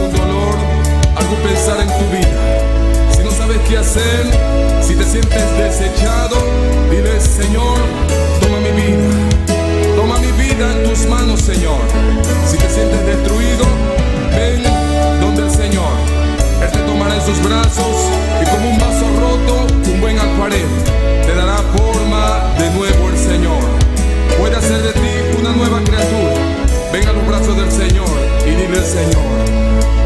algún dolor, algún pensar en tu vida, si no sabes qué hacer, si te sientes desechado, dile: Señor, toma mi vida en tus manos, Señor. Si te sientes destruido, ven donde el Señor. Él te tomará en sus brazos y como un vaso roto, un buen alfarero, te dará forma de nuevo el Señor. Puede hacer de ti una nueva criatura. Ven a los brazos del Señor y dile al Señor: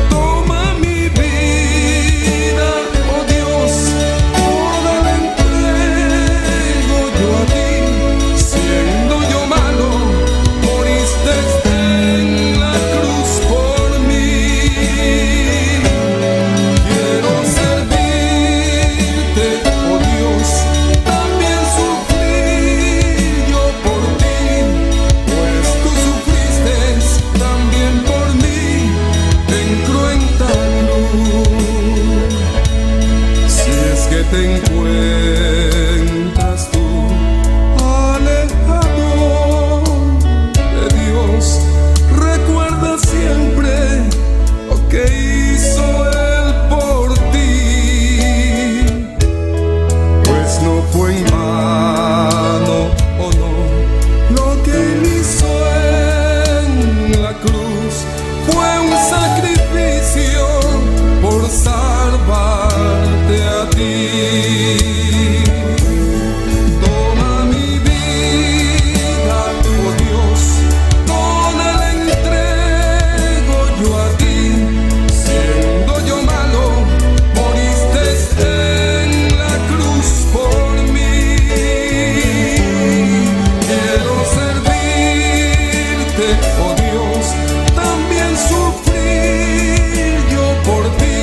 toma mi vida, oh Dios, toda la entrego yo a ti. Siendo yo malo, moriste en la cruz por mí. Quiero servirte, oh Dios, también sufrir yo por ti, pues tú sufriste también por mí en cruenta cruz. Si es que te encuentras tú alejado de Dios, recuerda siempre lo que hizo Él por ti, pues no fue en vano, oh no, lo que Él hizo en la cruz fue un sacrificio por salvarte a ti. Toma mi vida, oh Dios, toda la entrego yo a ti. Siendo yo malo, moriste en la cruz por mí. Quiero servirte, oh Dios, también sufrir yo por ti,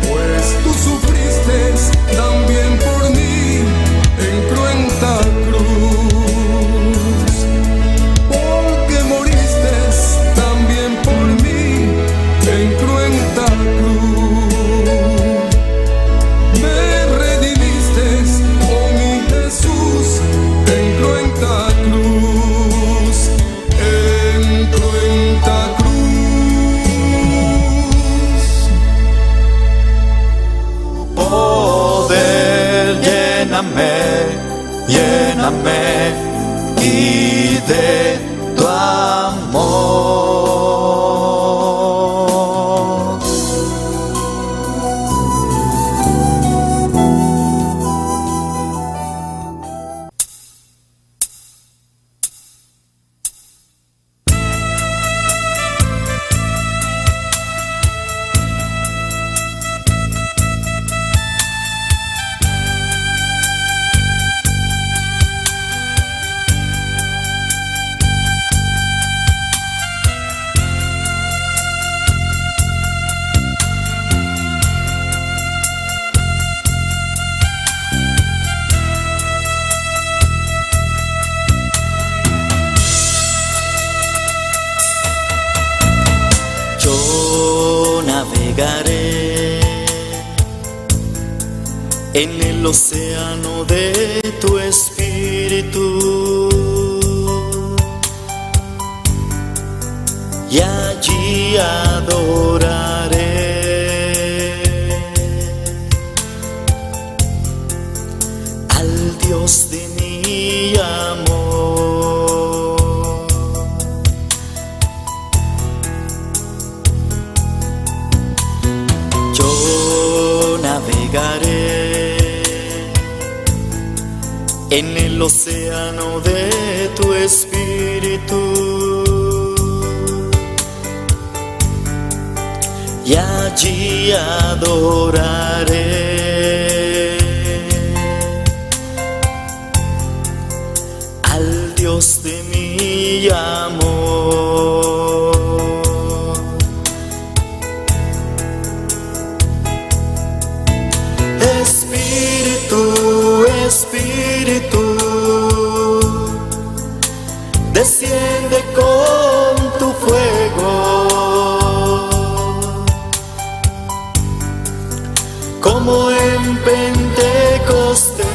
pues tú sufriste también por mí en cruenta cruz. Porque moriste también por mí en cruenta cruz. Me redimiste, oh mi Jesús, en cruenta cruz, en cruenta cruz. Poder, lléname y de tu amor. Yo navegaré en el océano de tu espíritu y allí adoraré al Dios de mi amor. Yo navegaré en el océano de tu espíritu y allí adoraré al Dios de mi amor. Espíritu, Espíritu, desciende con tu fuego, como en Pentecostés,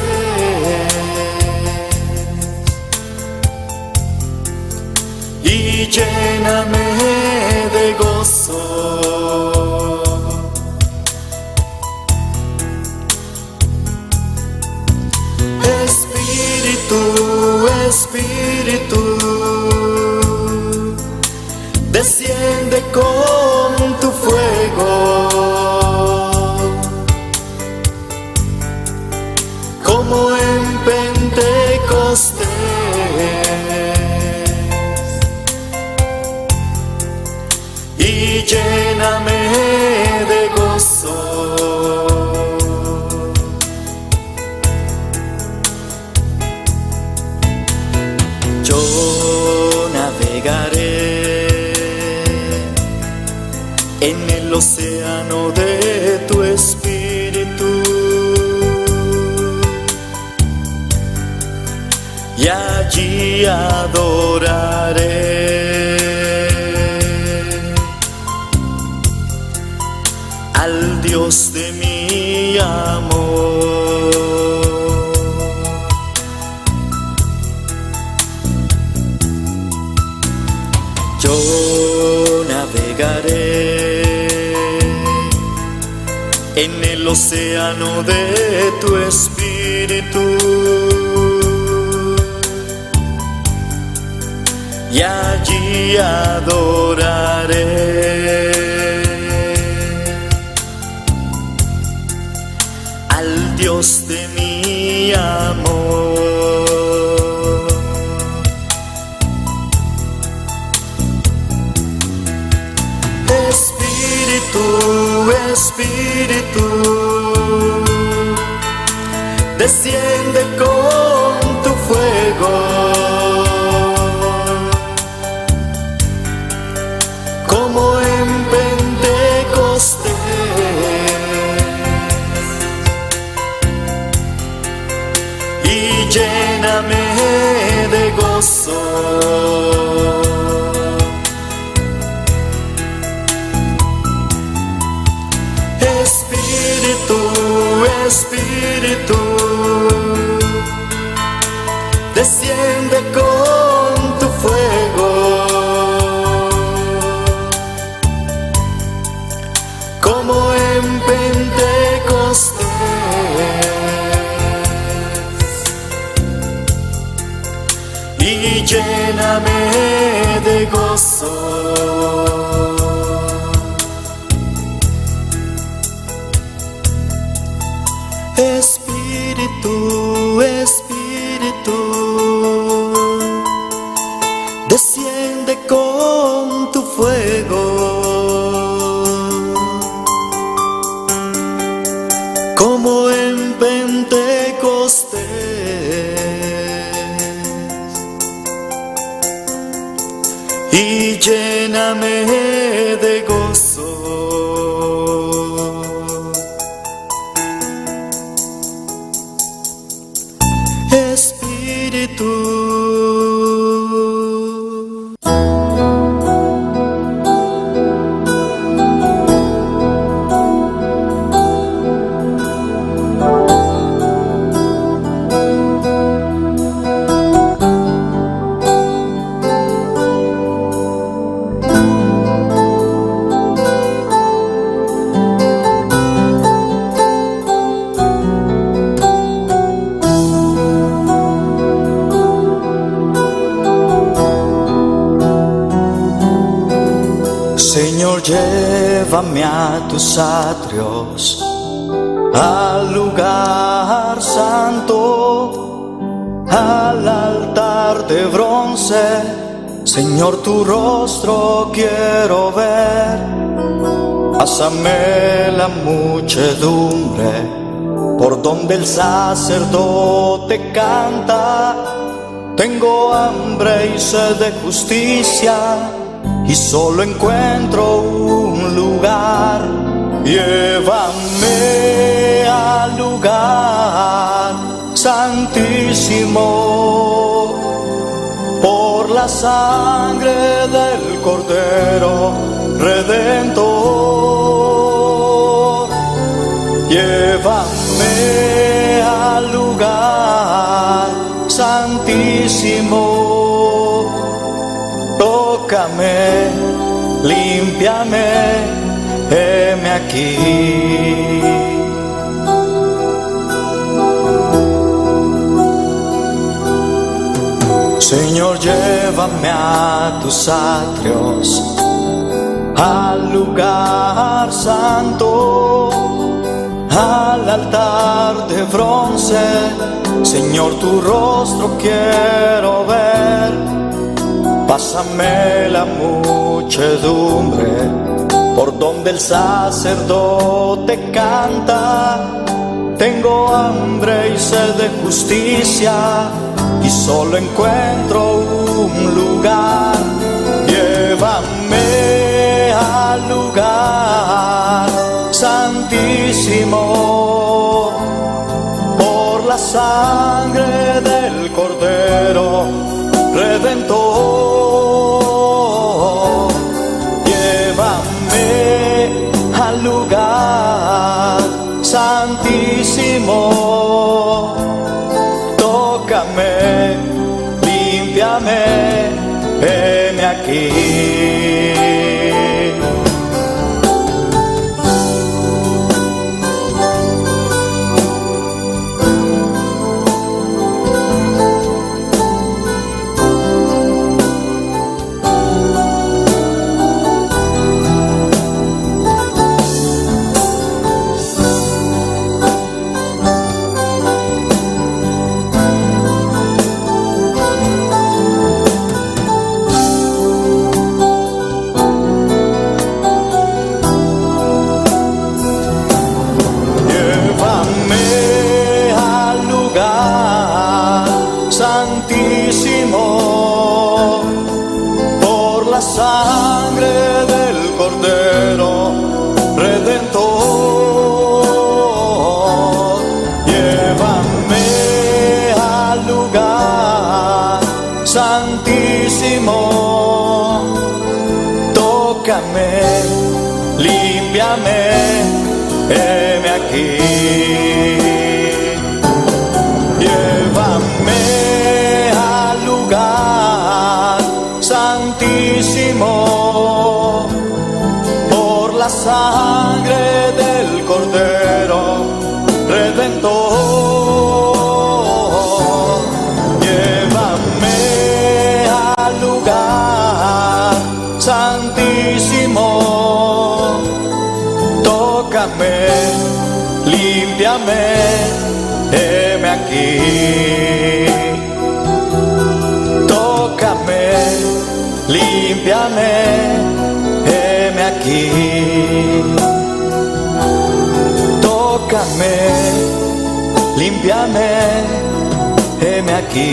y lléname de gozo. el océano de tu espíritu, y allí adoraré al Dios de mi amor. Yo navegaré en el océano de tu espíritu, y allí adoraré al Dios de mi amor. Espíritu, Espíritu, desciende con tu fuego, como en Pentecostés, y lléname de gozo. Espíritu, Espíritu, desciende con tu fuego, como en Pentecostés, y lléname de gozo. Espíritu, Espíritu, desciende con tu fuego, como en Pentecostés, y lléname de gozo. Espíritu. Señor, llévame a tus atrios, al lugar santo, al altar de bronce. Señor, tu rostro quiero ver. Pásame la muchedumbre por donde el sacerdote canta. Tengo hambre y sed de justicia, y solo encuentro un lugar. Llévame al lugar santísimo, por la sangre del Cordero Redentor. Llévame al lugar santísimo, tócame, límpiame, heme aquí. Señor, llévame a tus atrios, al lugar santo, al altar de bronce. Señor, tu rostro quiero ver. Pásame la muchedumbre por donde el sacerdote canta. Tengo hambre y sed de justicia, y solo encuentro un lugar. Llévame al al lugar santísimo por la sangre del Cordero Redentor. Llévame al lugar santísimo, tócame, límpiame, heme aquí. Por la sangre del Cordero Redentor, llévame al lugar santísimo, tócame, límpiame, heme aquí. Llévame al lugar santísimo por la sangre del Cordero Redentor. Llévame al lugar santísimo, tócame, límpiame, heme aquí. Tócame, límpiame, heme aquí. Tócame, límpiame, heme aquí.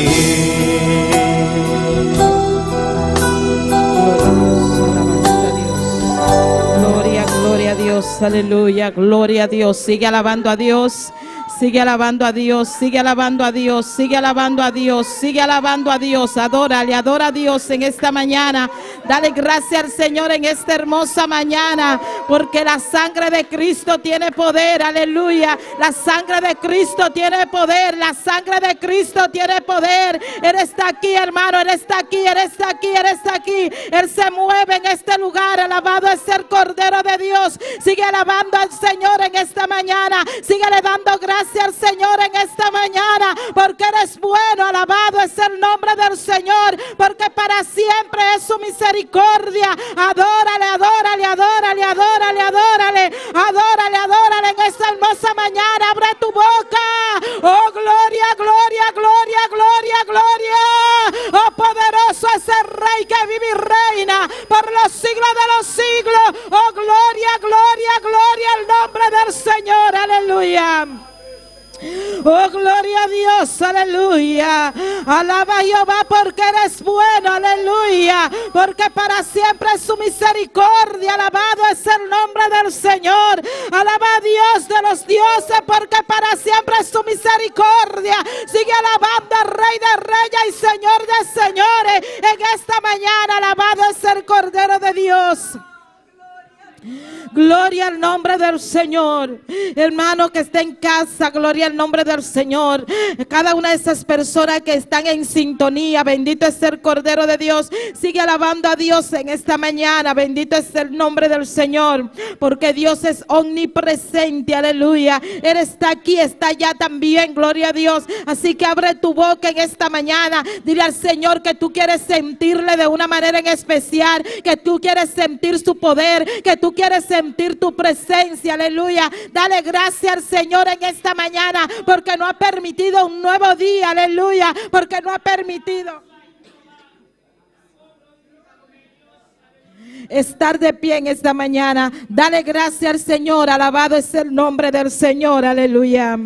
Gloria, gloria a Dios, aleluya, gloria a Dios. Sigue alabando a Dios. Sigue alabando a Dios, sigue alabando a Dios, sigue alabando a Dios, sigue alabando a Dios. Adórale, adora a Dios en esta mañana. Dale gracias al Señor en esta hermosa mañana, porque la sangre de Cristo tiene poder, aleluya. La sangre de Cristo tiene poder, la sangre de Cristo tiene poder. Él está aquí, hermano, Él está aquí, Él está aquí, Él está aquí. Él se mueve en este lugar, alabado es el Cordero de Dios. Sigue alabando al Señor en esta mañana, síguele dando gracias al Señor en esta mañana, porque eres bueno, alabado es el nombre del Señor, porque para siempre es su misericordia. Adórale, adórale, adórale, adórale, adórale, adórale, adórale en esta hermosa mañana. Abre tu boca, oh gloria, gloria, gloria, gloria, gloria. Oh poderoso es el Rey que vive y reina por los siglos de los siglos. Oh gloria, gloria, gloria al nombre del Señor, aleluya. Oh, gloria a Dios, aleluya. Alaba a Jehová porque eres bueno, aleluya. Porque para siempre es su misericordia. Alabado es el nombre del Señor. Alaba a Dios de los dioses porque para siempre es su misericordia. Sigue alabando al Rey de Reyes y Señor de Señores en esta mañana. Alabado es el Cordero de Dios. Gloria al nombre del Señor. Hermano que está en casa, gloria al nombre del Señor. Cada una de esas personas que están en sintonía, bendito es el Cordero de Dios. Sigue alabando a Dios en esta mañana. Bendito es el nombre del Señor, porque Dios es omnipresente, aleluya. Él está aquí, está allá también, gloria a Dios. Así que abre tu boca en esta mañana. Dile al Señor que tú quieres sentirle de una manera en especial, que tú quieres sentir su poder, que tú quieres sentir tu presencia, aleluya. Dale gracias al Señor en esta mañana, porque no ha permitido un nuevo día, aleluya, porque no ha permitido estar de pie en esta mañana. Dale gracias al Señor, alabado es el nombre del Señor, aleluya.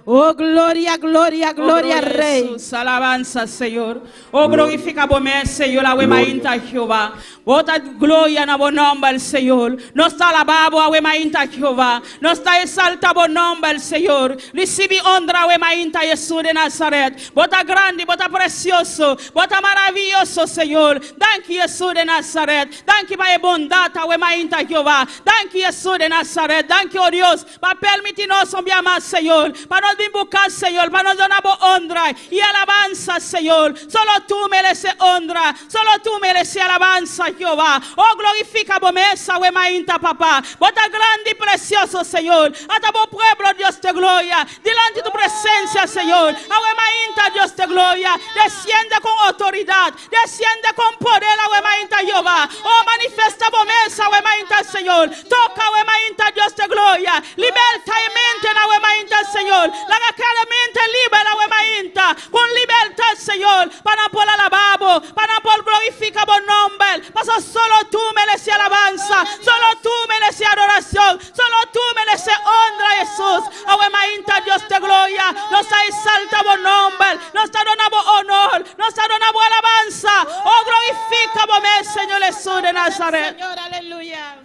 Oh, gloria, gloria, gloria al Rey. Jesús, alabanza, Señor. Oh, glorifica por mí, Señor, la wema inta Jehová. Bota gloria na bo nombre el Señor. No está alabado a wema inta Jehová. No está exaltado bo nombre el Señor. Recibe honra a wema inta Jesús de Nazaret. Bota grande, bota precioso, bota maravilloso, Señor. Thank you, Jesús de Nazaret. Thank you, para bondad a wema inta Jehová. Thank you, Jesús de Nazaret. Thank you, oh Dios, para permitirnos enviar más, Señor. Para nos invocar, Señor, para nos donar honra y alabanza, Señor. Solo tú mereces honra, solo tú mereces alabanza, Jehová. Oh, glorifica por mesa, wema inta, papá. Bota grande y precioso, Señor. Hasta por pueblo, Dios de gloria. Delante de tu presencia, Señor. A wema inta, Dios de gloria. Desciende con autoridad, desciende con poder, a wema inta, Jehová. Oh, manifiesta por mesa, wema inta, Señor. Toca, wema inta, Dios de gloria. Liberta y mente, la wema inta, Señor. La claramente libera, wema inta. Con libertad, Señor. Para por alababo, para por glorificar por nombre. Paso solo tú mereces alabanza. Solo tú mereces adoración. Solo tú mereces honra, Jesús. A wema inta, Dios de gloria. Nos exalta por nombre. Nos donamos honor. Nos donamos alabanza. Oh, glorifica por mí, Señor Jesús de Nazaret. Señor, aleluya.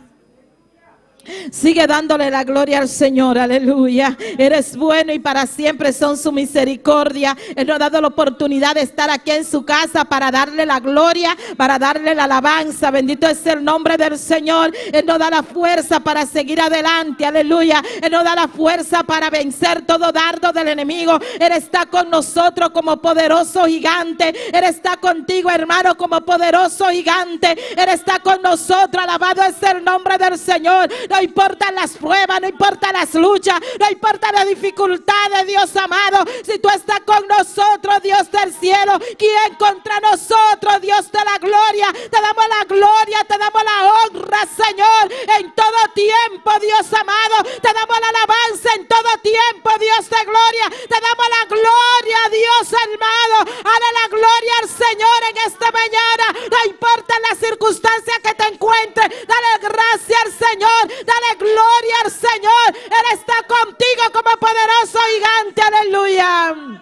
Sigue dándole la gloria al Señor, aleluya. Eres bueno y para siempre son su misericordia. Él nos ha dado la oportunidad de estar aquí en su casa para darle la gloria, para darle la alabanza. Bendito es el nombre del Señor. Él nos da la fuerza para seguir adelante, aleluya. Él nos da la fuerza para vencer todo dardo del enemigo. Él está con nosotros como poderoso gigante. Él está contigo, hermano, como poderoso gigante. Él está con nosotros, alabado es el nombre del Señor. No importan las pruebas, no importan las luchas, no importa las dificultades, Dios amado. Si tú estás con nosotros, Dios del cielo, ¿quién contra nosotros, Dios de la gloria? Te damos la gloria, te damos la honra, Señor, en todo tiempo, Dios amado. Te damos la alabanza en todo tiempo, Dios de gloria. Te damos la gloria, Dios amado. Dale la gloria al Señor en esta mañana. No importa las circunstancias que te encuentres, dale gracias al Señor. Dale gloria al Señor. Él está contigo como poderoso gigante. Aleluya.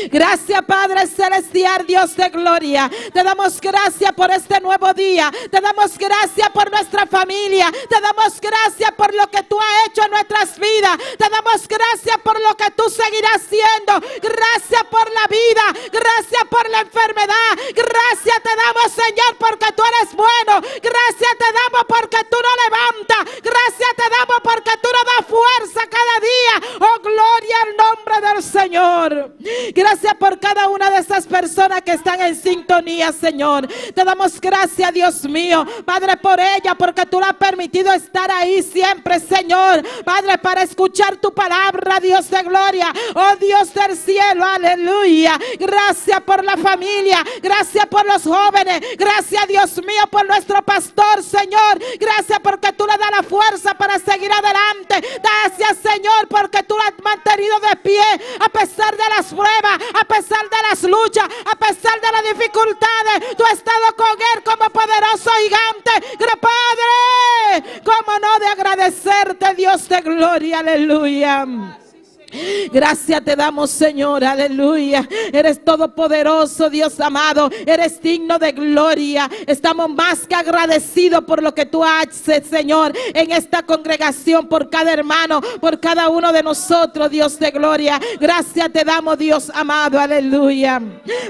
Gracias, Padre celestial, Dios de gloria. Te damos gracias por este nuevo día. Te damos gracias por nuestra familia. Te damos gracias por lo que tú has hecho en nuestras vidas. Te damos gracias por lo que tú seguirás haciendo. Gracias por la vida. Gracias por la enfermedad. Gracias te damos, Señor, porque tú eres bueno. Gracias te damos porque tú nos levantas. Gracias te damos porque tú nos das fuerza cada día. Oh, gloria al nombre del Señor. Gracias por cada una de esas personas que están en sintonía, Señor. Te damos gracias, Dios mío, Padre, por ella, porque tú la has permitido estar ahí siempre, Señor. Padre, para escuchar tu palabra, Dios de gloria. Oh, Dios del cielo, aleluya. Gracias por la familia. Gracias por los jóvenes. Gracias, Dios mío, por nuestro pastor, Señor. Gracias porque tú le das la fuerza para seguir adelante. Gracias, Señor, porque tú la has mantenido de pie a pesar de las pruebas, a pesar de las luchas, a pesar de las dificultades. Tú has estado con él como poderoso gigante. Padre, cómo no de agradecerte, Dios de gloria, aleluya. Gracias te damos, Señor, aleluya. Eres todopoderoso, Dios amado. Eres digno de gloria. Estamos más que agradecidos por lo que tú haces, Señor, en esta congregación, por cada hermano, por cada uno de nosotros, Dios de gloria. Gracias te damos, Dios amado, aleluya.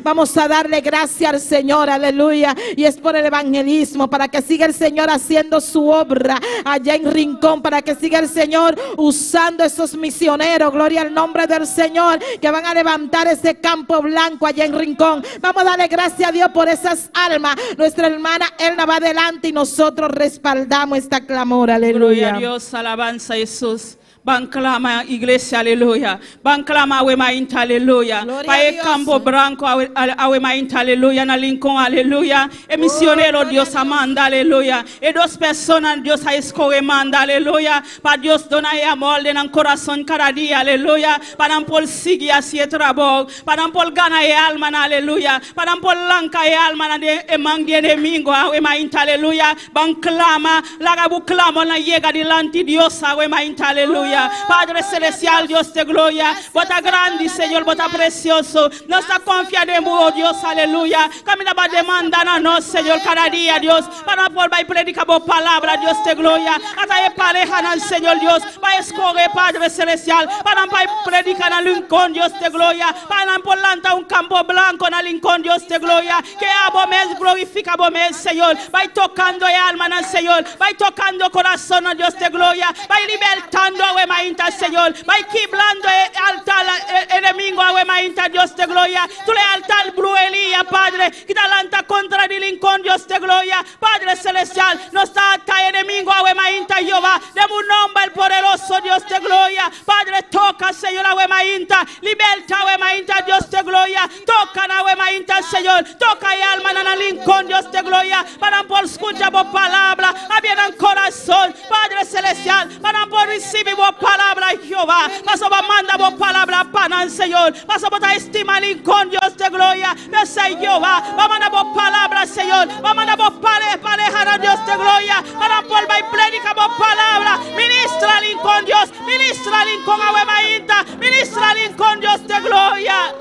Vamos a darle gracias al Señor, aleluya. Y es por el evangelismo, para que siga el Señor haciendo su obra allá en Rincón, para que siga el Señor usando esos misioneros, gloria al nombre del Señor, que van a levantar ese campo blanco allá en Rincón. Vamos a darle gracias a Dios por esas almas. Nuestra hermana Elna va adelante y nosotros respaldamos esta clamor, aleluya. Gloria a Dios, alabanza a Jesús. Van clama iglesia, aleluya. Van clama wema inta, aleluya. Pa el campo blanco a wema inta, aleluya. Na Lincoln, aleluya. El misionero Dios amanda, aleluya. Y dos personas Dios ha escogido, manda, aleluya. Para Dios dona amor en el corazón cada día, aleluya. Para por seguir así el trabajo. Para por ganar alma, aleluya. Para por lanca alma de mangue domingo, a wema inta, aleluya. Van clama, la gabu clama na llega delante Dios, a wema inta, aleluya. gloria. Padre celestial, Dios de gloria. Bota grande, Señor, bota precioso. Nos está confiando en vos, Dios, aleluya. Camina va demandando, Señor, cada día, Dios. Para volver a predicar vos palabra, Dios de gloria. Hasta pareja, Señor, Dios. Para escoger, Padre celestial. Para predicar en Lincoln, Dios de gloria. Para plantar un campo blanco en Lincoln, Dios de gloria. Que abo mes glorifica abo mes, Señor. Va tocando el alma, Señor. Va tocando corazón, Dios de gloria. Va libertando a Mainta, Señor. Va quiblando el altar enemigo a Mainta, Dios de gloria. Tú le altar bruelía, Padre. Que talanta contra el Lincoln, Dios de gloria. Padre celestial, no está hasta enemigo a Mainta, Jehová. De un nombre poderoso, Dios de gloria. Padre, toca, Señor, a Mainta. Liberta a Mainta, Dios de gloria. Toca a Mainta, Señor. Toca y alma en Lincoln, Dios de gloria. Para por escuchar vos palabra. Abierta el corazón, Padre celestial. Para por recibir vos palabra, Jehová. Paso por manda vos palabra para el Señor. Paso por estima Lincoln, Dios de gloria. No sé, Jehová. Vamos a vos palabra, Señor. Vamos a vos pareja, Dios de gloria. Para por predicar vos palabra. Ministra Lincoln, Dios. Ministra Lincoln, Ahuemainta. Ministra Lincoln, Dios de gloria.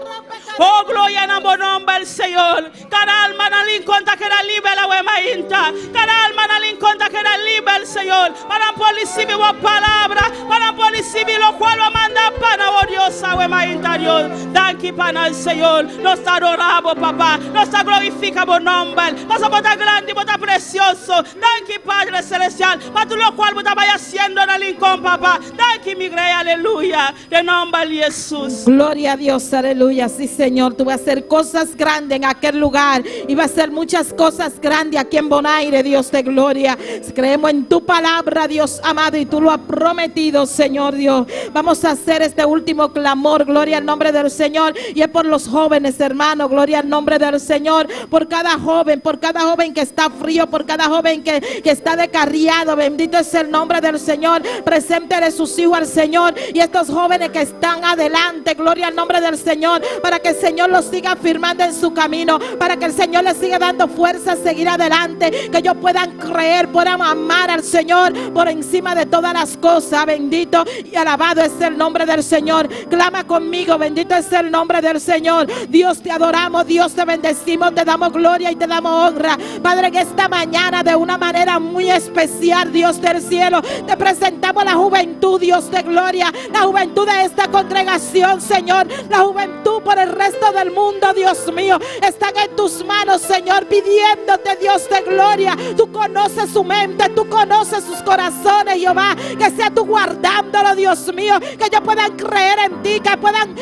Oh, gloria en ambos nombres, Señor. Cada alma en Lincoln te queda libre, la Ahuemainta. Cada alma en Lincoln te queda libre, Señor. Para policibir vos palabra. Para policibir lo cual lo manda para vos, Dios, Ahuemainta, Dios. Thank you, para el Señor. Nos adoramos, papá. Nos glorifica vos nombre. Pasa por tan grande y por tan precioso. Thank you, Padre celestial. Para tú lo cual vos te vayas haciendo en Lincoln, papá. Thank you, mi grey, aleluya. De nombre de Jesús. Gloria a Dios, aleluya. Sí, Señor, tú vas a hacer cosas grandes en aquel lugar y vas a hacer muchas cosas grandes aquí en Bonaire, Dios de gloria. Creemos en tu palabra, Dios amado, y tú lo has prometido, Señor Dios. Vamos a hacer este último clamor, gloria al nombre del Señor, y es por los jóvenes, hermanos, gloria al nombre del Señor, por cada joven que está frío, por cada joven que está descarriado. Bendito es el nombre del Señor. Preséntele sus hijos al Señor y estos jóvenes que están adelante, gloria al nombre del Señor, para que el Señor los siga firmando en su camino, para que el Señor les siga dando fuerza a seguir adelante, que ellos puedan creer, puedan amar al Señor por encima de todas las cosas. Bendito y alabado es el nombre del Señor. Clama conmigo, bendito es el nombre del Señor. Dios, te adoramos, Dios, te bendecimos, te damos gloria y te damos honra, Padre. En esta mañana, de una manera muy especial, Dios del cielo, te presentamos la juventud, Dios de gloria, la juventud de esta congregación, Señor, la juventud por el resto del mundo, Dios mío, están en tus manos, Señor, pidiéndote, Dios de gloria. Tú conoces su mente, tú conoces sus corazones, Jehová, que sea tú guardándolo, Dios mío, que ellos puedan creer en ti, que puedan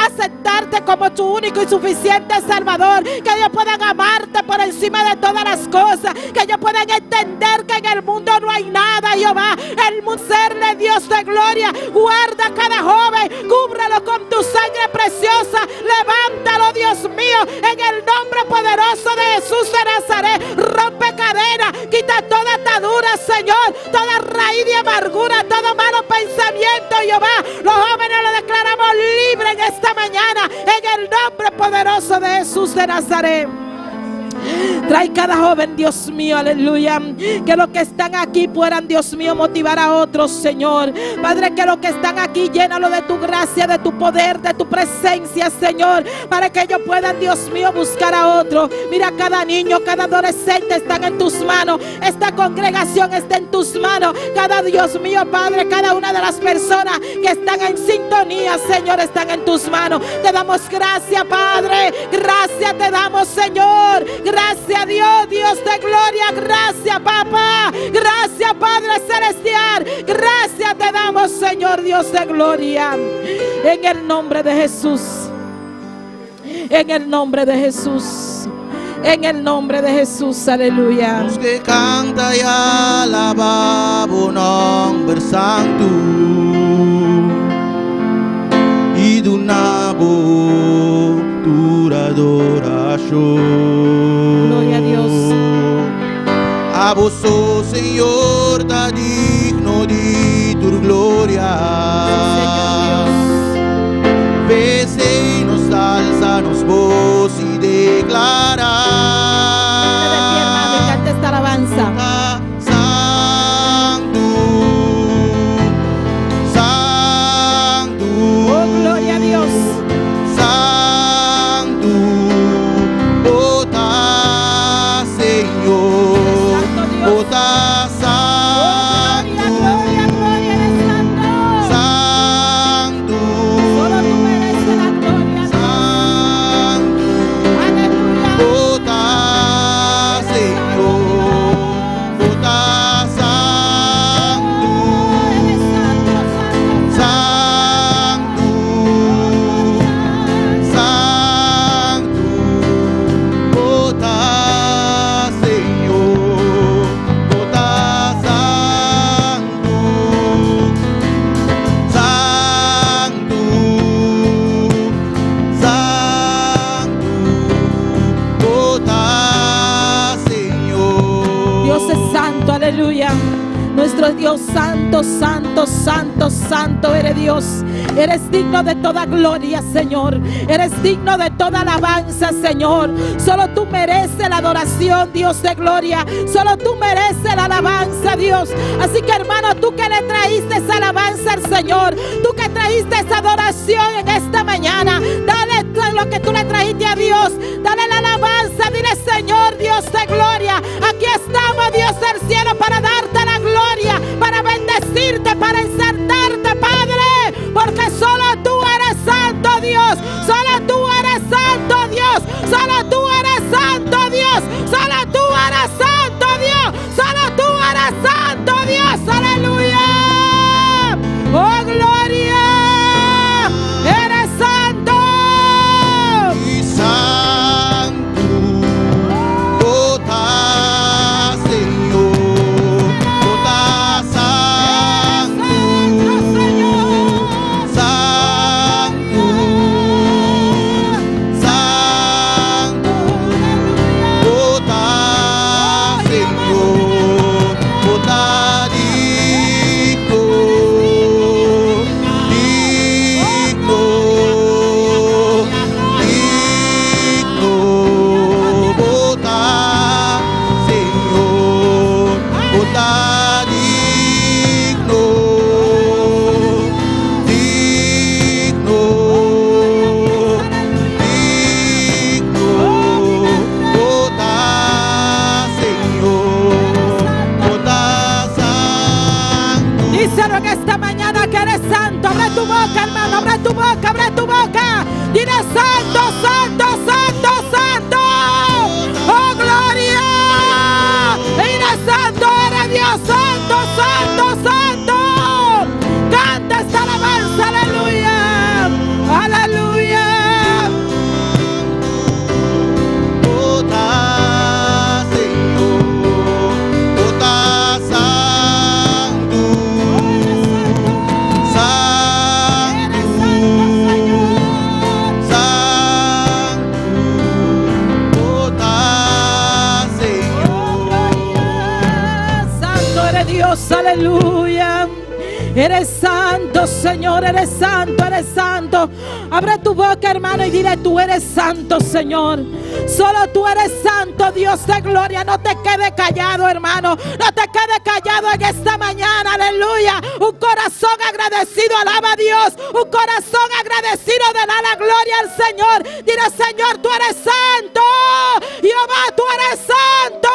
aceptarte como tu único y suficiente Salvador, que ellos puedan amarte por encima de todas las cosas, que ellos puedan entender que en el mundo no hay nada, Jehová. El mundo serle, Dios de gloria. Guarda a cada joven, cúbrelo con tu sangre preciosa, levántalo, Dios mío, en el nombre poderoso de Jesús de Nazaret. Rompe cadenas, quita toda atadura, Señor, toda raíz de amargura, todo malo pensamiento, Jehová. Los jóvenes lo declaramos libre en esta mañana, en el nombre poderoso de Jesús de Nazaret. Trae cada joven, Dios mío, aleluya. Que los que están aquí puedan, Dios mío, motivar a otros, Señor. Padre, que los que están aquí, llénalo de tu gracia, de tu poder, de tu presencia, Señor, para que ellos puedan, Dios mío, buscar a otros. Mira, cada niño, cada adolescente están en tus manos. Esta congregación está en tus manos. Cada, Dios mío, Padre, cada una de las personas que están en sintonía, Señor, están en tus manos. Te damos gracias, Padre. Gracias te damos, Señor. Gracias, Dios, Dios de gloria. Gracias, papá. Gracias, Padre celestial. Gracias te damos, Señor, Dios de gloria. En el nombre de Jesús. En el nombre de Jesús. En el nombre de Jesús, aleluya. Os que canta y alaba o nombre santo y de una dura adoración. Gloria a Dios. A vos, oh Señor, está digno de tu gloria. Vese y nos alza, nos voz y declara. De pie, hermano, y canta esta alabanza. Santo, Santo. Dios es santo, aleluya. Nuestro Dios santo, santo, santo, santo eres Dios. Eres digno de toda gloria, Señor. Eres digno de toda alabanza, Señor. Solo tú mereces la adoración, Dios de gloria. Solo tú mereces la alabanza, Dios. Así que, hermano, tú que le traíste esa alabanza al Señor, tú que traíste esa adoración en esta mañana, dale lo que tú le trajiste a Dios. Dale la alabanza. Dile: Señor, Dios de gloria, aquí estamos, Dios del cielo, para darte la gloria, para bendecirte, para exaltarte, Padre, porque solo tú eres santo, Dios. Solo tú eres santo, Dios. Solo tú eres santo, Dios. Solo tú eres santo, Dios. Solo tú eres santo, Dios. Aleluya. Oh, gloria. Eres santo. Y santo, Jota, Señor, Jota, santo, santo, santo, Jota, Señor, Jota, digno, digno, digno, Jota, Señor, Jota, digno, digno, digno, Jota, Señor, Jota, santo. Díselo en esta mañana que eres santo. Abre tu boca, hermano. Abre tu boca, abre tu boca. Dile: santo, santo, santo, santo. Oh, gloria. Dile: santo eres Dios. Santo, santo, santo. Canta esta alabanza. Aleluya. Aleluya. Jota, Señor, Jota, santo, santo, santo, Jota, Señor. Santo eres Dios, aleluya. Eres santo, Señor, eres santo, eres santo. Abre tu boca, hermano, y dile: tú eres santo, Señor. Solo tú eres santo, Dios de gloria. No te quedes callado, hermano. No te quedes callado en esta mañana, aleluya. Un corazón agradecido alaba a Dios. Un corazón agradecido de dar la gloria al Señor. Dile: Señor, tú eres santo. Jehová, tú eres santo.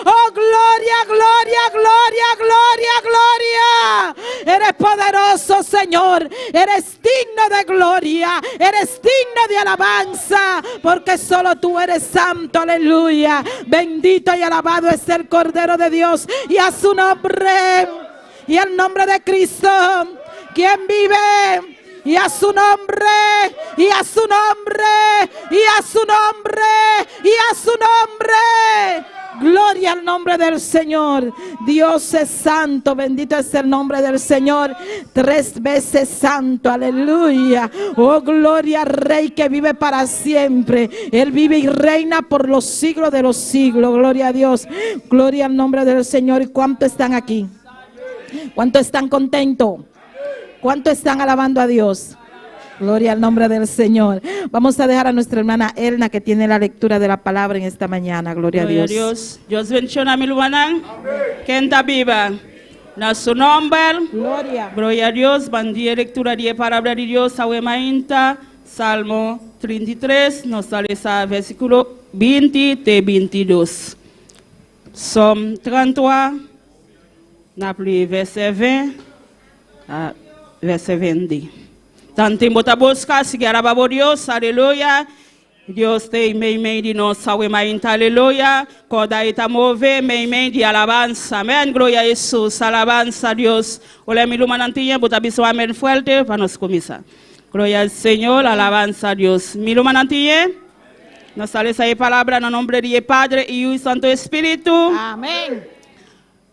Oh, gloria, gloria, gloria, gloria, gloria. Eres poderoso, Señor. Eres digno de gloria. Eres digno de alabanza, porque solo tú eres santo, aleluya. Bendito y alabado es el Cordero de Dios, y a su nombre, y el nombre de Cristo, quien vive, y a su nombre, y a su nombre, y a su nombre, y a su nombre. Gloria al nombre del Señor. Dios es santo, bendito es el nombre del Señor. 3 veces santo, aleluya. Oh, gloria al Rey que vive para siempre. Él vive y reina por los siglos de los siglos. Gloria a Dios. Gloria al nombre del Señor. ¿Y cuántos están aquí? ¿Cuántos están contentos? ¿Cuántos están alabando a Dios? Gloria al nombre del Señor. Vamos a dejar a nuestra hermana Elna, que tiene la lectura de la palabra en esta mañana. Gloria a Dios. Dios bendiga mi luana. Kenta viva. Na su nombre. Gloria. Gloria a Dios. Bandía lectura de palabra de Dios. Awemainta. Salmo 33. Nos sale a versículo 20 y 22. Somme 33. Napli verset 20 a verset 20. Tanto bota busca, sigue alabando Dios, aleluya. Dios te me di no sabe mais, aleluya. Coda está move, me di alabanza. Amén, gloria a Jesús, alabanza a Dios. Olha mi luma nantinha, bota biso amén fuerte para nos começar. Gloria al Señor, alabanza a Dios. Mi luma nantinha, nos sale esa palabra en nombre de Padre y el Santo Espíritu. Amén.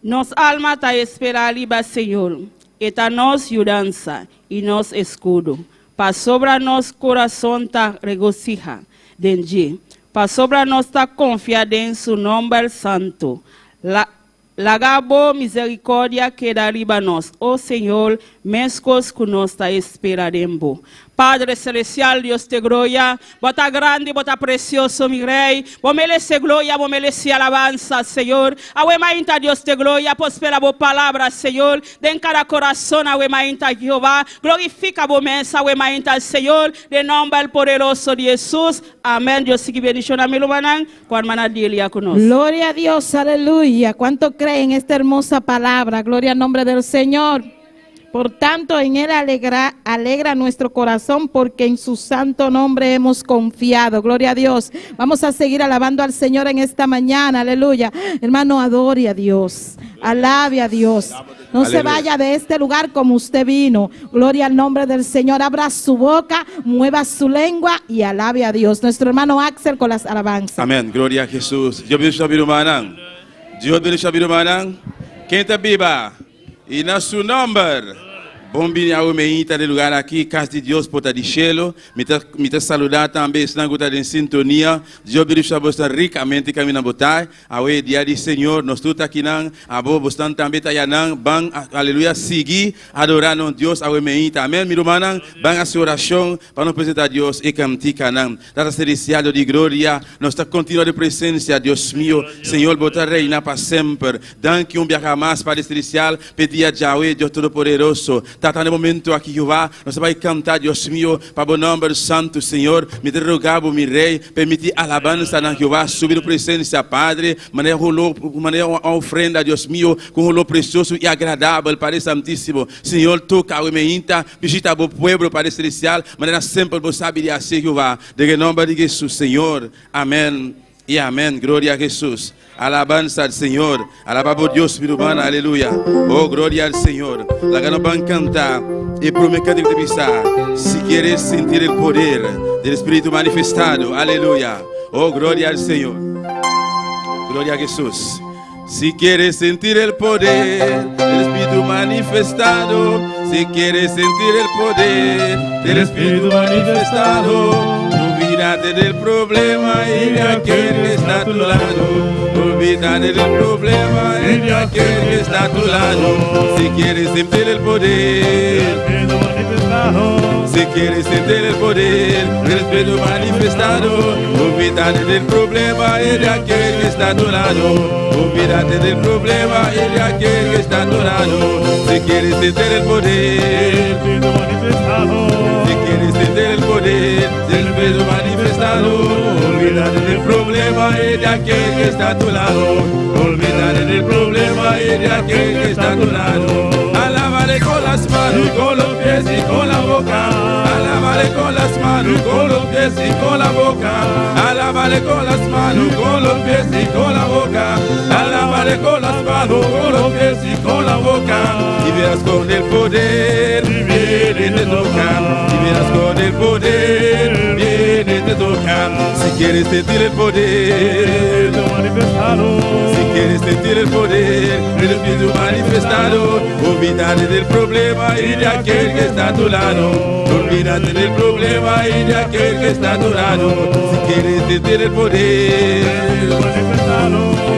Nos alma ta espera liba, Señor. Eta nos ayudanza y nos escudo. Pa sobra nos corazón ta regocija denji. Pa sobra nos ta confiada en su nombre santo. Lagabo misericórdia quedará nós. Oh Senhor, mescos que nós esperaremos. Padre Celestial, Dios te gloria. Bota grande, bota precioso, mi rey. Vos merece gloria, vos merece alabanza, Señor. Ahuemainta, Dios te gloria. Prospera vos palabra, Señor. De en cada corazón, ahuemainta, Jehová. Glorifica vos mesa, ahuemainta, Señor. De nombre el poderoso de Jesús. Amén. Dios sigue bendición a mi hermana. Con hermana Delia con nosotros. Gloria a Dios, aleluya. ¿Cuánto creen esta hermosa palabra? Gloria al nombre del Señor. Por tanto, en Él alegra nuestro corazón, porque en su santo nombre hemos confiado. Gloria a Dios. Vamos a seguir alabando al Señor en esta mañana. Aleluya. Hermano, adore a Dios. Alabe a Dios. No Aleluya. se vaya de este lugar como usted vino. Gloria al nombre del Señor. Abra su boca, mueva su lengua y alabe a Dios. Nuestro hermano Axel con las alabanzas. Amén. Gloria a Jesús. Dios bendiga a mi hermana. Dios bendiga a mi hermana. Quem está viva? E na seu nome, bom dia ao meita de lugar aqui, casa de Deus, porta de cielo. Me te saludar também, se não está em sintonia. Deus bendiga você ricamente caminho na botai. Awe dia de Senhor, nós estamos aqui não. Abo você também está aí não. Bang, aleluia, seguir adorando Deus ao meita. Amém, meu irmão. Bang a sua oração para nos apresentar a Deus e cantar não. Data celestial de glória, nós está continuando de presença, Deus meu. Senhor, botar reina para sempre. Danke viajar mais para o celestial. Pedir a Yahweh, Deus Todo-Poderoso. Está no momento aqui, Jeová, nós vamos cantar, Deus meu, para o nome do Santo Senhor. Me derrogava, meu Rei, permitir alabança na Jeová, subir a presença, Padre, maneira a ofrenda, Deus meu, com o precioso e agradável para o Santíssimo. Senhor, toca o meinta, visita o povo para o celestial, maneira sempre você sabe assim, Jeová. De nome de Jesus, Senhor. Amém. E amém, glória a Jesus. Alabanza al Señor, alabamos a Dios, mi hermano, aleluya. Oh, gloria al Señor. La gana van a cantar y prometer de pisar. Si quieres sentir el poder del Espíritu manifestado, aleluya. Oh, gloria al Señor. Gloria a Jesús. Si quieres sentir el poder del Espíritu manifestado, si quieres sentir el poder del Espíritu manifestado, olvídate del problema y de aquel que está a tu lado. Olvídate del problema y de aquel que está a tu lado. Si quieres sentir el poder, si quieres sentir el poder del Espíritu manifestado, olvídate del problema y de aquel que está a tu lado. Olvídate del problema y de aquel que está a tu lado. Si quieres sentir el poder, si quieres sentir el poder del Espíritu manifestado, olvídate del problema y de aquel que está a tu lado. Olvídate del problema y de aquel que está a tu lado. Alábale con las manos, con los pies y con la boca. Alábale con las manos, con los pies y con la boca. Alábale con las manos, con los pies y con la boca. Alábale con las manos, con los pies y con la boca. Y verás con el poder, viene te toca. Y verás con el poder, viene te toca. Si quieres sentir el poder, si quieres sentir el poder del Espíritu manifestado, olvídate del problema y de aquel que está a tu lado. Olvídate del problema y de aquel que está a tu lado. Si quieres sentir el poder,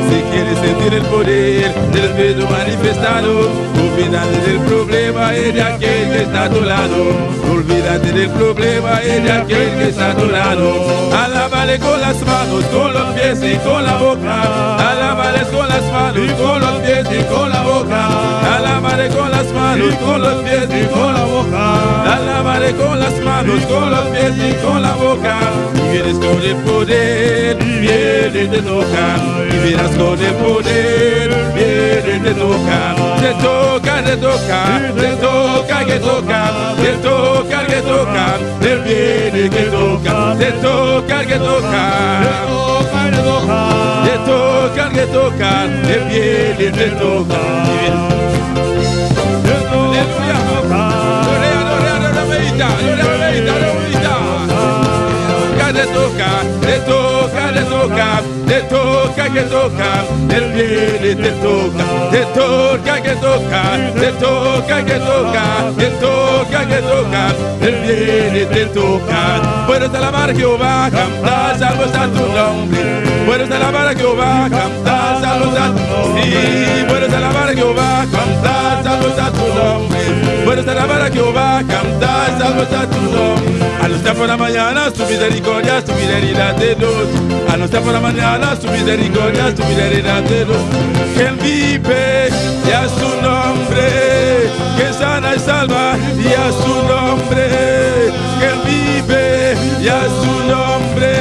si quieres sentir el poder del Espíritu manifestado, olvídate del problema y de aquel que está a tu lado. Olvídate del problema y de aquel que está a tu lado. Alábale con las manos, con los pies y con la boca. Alábale con las manos, con los pies y con la boca. Alábale con las manos, con los pies y con la boca. Alábale con las manos, con los pies y con la boca. Y vienes con el poder, viene te toca. Y vienes con el poder, viene te toca. Te toca, te toca, te toca, que toca, te toca, que toca, te viene que toca, te toca, que toca, te toca, que toca, te viene, te toca. Te toca, te toca, te toca, te toca, que toca, Él viene, te toca, que toca, te toca, que toca, que toca, Él viene, te toca. Puedes alabar a Jehová, cantar salmos a tu nombre. Puedes alabar a Jehová, cantar salmos a tu nombre. Sí, puedes alabar a Jehová, cantar salmos a tu nombre. Puedes alabar a Jehová, cantar salmos a tu nombre. Anuncia por la mañana su misericordia, su fidelidad de Dios. Anuncia por la mañana su misericordia, su fidelidad de Dios. Que Él vive y a su nombre, que sana y salva y a su nombre. Que Él vive y a su nombre,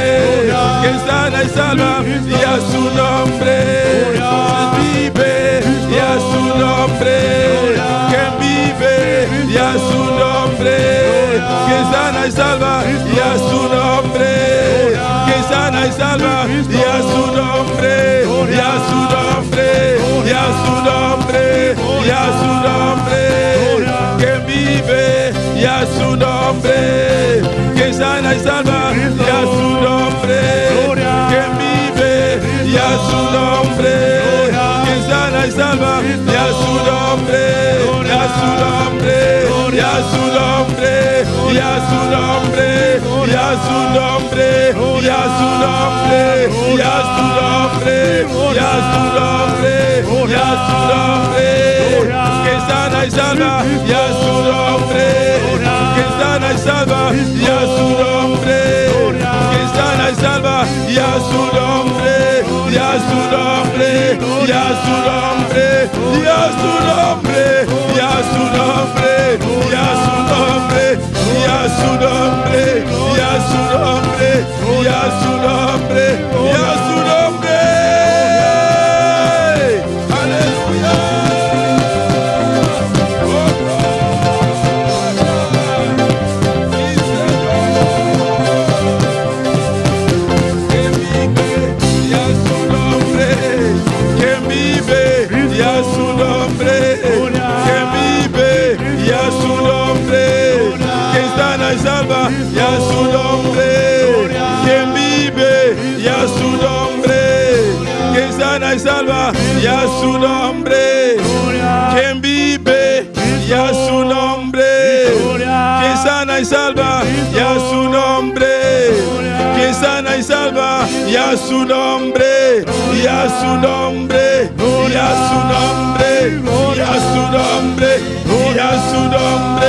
que sana y salva y a su nombre. Él vive y a su nombre, que Él vive y a su nombre, que sana y salva y a su nombre, que sana y salva y a su nombre, y a su nombre, y a su nombre, y a su nombre, que vive y a su nombre, que sana y salva y a su nombre, que vive y a su nombre, que sana y salva y a su nombre, y a su nombre, y a su nombre, y a su nombre, y a su nombre, y a su nombre, y a su nombre, y a su nombre, y a su nombre, que sana y salva y a su nombre, que sana y salva y a su nombre, que sana y salva y a su nombre, y a su nombre, y a su nombre, y a su nombre, y a su nombre, y a su nombre, y a su nombre, y a su nombre, y a su nombre, y a su nombre. Aleluya. Salva y a su nombre, quien vive y a su nombre, quien sana y salva y a su nombre, quien vive y a su nombre, quien sana y salva y a su nombre, quien sana y salva y a su nombre, y a su nombre, y a su nombre, y a su nombre, y a su nombre,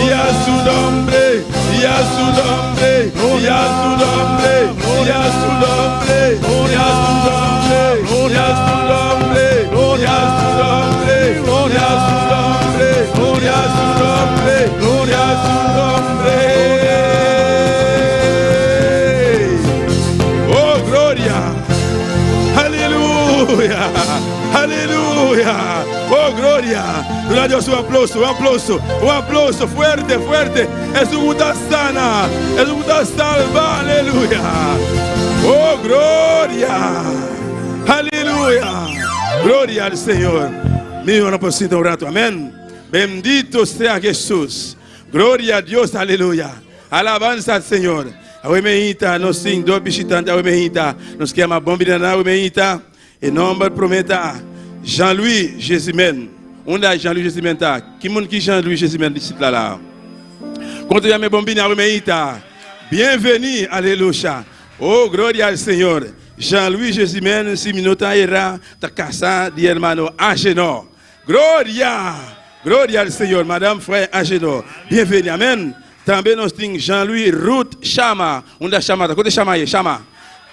y a su nombre, y a su nombre, y a su nombre, y a su nombre, y a su nombre, y a su nombre, y a su nombre, y a su nombre, y a su nombre, y a su nombre. Oh, gloria. Aleluya. Aleluya. Oh, gloria. Gloria a Dios, un aplauso fuerte, fuerte. Es un muda sana, es un muda salva. Aleluya. Oh, gloria. Aleluya. Gloria al Señor. Mío, no posito un rato. Amén. Bendito sea Jesús. Gloria a Dios. Aleluya. Alabanza al Señor. Awemehita, nos sing do bichitante awemehita. Nos quema bombina awemehita. Em nome prometa Jean-Louis Jésimen. Onde é Jean-Louis Jésimen tá? Que mundo que Jean-Louis Jésimen disse lá. Quando a minha bombina awemehita. Bienvenue, aleluia. Oh, glória ao Senhor. Jean-Louis Jésimen, si minuta era ta casa de hermano Agenor. Glória. Glória ao Senhor, madame, frère Agenor. Bienvenue, amen. Também nós temos Jean-Louis Ruth Chama. Onde é Chama? Quando é Chama aí? Chama.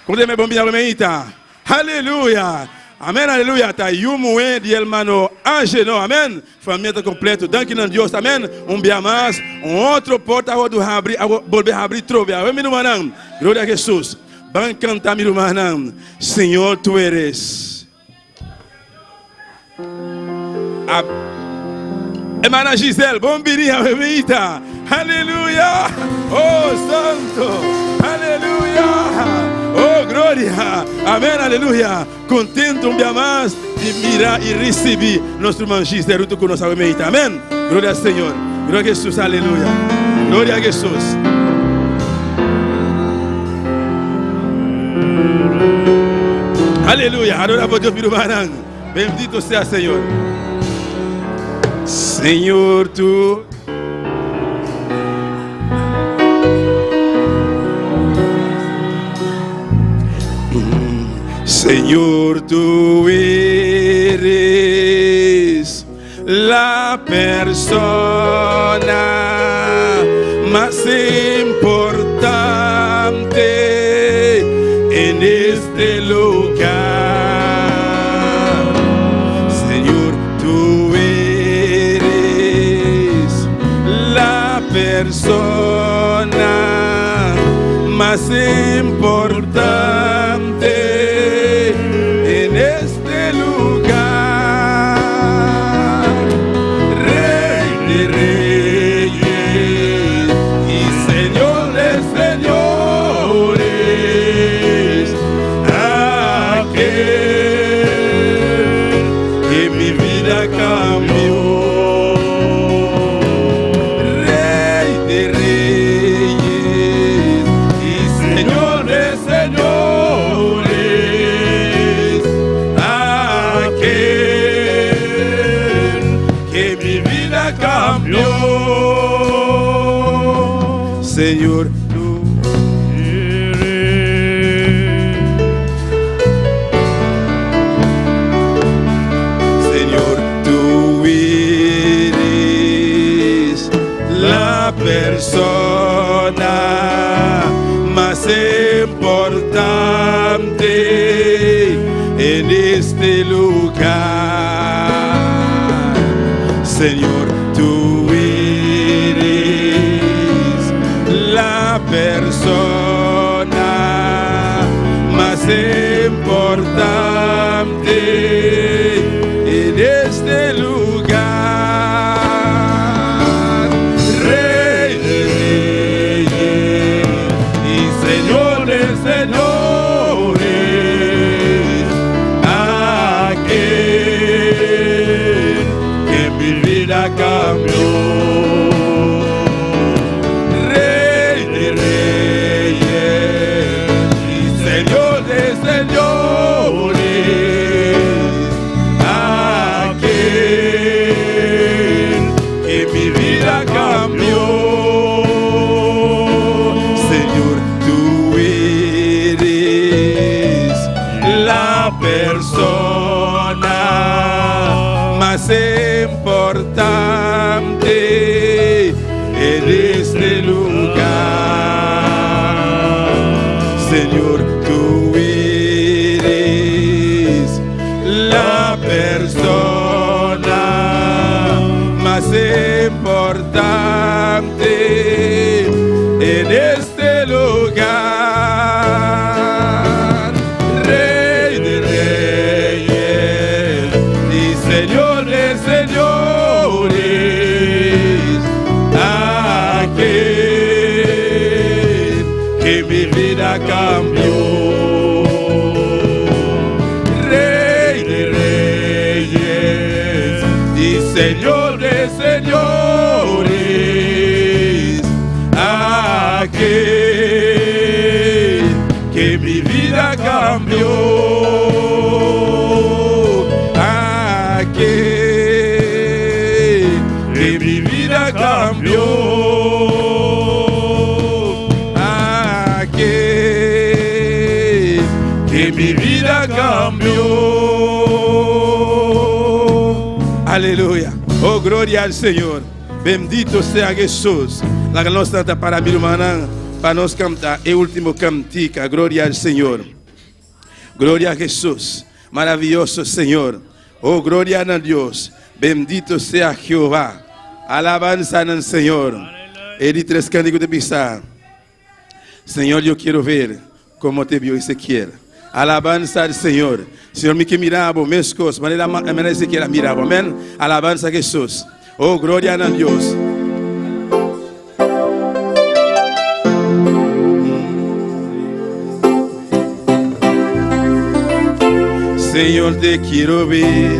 Quando é minha bombinha awemehita. Aleluia. Amém, aleluia. Tá yumu de hermano Agenor. Amém. Família tá completa. Danke a Deus. Amém. Dia mais. Outro porta do abrir, volver a abrir trove. Amém, irmão. Glória a Jesus. Ban cantar, meu irmão. Senhor, tu eres. Hermana Gisele, bom dia, bebida. Aleluia. Oh, santo. Aleluia. Oh, glória. Amém, aleluia. Contento dia mais de mirar e receber nosso irmão Gisele junto com nossa bebida. Amém. Glória ao Senhor. Glória a Jesus. Aleluia. Glória a Jesus. Aleluya. Adoramos a Dios, mi hermano. Bendito sea Señor. Señor, tú. Señor, tú eres la persona más importante en este lugar. Señor, tú eres la persona más importante en este lugar. Rey de reyes y Señor de señores, aquel que mi vida cambió. Rey de reyes y Señor de señores, aquel que mi vida cambió. Señor, tú eres. Señor, tú eres la persona más importante en este lugar. Señor, tú eres la persona más importante en este lugar. Rey de reyes y Señor de señores, aquel que mi vida cambió. Rey de reyes y Señor de señores, aquel que mi vida cambió. Señor, tú eres la persona más importante en este lugar. Señor, tú eres la persona más importante en este lugar. Rey de reyes y Señor de señores, aquel que mi vida cambió. Rey de reyes y Señor de señores, aquel que mi vida cambió. Aquel que mi vida cambió. Aquel que mi vida cambió. Aleluya. Oh, gloria al Señor. Bendito sea Jesús. La nostra para mi hermana, para nos cantar el último cantica. Gloria al Señor. Gloria a Jesús. Maravilloso Señor. Oh, gloria a Dios. Bendito sea Jehová. Alabanza al Señor. Ele tres cânticos de pisar. Señor, yo quiero ver como te vio Ezequiel. Alabanza al Señor. Señor, me que miraba, meus cosas, manera Ezequiel miraba. Amén. Alabanza a Jesús. Oh, gloria a Dios. Señor, te quiero ver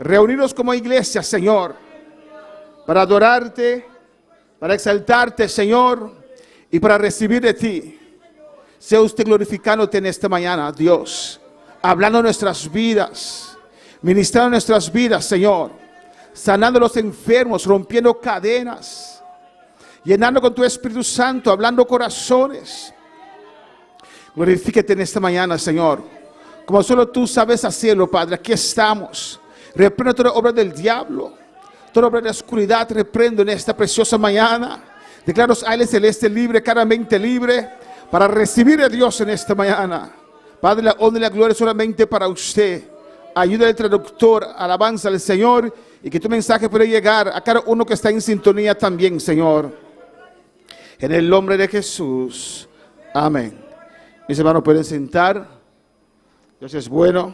reunidos como iglesia, Señor, para adorarte, para exaltarte, Señor, y para recibir de ti. Sea usted glorificándote en esta mañana, Dios, hablando nuestras vidas, ministrando nuestras vidas, Señor, sanando a los enfermos, rompiendo cadenas, llenando con tu Espíritu Santo, hablando corazones. Glorifíquete en esta mañana, Señor, como solo tú sabes hacerlo, Padre. Aquí estamos. Reprendo toda obra del diablo, toda obra de la oscuridad, reprendo en esta preciosa mañana. Declaro los aires celestes libres, cada mente libre, para recibir a Dios en esta mañana. Padre, la honra y la gloria solamente para usted. Ayuda al traductor, alabanza al Señor, y que tu mensaje pueda llegar a cada uno que está en sintonía también, Señor. En el nombre de Jesús. Amén. Mis hermanos pueden sentar. Dios es bueno.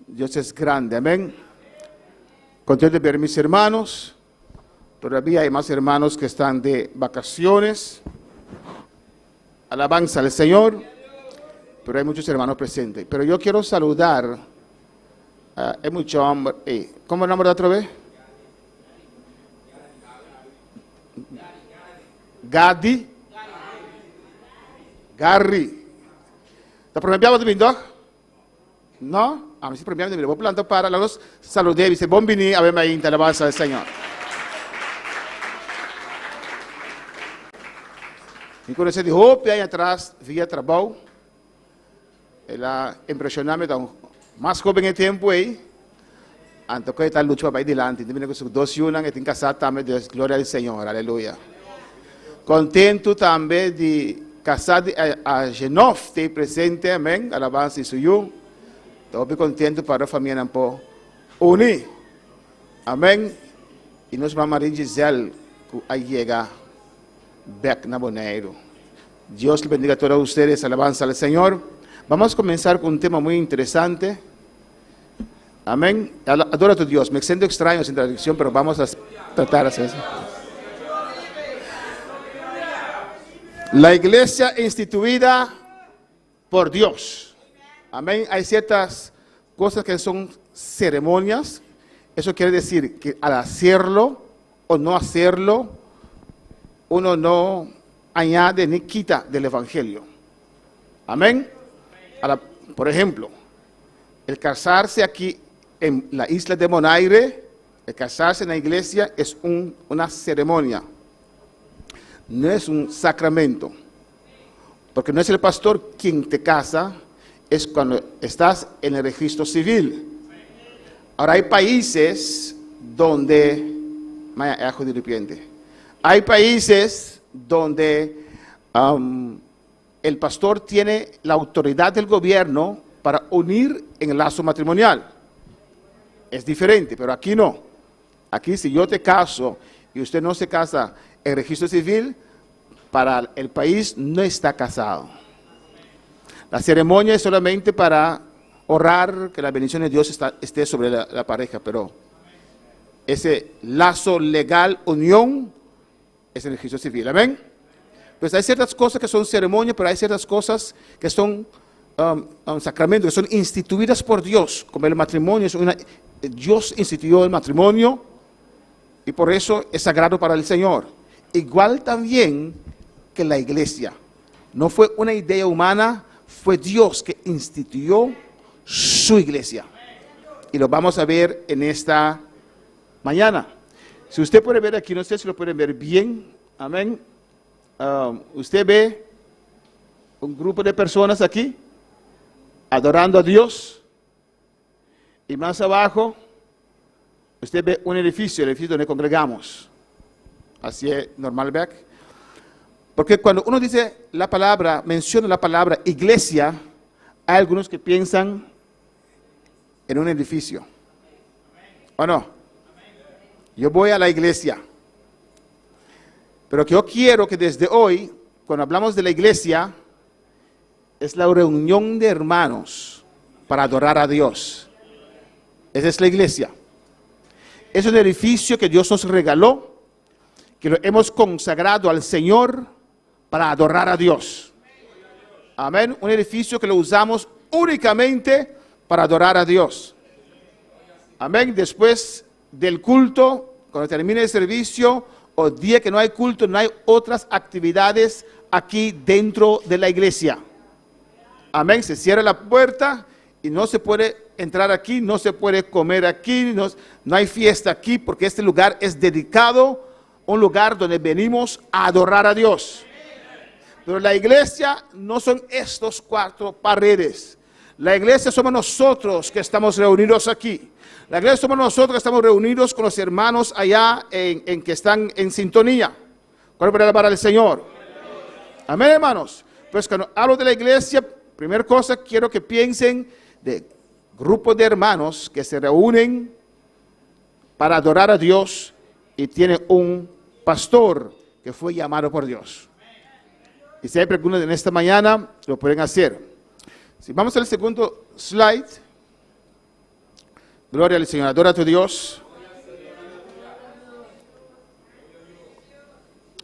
Dios es grande. Amén. Contento de ver mis hermanos. Todavía hay más hermanos que están de vacaciones. Alabanza al Señor. Pero hay muchos hermanos presentes. Pero yo quiero saludar. Hay mucho hombre. ¿Cómo es el nombre de otra vez? Gary. ¿Te prometemos de mi dog? No? A mí sí prometemos de mi dog. Voy a plantar para los saludar. Dice, bom vini, a ver, me inta, alabanza al Señor. Y cuando se dijo, ahí atrás, vía trabajo, ela impresioname, más joven en tiempo ahí, antes que tal lucha para ir delante, también con sus dos yunan, y tienen casado también, Dios, gloria al Señor, aleluya. Contento también de casar a Genov, estar presente, amén, alabanza y suyo. Estoy muy contento para la familia un poco unir, amén. Y nos vamos a María Giselle, que ahí llega, Beck Naboneiro. Dios le bendiga a todos ustedes, alabanza al Señor. Vamos a comenzar con un tema muy interesante. Amén. Adora a tu Dios. Me siento extraño sin traducción, pero vamos a tratar de hacer eso. La iglesia instituida por Dios. Amén. Hay ciertas cosas que son ceremonias. Eso quiere decir que al hacerlo o no hacerlo, uno no añade ni quita del evangelio. Amén. Por ejemplo, el casarse aquí en la isla de Bonaire, el casarse en la iglesia es una ceremonia, no es un sacramento, porque no es el pastor quien te casa, es cuando estás en el registro civil. Ahora hay países donde, hay países donde el pastor tiene la autoridad del gobierno para unir en el lazo matrimonial. Es diferente, pero aquí no. Aquí si yo te caso y usted no se casa en registro civil, para el país no está casado. La ceremonia es solamente para orar que la bendición de Dios esté sobre la pareja, pero ese lazo legal, unión, es el registro civil. Amén. Pues hay ciertas cosas que son ceremonias, pero hay ciertas cosas que son sacramentos, que son instituidas por Dios, como el matrimonio. Dios instituyó el matrimonio y por eso es sagrado para el Señor. Igual también que la iglesia. No fue una idea humana, fue Dios que instituyó su iglesia. Y lo vamos a ver en esta mañana. Si usted puede ver aquí, no sé si lo pueden ver bien, amén. Usted ve un grupo de personas aquí adorando a Dios, y más abajo usted ve un edificio, el edificio donde congregamos. Así es normal, ¿verdad? Porque cuando uno dice la palabra, menciona la palabra iglesia, hay algunos que piensan en un edificio, ¿o no? Yo voy a la iglesia. Pero que yo quiero que desde hoy, cuando hablamos de la iglesia, es la reunión de hermanos para adorar a Dios. Esa es la iglesia. Es un edificio que Dios nos regaló, que lo hemos consagrado al Señor para adorar a Dios. Amén. Un edificio que lo usamos únicamente para adorar a Dios. Amén. Después del culto, cuando termine el servicio, o día que no hay culto, no hay otras actividades aquí dentro de la iglesia. Amén. Se cierra la puerta y no se puede entrar aquí, no se puede comer aquí, no hay fiesta aquí, porque este lugar es dedicado, un lugar donde venimos a adorar a Dios. Pero la iglesia no son estos 4 paredes. La iglesia somos nosotros que estamos reunidos aquí. La iglesia somos nosotros que estamos reunidos con los hermanos allá en que están en sintonía. ¿Cuál es alabar al Señor? Amén, hermanos. Pues cuando hablo de la iglesia, primera cosa, quiero que piensen de grupos de hermanos que se reúnen para adorar a Dios y tienen un pastor que fue llamado por Dios. Y si hay preguntas en esta mañana, lo pueden hacer. Si vamos al segundo slide. Gloria al Señor. Adora a tu Dios.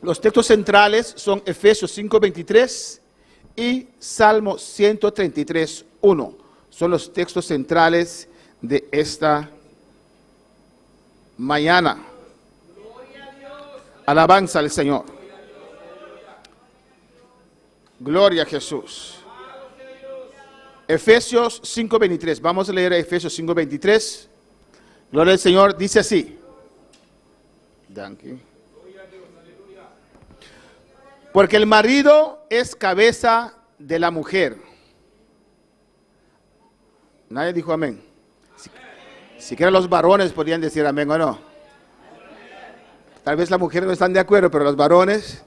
Los textos centrales son Efesios 5:23 y Salmo 133:1. Son los textos centrales de esta mañana. Alabanza al Señor. Gloria a Jesús. Efesios 5:23. Vamos a leer Efesios 5:23. Gloria al Señor. Dice así. Porque el marido es cabeza de la mujer. Nadie dijo amén. Siquiera los varones podrían decir amén o no. Tal vez las mujeres no están de acuerdo, pero los varones.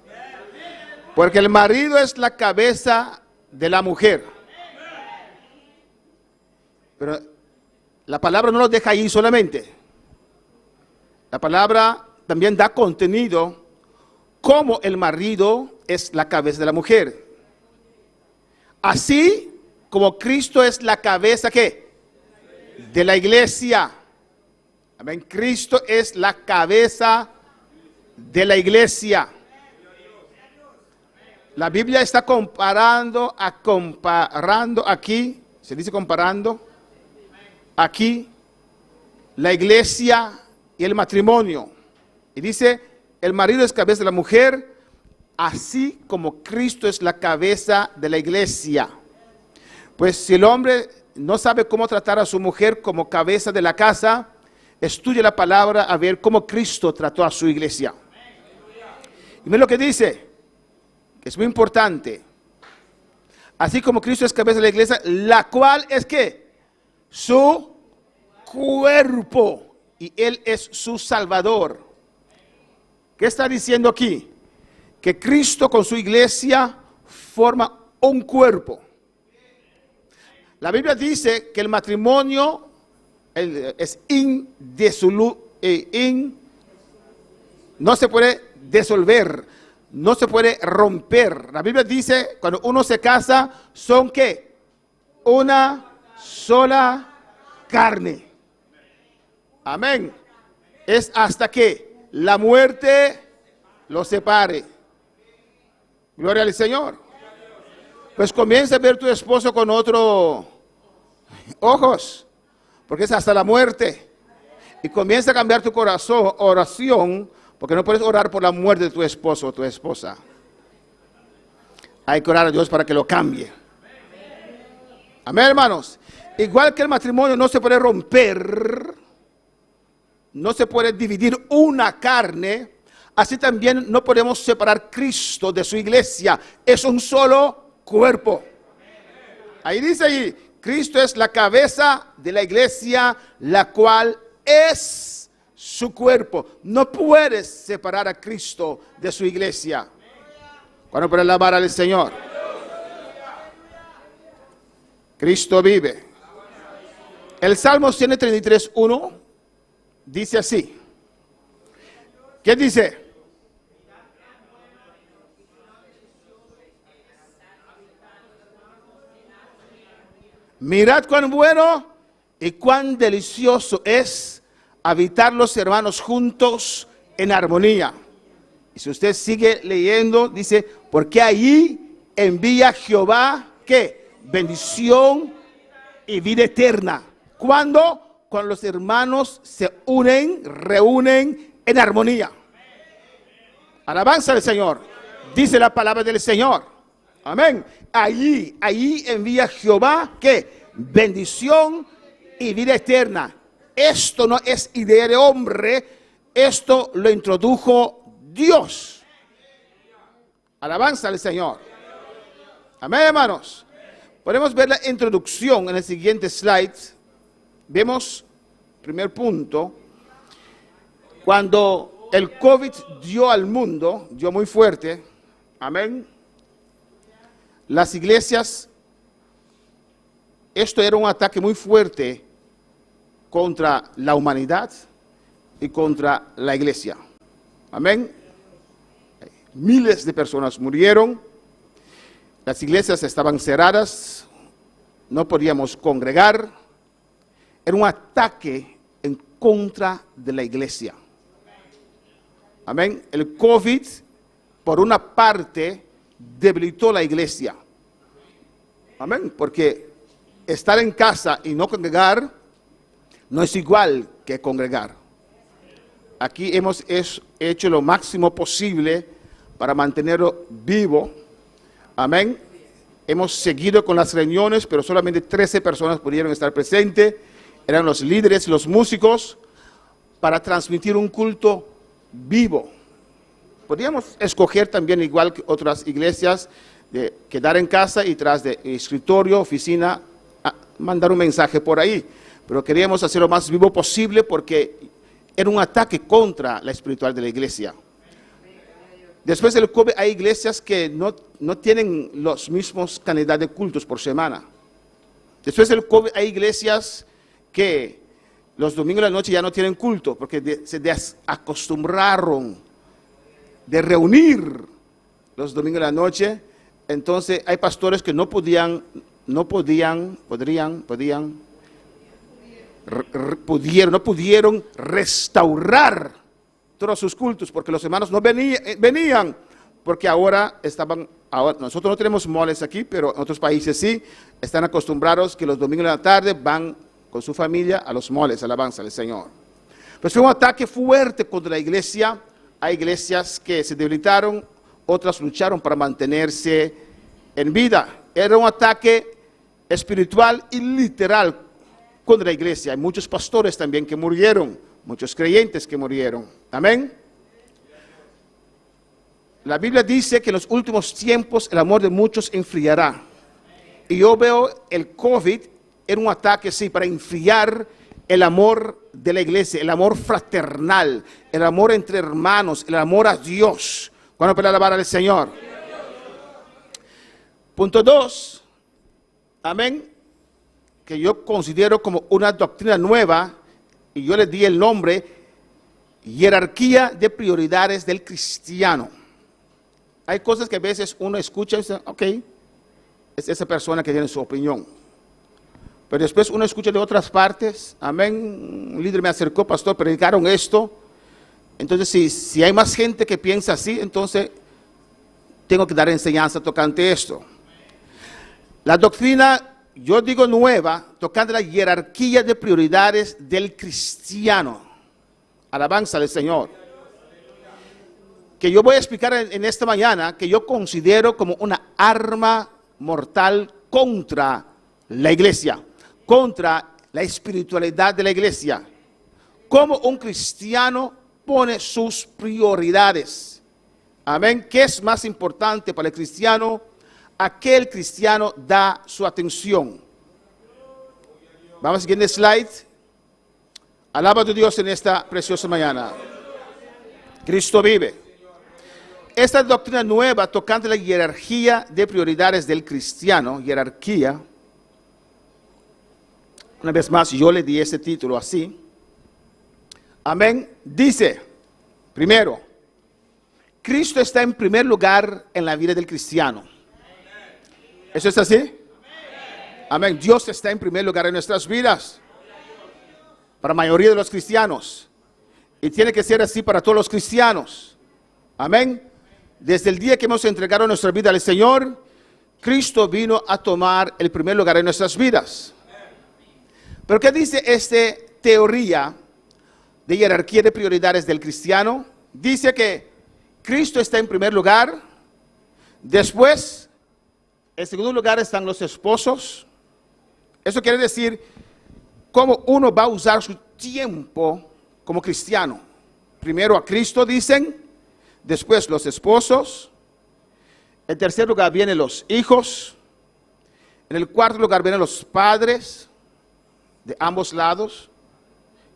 Porque el marido es la cabeza de la mujer. Pero la palabra no lo deja ahí solamente. La palabra también da contenido como el marido es la cabeza de la mujer. Así como Cristo es la cabeza, ¿qué? De la iglesia. Amén. Cristo es la cabeza de la iglesia. La Biblia está comparando aquí, se dice comparando, aquí la iglesia y el matrimonio. Y dice, el marido es cabeza de la mujer, así como Cristo es la cabeza de la iglesia. Pues si el hombre no sabe cómo tratar a su mujer como cabeza de la casa, estudie la palabra a ver cómo Cristo trató a su iglesia. Y miren lo que dice, que es muy importante. Así como Cristo es cabeza de la iglesia, la cual es ¿qué? Su cuerpo, y Él es su Salvador. ¿Qué está diciendo aquí? Que Cristo con su iglesia forma un cuerpo. La Biblia dice que el matrimonio es no se puede disolver, no se puede romper. La Biblia dice, cuando uno se casa, son ¿qué? Una sola carne. Amén. Es hasta que la muerte los separe. Gloria al Señor. Pues comienza a ver tu esposo con otros ojos, porque es hasta la muerte. Y comienza a cambiar tu corazón, oración, porque no puedes orar por la muerte de tu esposo o tu esposa. Hay que orar a Dios para que lo cambie. Amén, hermanos. Igual que el matrimonio no se puede romper, no se puede dividir una carne, así también no podemos separar Cristo de su iglesia. Es un solo cuerpo. Ahí dice ahí, Cristo es la cabeza de la iglesia, la cual es su cuerpo. No puedes separar a Cristo de su iglesia. ¿Cuándo puedes alabar al Señor? Cristo vive. El Salmo 133:1 dice así. ¿Qué dice? Mirad cuán bueno y cuán delicioso es habitar los hermanos juntos en armonía. Y si usted sigue leyendo, dice, porque allí envía Jehová, ¿qué? Bendición y vida eterna. ¿Cuándo? cuando los hermanos se reúnen en armonía. Alabanza al Señor. Dice la palabra del Señor. Amén. Allí envía Jehová, ¿qué? Bendición y vida eterna. Esto no es idea de hombre, esto lo introdujo Dios. Alabanza al Señor. Amén, hermanos. Podemos ver la introducción en el siguiente slide. Vemos, primer punto, cuando el COVID dio al mundo, dio muy fuerte, amén, las iglesias, esto era un ataque muy fuerte contra la humanidad y contra la iglesia, amén. Miles de personas murieron, las iglesias estaban cerradas, no podíamos congregar, era un ataque en contra de la iglesia. Amén. El COVID, por una parte, debilitó la iglesia. Amén. Porque estar en casa y no congregar no es igual que congregar. Aquí hemos hecho lo máximo posible para mantenerlo vivo. Amén. Hemos seguido con las reuniones, pero solamente 13 personas pudieron estar presentes. Eran los líderes, los músicos, para transmitir un culto vivo. Podríamos escoger también, igual que otras iglesias, de quedar en casa y tras de escritorio, oficina, mandar un mensaje por ahí. Pero queríamos hacerlo lo más vivo posible porque era un ataque contra la espiritual de la iglesia. Después del COVID hay iglesias que no tienen los mismos cantidad de cultos por semana. Después del COVID hay iglesias que los domingos de la noche ya no tienen culto porque se desacostumbraron de reunir los domingos de la noche. Entonces hay pastores que no pudieron restaurar todos sus cultos porque los hermanos no venían porque ahora nosotros no tenemos moles aquí, pero en otros países sí, están acostumbrados que los domingos de la tarde van con su familia a los moles, alabanza al Señor. Pues fue un ataque fuerte contra la iglesia. Hay iglesias que se debilitaron, otras lucharon para mantenerse en vida. Era un ataque espiritual y literal contra la iglesia. Hay muchos pastores también que murieron, muchos creyentes que murieron. Amén. La Biblia dice que en los últimos tiempos el amor de muchos enfriará. Y yo veo el COVID era un ataque, sí, para enfriar el amor de la iglesia, el amor fraternal, el amor entre hermanos, el amor a Dios. ¿Cuándo puede alabar al Señor? Punto 2, amén, que yo considero como una doctrina nueva, y yo le di el nombre, jerarquía de prioridades del cristiano. Hay cosas que a veces uno escucha y dice, ok, es esa persona que tiene su opinión. Pero después uno escucha de otras partes, amén, un líder me acercó, pastor, predicaron esto. Entonces, si hay más gente que piensa así, entonces tengo que dar enseñanza tocante esto. La doctrina, yo digo nueva, tocante la jerarquía de prioridades del cristiano. Alabanza al Señor. Que yo voy a explicar en esta mañana, que yo considero como una arma mortal contra la iglesia, contra la espiritualidad de la iglesia. Como un cristiano pone sus prioridades. Amén. ¿Qué es más importante para el cristiano? ¿A qué el cristiano da su atención? Vamos al siguiente slide. Alaba a Dios en esta preciosa mañana. Cristo vive. Esta doctrina nueva tocante la jerarquía de prioridades del cristiano, jerarquía. Una vez más, yo le di este título así. Amén. Dice, primero, Cristo está en primer lugar en la vida del cristiano. ¿Eso es así? Amén. Dios está en primer lugar en nuestras vidas. Para la mayoría de los cristianos. Y tiene que ser así para todos los cristianos. Amén. Desde el día que hemos entregado nuestra vida al Señor, Cristo vino a tomar el primer lugar en nuestras vidas. Pero ¿qué dice este teoría de jerarquía de prioridades del cristiano. Dice que Cristo está en primer lugar, después, en segundo lugar están los esposos. Eso quiere decir cómo uno va a usar su tiempo como cristiano. Primero a Cristo, dicen, después los esposos, en tercer lugar vienen los hijos, en el cuarto lugar vienen los padres de ambos lados.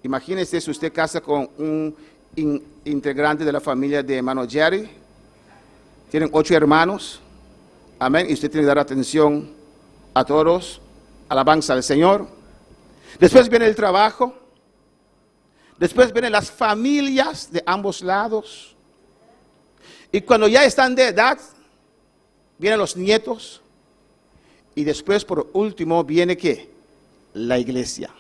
Imagínese si usted casa con un integrante de la familia de hermano Jerry, tienen 8 hermanos, amén, y usted tiene que dar atención a todos, alabanza al Señor. Después viene el trabajo, después vienen las familias de ambos lados, y cuando ya están de edad, vienen los nietos, y después por último viene ¿qué? La iglesia.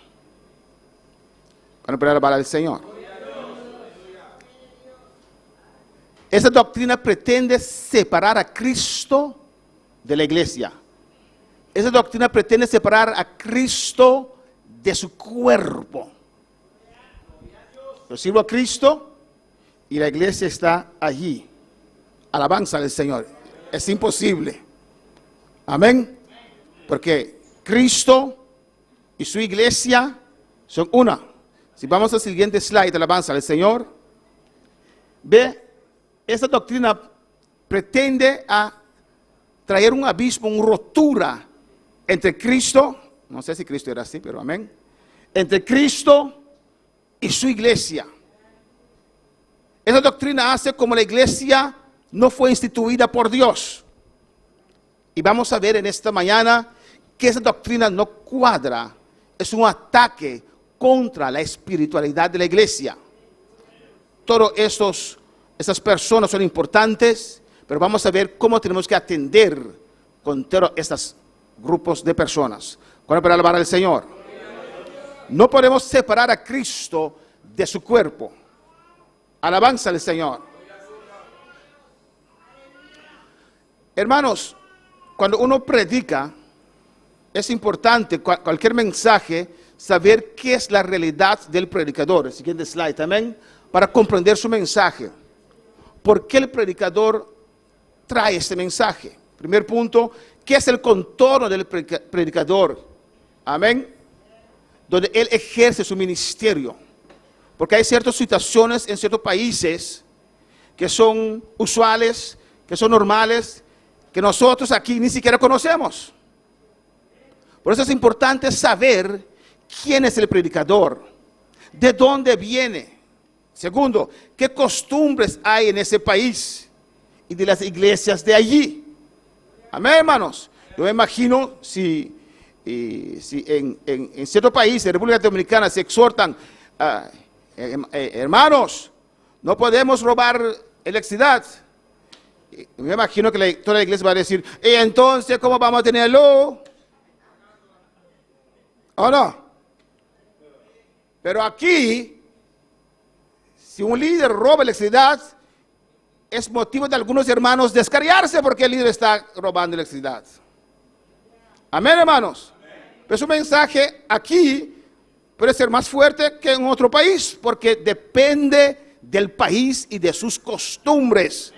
Van a alabar al Señor. Esa doctrina pretende separar a Cristo de la iglesia. Esa doctrina pretende separar a Cristo de su cuerpo. Yo sirvo a Cristo y la iglesia está allí. Alabanza al Señor. Es imposible. Amén. Porque Cristo y su iglesia son una. Si vamos al siguiente slide, alabanza al Señor. Ve, esta doctrina pretende a traer un abismo, una rotura entre Cristo, no sé si Cristo era así, pero amén, entre Cristo y su iglesia. Esa doctrina hace como la iglesia no fue instituida por Dios. Y vamos a ver en esta mañana que esa doctrina no cuadra, es un ataque contra la espiritualidad de la iglesia. Todos esas personas son importantes, pero vamos a ver cómo tenemos que atender con todos estos grupos de personas. ¿Cuál para alabar al Señor? No podemos separar a Cristo de su cuerpo. Alabanza al Señor. Hermanos, cuando uno predica, es importante cualquier mensaje saber qué es la realidad del predicador. El siguiente slide también, para comprender su mensaje. ¿Por qué el predicador trae este mensaje? Primer punto, ¿qué es el contorno del predicador? Amén. Donde él ejerce su ministerio. Porque hay ciertas situaciones en ciertos países que son usuales, que son normales, que nosotros aquí ni siquiera conocemos. Por eso es importante saber quién es el predicador, de dónde viene. Segundo, ¿qué costumbres hay en ese país y de las iglesias de allí? Amén, hermanos. Yo me imagino si en cierto país, en República Dominicana, se exhortan, hermanos, no podemos robar electricidad. Me imagino que toda la iglesia va a decir, ¿y entonces cómo vamos a tenerlo? ¿O no? Pero aquí, si un líder roba electricidad, es motivo de algunos hermanos descarriarse porque el líder está robando electricidad. Amén, hermanos. Pero su mensaje aquí puede ser más fuerte que en otro país, porque depende del país y de sus costumbres.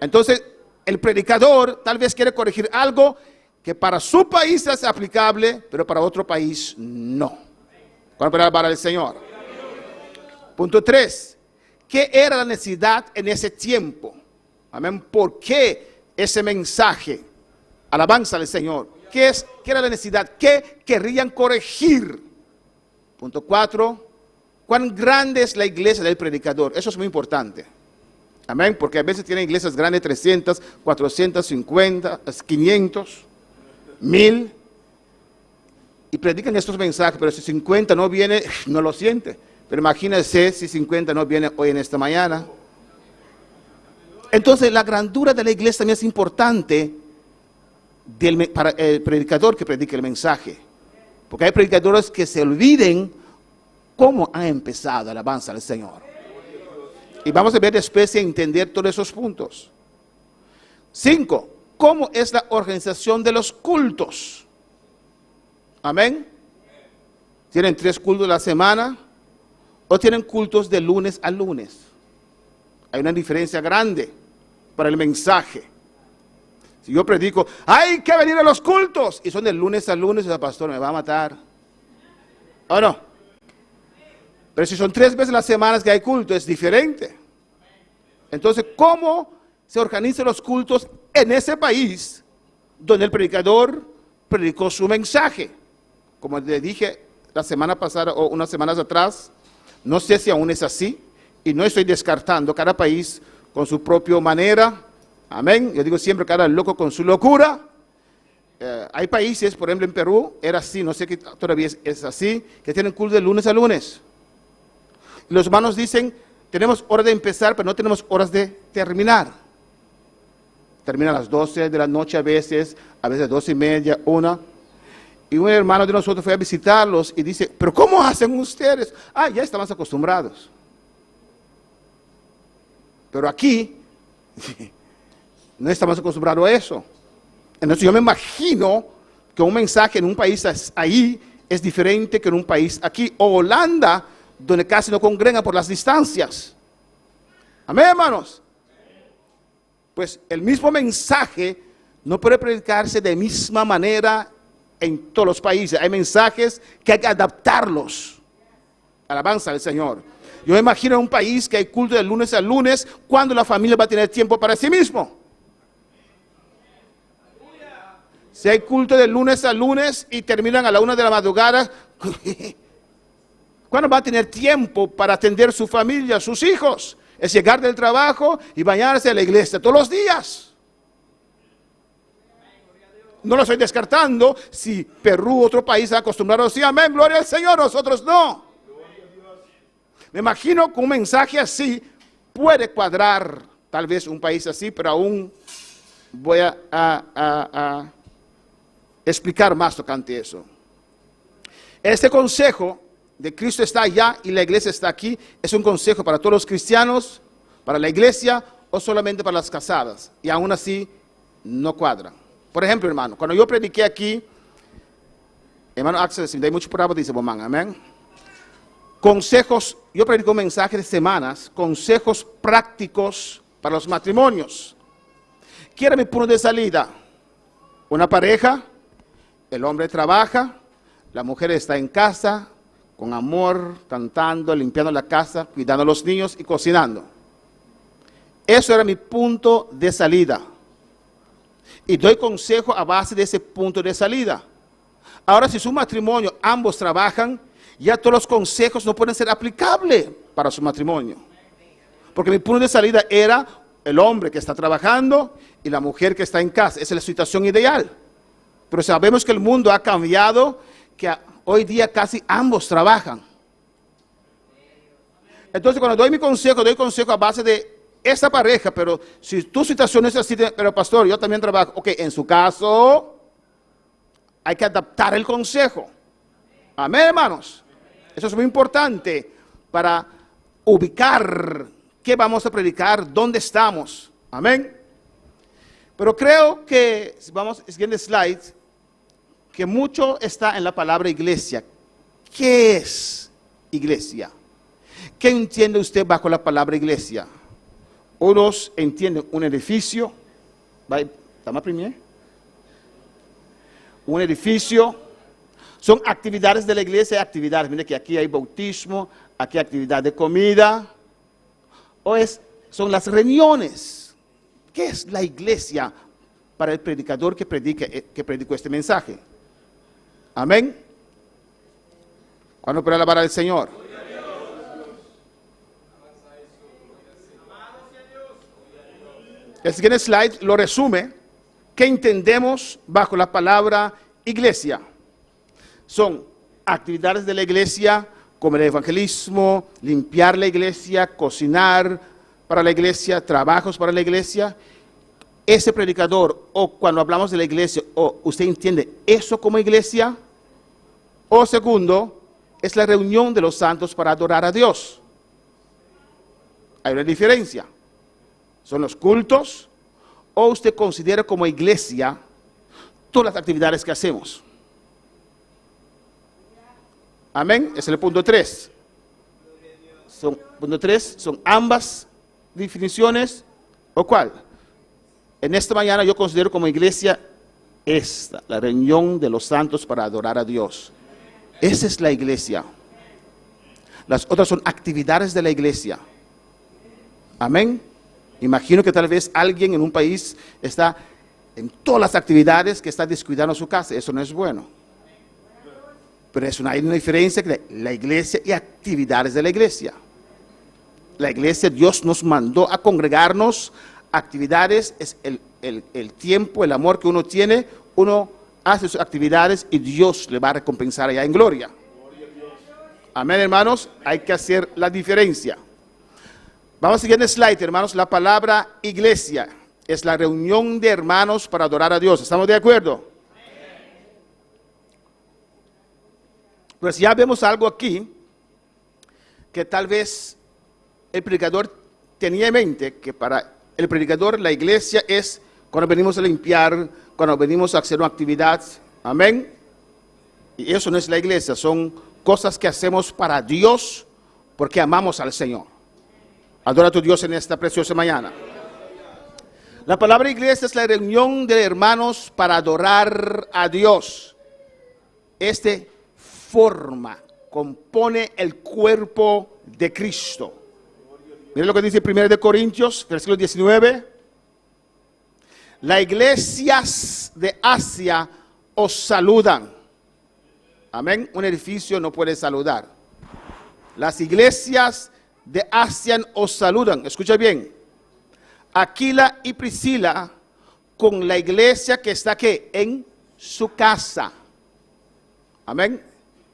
Entonces, el predicador tal vez quiere corregir algo que para su país es aplicable, pero para otro país no. ¿Cuál es para el Señor? Punto 3. ¿Qué era la necesidad en ese tiempo? Amén. ¿Por qué ese mensaje? Alabanza al Señor. ¿Qué era la necesidad? ¿Qué querían corregir? Punto 4. ¿Cuán grande es la iglesia del predicador? Eso es muy importante. Amén. Porque a veces tienen iglesias grandes, 300, 450, 500, 1000. Y predican estos mensajes, pero si 50 no viene, no lo siente. Pero imagínense si 50 no viene hoy en esta mañana. Entonces la grandura de la iglesia también es importante para el predicador que predica el mensaje. Porque hay predicadores que se olviden cómo han empezado la alabanza al Señor. Y vamos a ver después y entender todos esos puntos. 5. ¿Cómo es la organización de los cultos? Amén. ¿Tienen 3 cultos a la semana o tienen cultos de lunes a lunes? Hay una diferencia grande para el mensaje. Si yo predico, hay que venir a los cultos, y son de lunes a lunes, el pastor me va a matar. ¿O no? Pero si son 3 veces a la semana que hay culto, es diferente. Entonces, ¿cómo se organizan los cultos en ese país donde el predicador predicó su mensaje? Como le dije la semana pasada o unas semanas atrás, no sé si aún es así, y no estoy descartando, cada país con su propia manera. Amén. Yo digo siempre, cada loco con su locura. Hay países, por ejemplo en Perú, era así, no sé si todavía es así, que tienen culto de lunes a lunes. Los hermanos dicen, tenemos horas de empezar, pero no tenemos horas de terminar. Termina a las 12 de la noche a veces 12:30, 1. Y un hermano de nosotros fue a visitarlos y dice, ¿pero cómo hacen ustedes? Ya estamos acostumbrados. Pero aquí no estamos acostumbrados a eso. Entonces yo me imagino que un mensaje en un país ahí es diferente que en un país aquí. O Holanda, donde casi no congregan por las distancias. Amén, hermanos. Pues el mismo mensaje no puede predicarse de misma manera en todos los países. Hay mensajes que hay que adaptarlos. Alabanza al Señor. Yo me imagino en un país que hay culto de lunes a lunes, cuando la familia va a tener tiempo para sí mismo. Si hay culto de lunes a lunes y terminan a la 1 de la madrugada, ¿cuándo va a tener tiempo para atender su familia, sus hijos? Es llegar del trabajo y bañarse a la iglesia todos los días. No lo estoy descartando. Si Perú, otro país, ha acostumbrado así, amén, gloria al Señor, nosotros no. Me imagino que un mensaje así puede cuadrar, tal vez un país así, pero aún voy a explicar más tocante eso. Este consejo de Cristo está allá y la iglesia está aquí, es un consejo para todos los cristianos, para la iglesia o solamente para las casadas, y aún así no cuadra. Por ejemplo, hermano, cuando yo prediqué aquí, hermano Axel, si me da mucho bravo, dice, mamá, amén. Consejos, yo predico un mensaje de semanas, consejos prácticos para los matrimonios. ¿Qué era mi punto de salida? Una pareja, el hombre trabaja, la mujer está en casa, con amor, cantando, limpiando la casa, cuidando a los niños y cocinando. Eso era mi punto de salida. Y doy consejo a base de ese punto de salida. Ahora, si su matrimonio, ambos trabajan, ya todos los consejos no pueden ser aplicables para su matrimonio. Porque mi punto de salida era el hombre que está trabajando y la mujer que está en casa. Esa es la situación ideal. Pero sabemos que el mundo ha cambiado, que hoy día casi ambos trabajan. Entonces, cuando doy consejo a base de esta pareja, pero si tu situación es así, pero pastor, yo también trabajo. Ok, en su caso, hay que adaptar el consejo. Amén, hermanos. Eso es muy importante para ubicar qué vamos a predicar, dónde estamos. Amén. Pero creo que, si vamos al siguiente slide, que mucho está en la palabra iglesia. ¿Qué es iglesia? ¿Qué entiende usted bajo la palabra iglesia? Unos entienden un edificio. Un edificio. Son actividades de la iglesia, actividades. Mire que aquí hay bautismo, aquí hay actividad de comida. Son las reuniones. ¿Qué es la iglesia para el predicador que predicó este mensaje? Amén. ¿Cuándo puede alabar al Señor? El siguiente slide lo resume. ¿Qué entendemos bajo la palabra iglesia? Son actividades de la iglesia como el evangelismo, limpiar la iglesia, cocinar para la iglesia, trabajos para la iglesia. Ese predicador, o cuando hablamos de la iglesia, o usted entiende eso como iglesia, o segundo, es la reunión de los santos para adorar a Dios. Hay una diferencia. Son los cultos, o usted considera como iglesia todas las actividades que hacemos. Amén. Ese es el punto 3. Punto 3 son ambas definiciones. ¿O cuál? En esta mañana yo considero como iglesia esta, la reunión de los santos para adorar a Dios. Esa es la iglesia. Las otras son actividades de la iglesia. Amén. Imagino que tal vez alguien en un país está en todas las actividades que está descuidando su casa. Eso no es bueno. Pero hay una diferencia entre la iglesia y actividades de la iglesia. La iglesia, Dios nos mandó a congregarnos. Actividades es el tiempo, el amor que uno tiene. Uno hace sus actividades y Dios le va a recompensar allá en gloria. Amén, hermanos. Hay que hacer la diferencia. Vamos al siguiente slide, hermanos. La palabra iglesia es la reunión de hermanos para adorar a Dios. ¿Estamos de acuerdo? Pues ya vemos algo aquí que tal vez el predicador tenía en mente, que para el predicador la iglesia es cuando venimos a limpiar, cuando venimos a hacer una actividad. Amén. Y eso no es la iglesia, son cosas que hacemos para Dios porque amamos al Señor. Adora a tu Dios en esta preciosa mañana. La palabra iglesia es la reunión de hermanos para adorar a Dios. Compone el cuerpo de Cristo. Miren lo que dice 1 Corintios, versículo 19. Las iglesias de Asia os saludan. Amén. Un edificio no puede saludar. Las iglesias de Asia os saludan. Escucha bien. Aquila y Priscila con la iglesia que está aquí en su casa. Amén.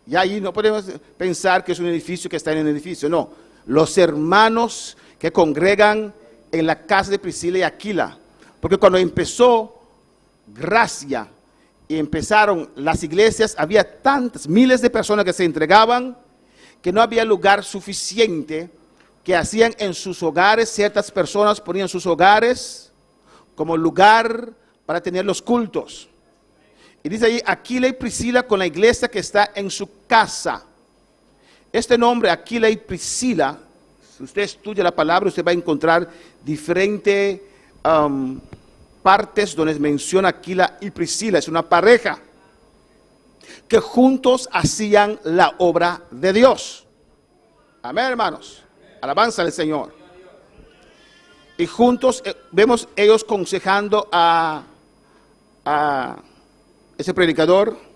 Y ahí no podemos pensar que es un edificio que está en un edificio. No. Los hermanos que congregan en la casa de Priscila y Aquila. Porque cuando empezó Gracia y empezaron las iglesias, había tantas, miles de personas que se entregaban, que no había lugar suficiente, que hacían en sus hogares, ciertas personas ponían sus hogares como lugar para tener los cultos. Y dice ahí, Aquila y Priscila con la iglesia que está en su casa. Este nombre, Aquila y Priscila, si usted estudia la palabra, usted va a encontrar diferentes partes donde menciona Aquila y Priscila. Es una pareja que juntos hacían la obra de Dios. Amén, hermanos. Alabanza al Señor. Y juntos vemos ellos aconsejando a ese predicador.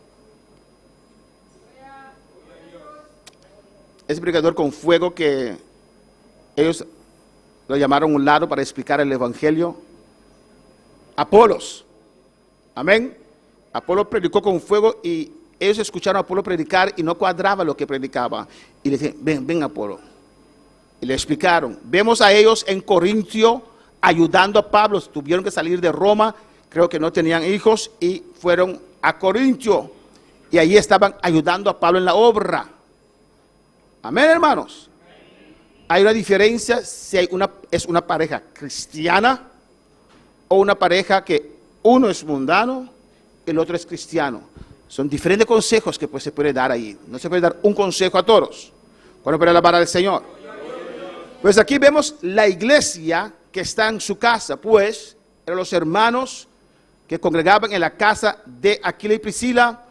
Ese predicador con fuego que ellos lo llamaron a un lado para explicar el evangelio. Apolos. Amén. Apolo predicó con fuego y ellos escucharon a Apolo predicar y no cuadraba lo que predicaba. Y le dijeron, ven Apolo. Y le explicaron. Vemos a ellos en Corintio ayudando a Pablo. Tuvieron que salir de Roma. Creo que no tenían hijos y fueron a Corintio. Y allí estaban ayudando a Pablo en la obra. Amén, hermanos. Hay una diferencia si es una pareja cristiana o una pareja que uno es mundano y el otro es cristiano. Son diferentes consejos que se puede dar ahí. No se puede dar un consejo a todos. ¿Cuándo puede alabar al Señor? Pues aquí vemos la iglesia que está en su casa, pues eran los hermanos que congregaban en la casa de Aquila y Priscila,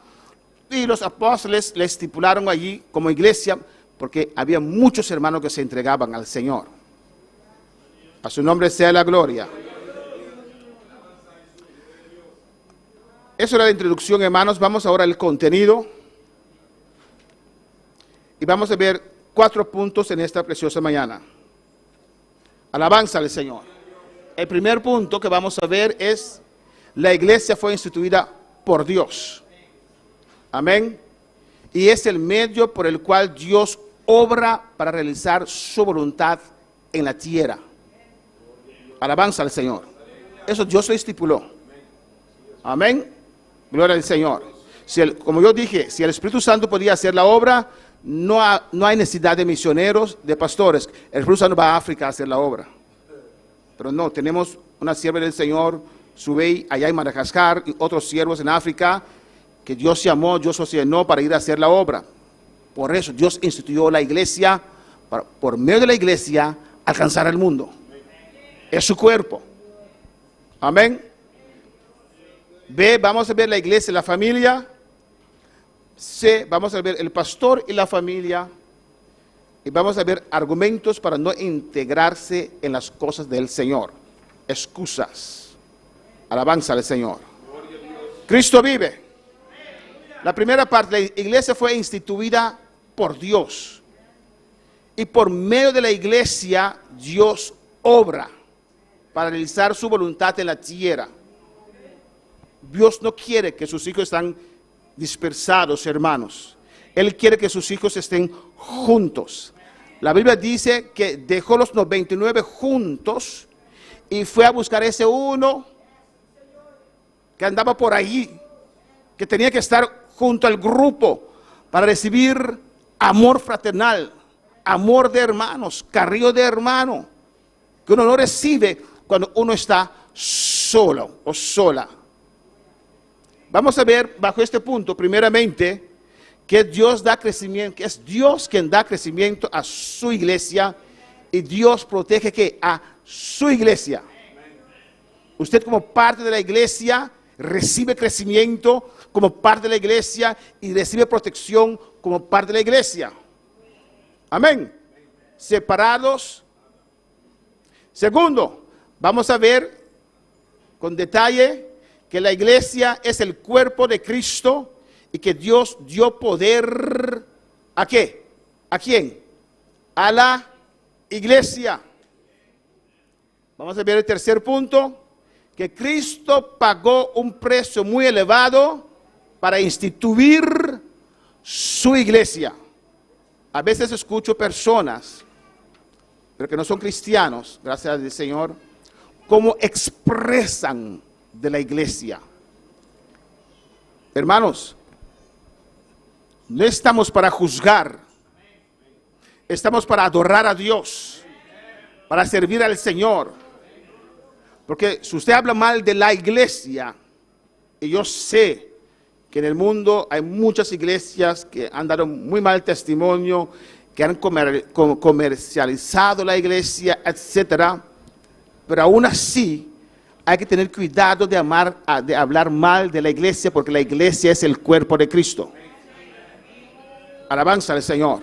y los apóstoles le estipularon allí como iglesia porque había muchos hermanos que se entregaban al Señor. A su nombre sea la gloria. Eso era la introducción, hermanos. Vamos ahora al contenido y vamos a ver 4 puntos en esta preciosa mañana. Alabanza al Señor. El primer punto que vamos a ver es: la iglesia fue instituida por Dios. Amén. Y es el medio por el cual Dios obra para realizar su voluntad en la tierra. Alabanza al Señor. Eso Dios lo estipuló. Amén. Gloria al Señor. Como yo dije, si el Espíritu Santo podía hacer la obra, no hay necesidad de misioneros, de pastores. El Espíritu Santo va a África a hacer la obra. Pero no, tenemos una sierva del Señor, Subey, allá en Madagascar, y otros siervos en África, que Dios llamó, Dios los llenó para ir a hacer la obra. Por eso Dios instituyó la iglesia, para, por medio de la iglesia, alcanzar al mundo. Es su cuerpo. Amén. B, vamos a ver la iglesia y la familia. C, vamos a ver el pastor y la familia. Y vamos a ver argumentos para no integrarse en las cosas del Señor. Excusas. Alabanza al Señor. Cristo vive. La primera parte, la iglesia fue instituida por Dios. Y por medio de la iglesia, Dios obra para realizar su voluntad en la tierra. Dios no quiere que sus hijos estén dispersados, hermanos. Él quiere que sus hijos estén juntos. La Biblia dice que dejó los 99 juntos y fue a buscar ese uno que andaba por allí, que tenía que estar junto al grupo para recibir amor fraternal, amor de hermanos, cariño de hermano, que uno no recibe cuando uno está solo o sola. Vamos a ver bajo este punto, primeramente, que Dios da crecimiento, que es Dios quien da crecimiento a su iglesia y Dios protege ¿qué? A su iglesia. Usted como parte de la iglesia recibe crecimiento como parte de la iglesia y recibe protección como parte de la iglesia. Amén. Separados. Segundo, vamos a ver con detalle que la iglesia es el cuerpo de Cristo y que Dios dio poder ¿a qué? ¿A quién? A la iglesia. Vamos a ver el tercer punto, que Cristo pagó un precio muy elevado para instituir su iglesia. A veces escucho personas, pero que no son cristianos, gracias al Señor, cómo expresan de la iglesia. Hermanos, no estamos para juzgar, estamos para adorar a Dios, para servir al Señor. Porque si usted habla mal de la iglesia, y yo sé que en el mundo hay muchas iglesias que han dado muy mal testimonio, que han comercializado la iglesia, etcétera, pero aún así hay que tener cuidado de hablar mal de la iglesia, porque la iglesia es el cuerpo de Cristo. Alabanza al Señor.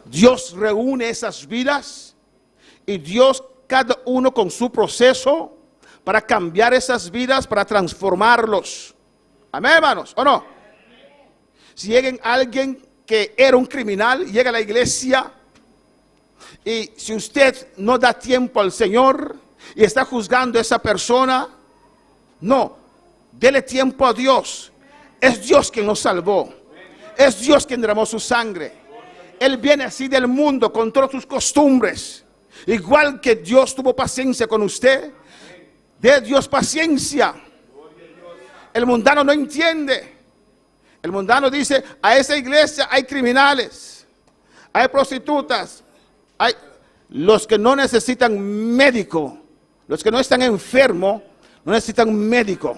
Dios reúne esas vidas y Dios, cada uno con su proceso para cambiar esas vidas, para transformarlos. Amén, hermanos, ¿o no? Si llega alguien que era un criminal, llega a la iglesia, y si usted no da tiempo al Señor y está juzgando a esa persona, no, dele tiempo a Dios. Es Dios quien nos salvó, es Dios quien derramó su sangre. Él viene así del mundo con todas sus costumbres, igual que Dios tuvo paciencia con usted. De Dios paciencia. El mundano no entiende. El mundano dice, a esa iglesia hay criminales, hay prostitutas, hay los que no necesitan médico, los que no están enfermos, no necesitan médico.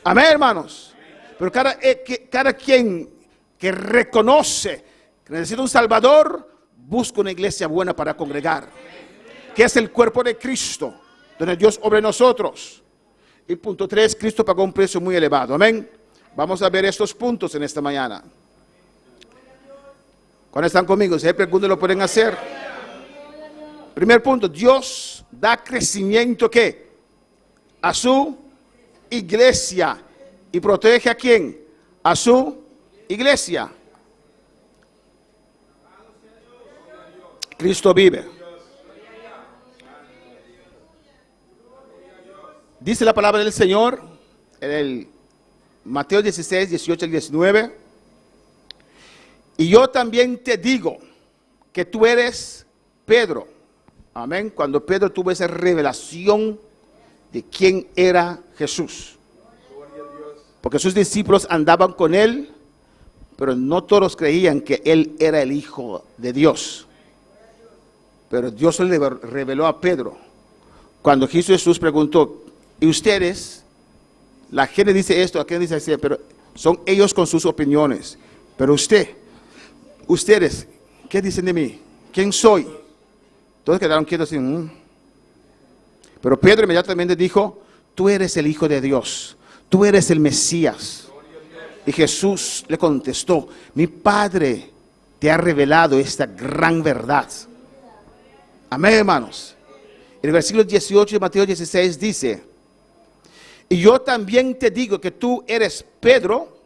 Amén, hermanos. Pero cada quien que reconoce que necesita un Salvador, busca una iglesia buena para congregar, que es el cuerpo de Cristo, donde Dios obra en nosotros. Y punto 3, Cristo pagó un precio muy elevado. Amén. Vamos a ver estos puntos en esta mañana. ¿Cuándo están conmigo? Si hay preguntas lo pueden hacer. Primer punto, Dios da crecimiento ¿qué? A su iglesia. ¿Y protege a quién? A su iglesia. Cristo vive. Dice la palabra del Señor en el Mateo 16, 18 al 19. Y yo también te digo que tú eres Pedro. Amén. Cuando Pedro tuvo esa revelación de quién era Jesús. Porque sus discípulos andaban con él, pero no todos creían que él era el Hijo de Dios. Pero Dios le reveló a Pedro. Cuando Jesús preguntó, ¿y ustedes? La gente dice esto, la gente dice así, pero son ellos con sus opiniones. Pero usted, ustedes, ¿qué dicen de mí? ¿Quién soy? Todos quedaron quietos así. Pero Pedro inmediatamente dijo, tú eres el Hijo de Dios, tú eres el Mesías. Y Jesús le contestó, mi Padre te ha revelado esta gran verdad. Amén, hermanos. En el versículo 18 de Mateo 16 dice, y yo también te digo que tú eres Pedro.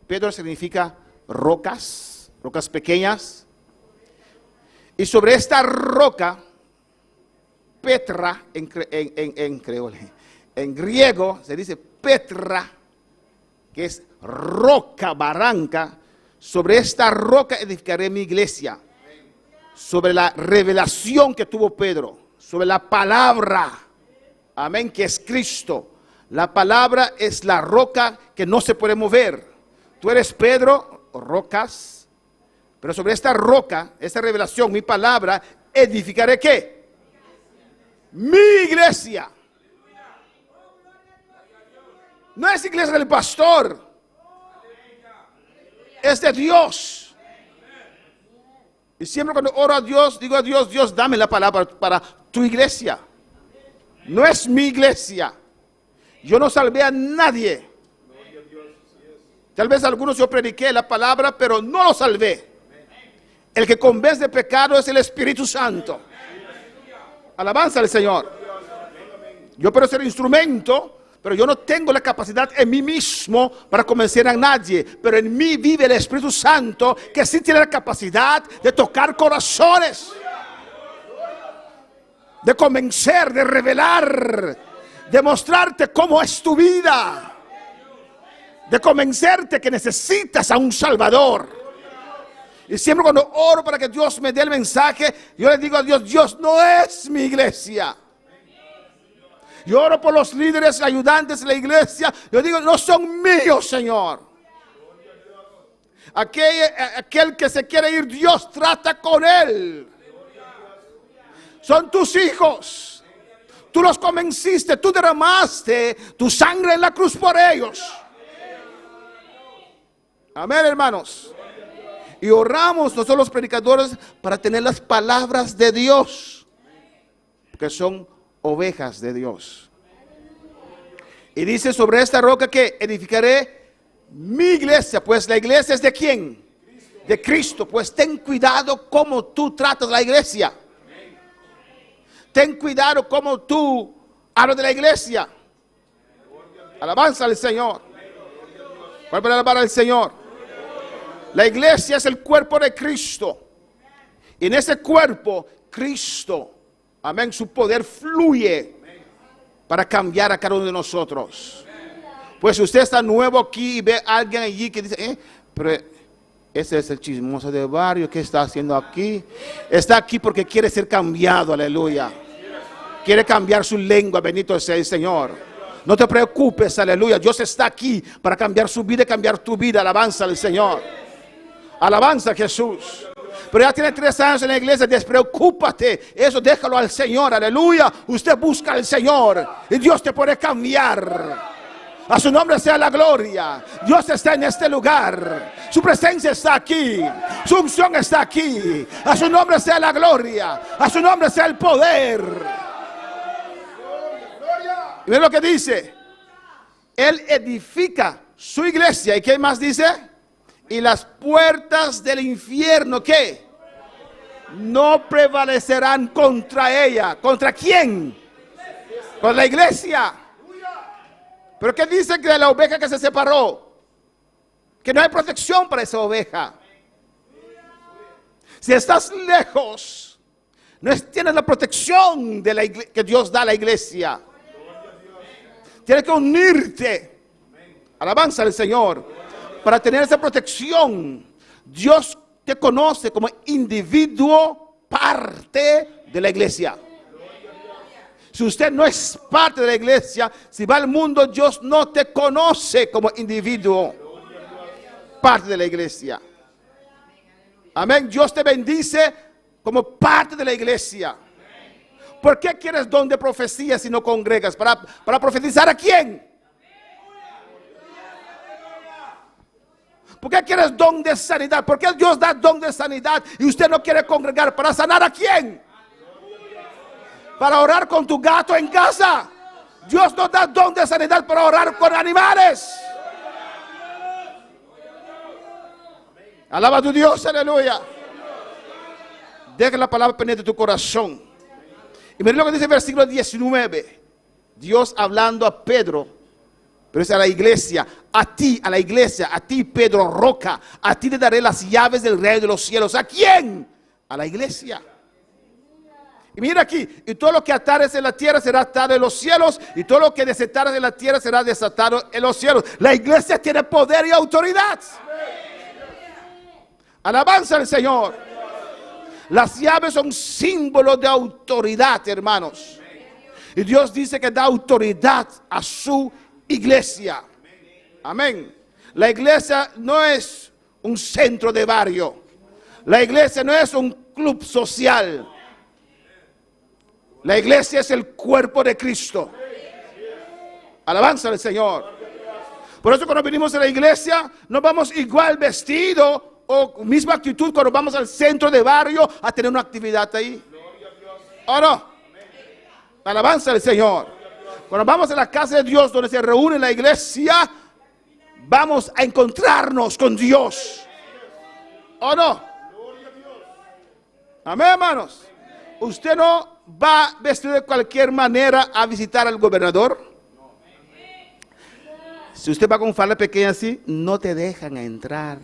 Pedro significa rocas, rocas pequeñas. Y sobre esta roca, Petra, en griego se dice Petra, que es roca, barranca. Sobre esta roca edificaré mi iglesia. Sobre la revelación que tuvo Pedro, sobre la palabra, amén, que es Cristo. La palabra es la roca que no se puede mover. Tú eres Pedro, rocas, pero sobre esta roca, esta revelación, mi palabra, edificaré ¿qué? Mi iglesia. No es iglesia del pastor, es de Dios. Y siempre cuando oro a Dios, digo a Dios, Dios, dame la palabra para tu iglesia. No es mi iglesia. Yo no salvé a nadie. Tal vez a algunos yo prediqué la palabra, pero no lo salvé. El que convence de pecado es el Espíritu Santo. Alabanza al Señor. Yo puedo ser instrumento, pero yo no tengo la capacidad en mí mismo para convencer a nadie. Pero en mí vive el Espíritu Santo, que sí tiene la capacidad de tocar corazones, de convencer, de revelar, de mostrarte cómo es tu vida, de convencerte que necesitas a un Salvador. Y siempre cuando oro para que Dios me dé el mensaje, yo le digo a Dios, Dios no es mi iglesia. Yo oro por los líderes, ayudantes de la iglesia. Yo digo, no son míos, Señor. Aquel que se quiere ir, Dios trata con él. Son tus hijos. Tú los convenciste, tú derramaste tu sangre en la cruz por ellos. Amén, hermanos. Y oramos nosotros los predicadores para tener las palabras de Dios, que son ovejas de Dios. Y dice, sobre esta roca que edificaré mi iglesia. Pues la iglesia es de ¿quién? De Cristo. Pues ten cuidado cómo tú tratas la iglesia. Ten cuidado cómo tú hablas de la iglesia. Alabanza al Señor. ¿Cuál para alabar al Señor? La iglesia es el cuerpo de Cristo. Y en ese cuerpo, Cristo, amén, su poder fluye para cambiar a cada uno de nosotros. Pues si usted está nuevo aquí y ve a alguien allí que dice, pero ese es el chismoso de barrio, ¿qué está haciendo aquí? Está aquí porque quiere ser cambiado, aleluya. Quiere cambiar su lengua, bendito sea el Señor. No te preocupes, aleluya. Dios está aquí para cambiar su vida y cambiar tu vida. Alabanza al Señor. Alabanza a Jesús. Pero ya tiene 3 años en la iglesia, despreocúpate. Eso déjalo al Señor, aleluya. Usted busca al Señor y Dios te puede cambiar. A su nombre sea la gloria. Dios está en este lugar. Su presencia está aquí. Su unción está aquí. A su nombre sea la gloria. A su nombre sea el poder. Y ve lo que dice. Él edifica su iglesia. ¿Y qué más dice? Y las puertas del infierno, ¿qué? No prevalecerán contra ella. ¿Contra quién? Con la iglesia. Pero ¿qué dice que de la oveja que se separó? Que no hay protección para esa oveja. Si estás lejos, no tienes la protección de que Dios da a la iglesia. Tienes que unirte. Alabanza al Señor. Para tener esa protección. Dios te conoce como individuo, parte de la iglesia. Si usted no es parte de la iglesia, si va al mundo, Dios no te conoce como individuo, parte de la iglesia. Amén. Dios te bendice como parte de la iglesia. ¿Por qué quieres don de profecía si no congregas? ¿Para profetizar a quién? ¿Por qué quieres don de sanidad? ¿Por qué Dios da don de sanidad y usted no quiere congregar? ¿Para sanar a quién? Para orar con tu gato en casa. Dios nos da don de sanidad para orar con animales. Alaba a tu Dios, aleluya. Deja la palabra pendiente de tu corazón. Y mira lo que dice el versículo 19. Dios hablando a Pedro, pero es a la iglesia, a ti, a la iglesia, a ti, Pedro, roca, a ti te daré las llaves del reino de los cielos. ¿A quién? A la iglesia. Y mira aquí, y todo lo que atares en la tierra será atado en los cielos, y todo lo que desatares en la tierra será desatado en los cielos. La iglesia tiene poder y autoridad. Alabanza al Señor. Las llaves son símbolos de autoridad, hermanos. Y Dios dice que da autoridad a su iglesia. Amén. La iglesia no es un centro de barrio. La iglesia no es un club social. La iglesia es el cuerpo de Cristo. Alabanza al Señor. Por eso cuando venimos a la iglesia no vamos igual vestido o misma actitud cuando vamos al centro de barrio a tener una actividad ahí. ¿O no? Alabanza al Señor. Cuando vamos a la casa de Dios donde se reúne la iglesia, vamos a encontrarnos con Dios. ¿O no? Amén, hermanos. Usted no va vestido de cualquier manera a visitar al gobernador. Si usted va con falda pequeña así, no te dejan entrar.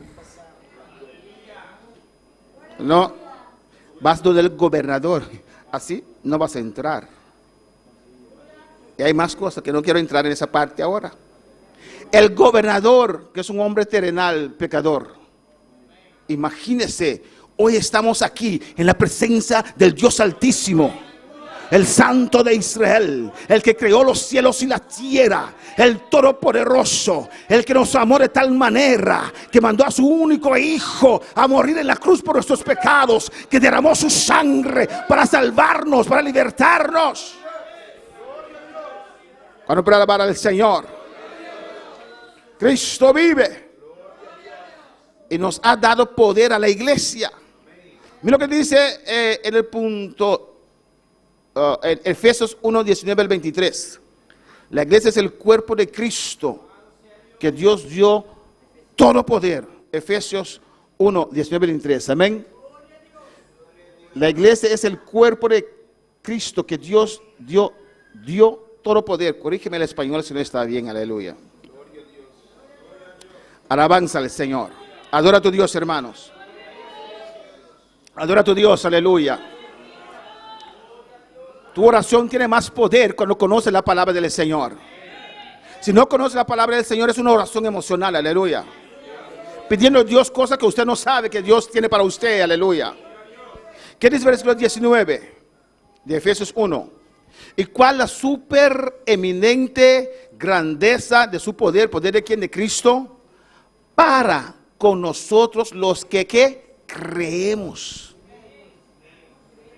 No, vas donde el gobernador, así no vas a entrar. Y hay más cosas que no quiero entrar en esa parte ahora. El gobernador, que es un hombre terrenal, pecador. Imagínese, hoy estamos aquí en la presencia del Dios Altísimo, el Santo de Israel, el que creó los cielos y la tierra, el Todopoderoso, el que nos amó de tal manera que mandó a su único Hijo a morir en la cruz por nuestros pecados, que derramó su sangre para salvarnos, para libertarnos. Cuando para alabar al Señor, Cristo vive y nos ha dado poder a la iglesia. Mira lo que dice en el punto en Efesios 1, 19 al 23. La iglesia es el cuerpo de Cristo que Dios dio todo poder. Efesios 1, 19 al 23. Amén. La iglesia es el cuerpo de Cristo que Dios dio todo poder. Corrígeme el español si no está bien. Aleluya. Alabanza al Señor. Adora a tu Dios, hermanos. Adora a tu Dios, aleluya. Tu oración tiene más poder cuando conoces la palabra del Señor. Si no conoces la palabra del Señor, es una oración emocional, aleluya. Pidiendo a Dios cosas que usted no sabe que Dios tiene para usted, aleluya. ¿Qué dice el versículo 19 de Efesios 1? ¿Y cuál la supereminente grandeza de su poder? ¿Poder de quién? De Cristo. Para con nosotros los que creemos.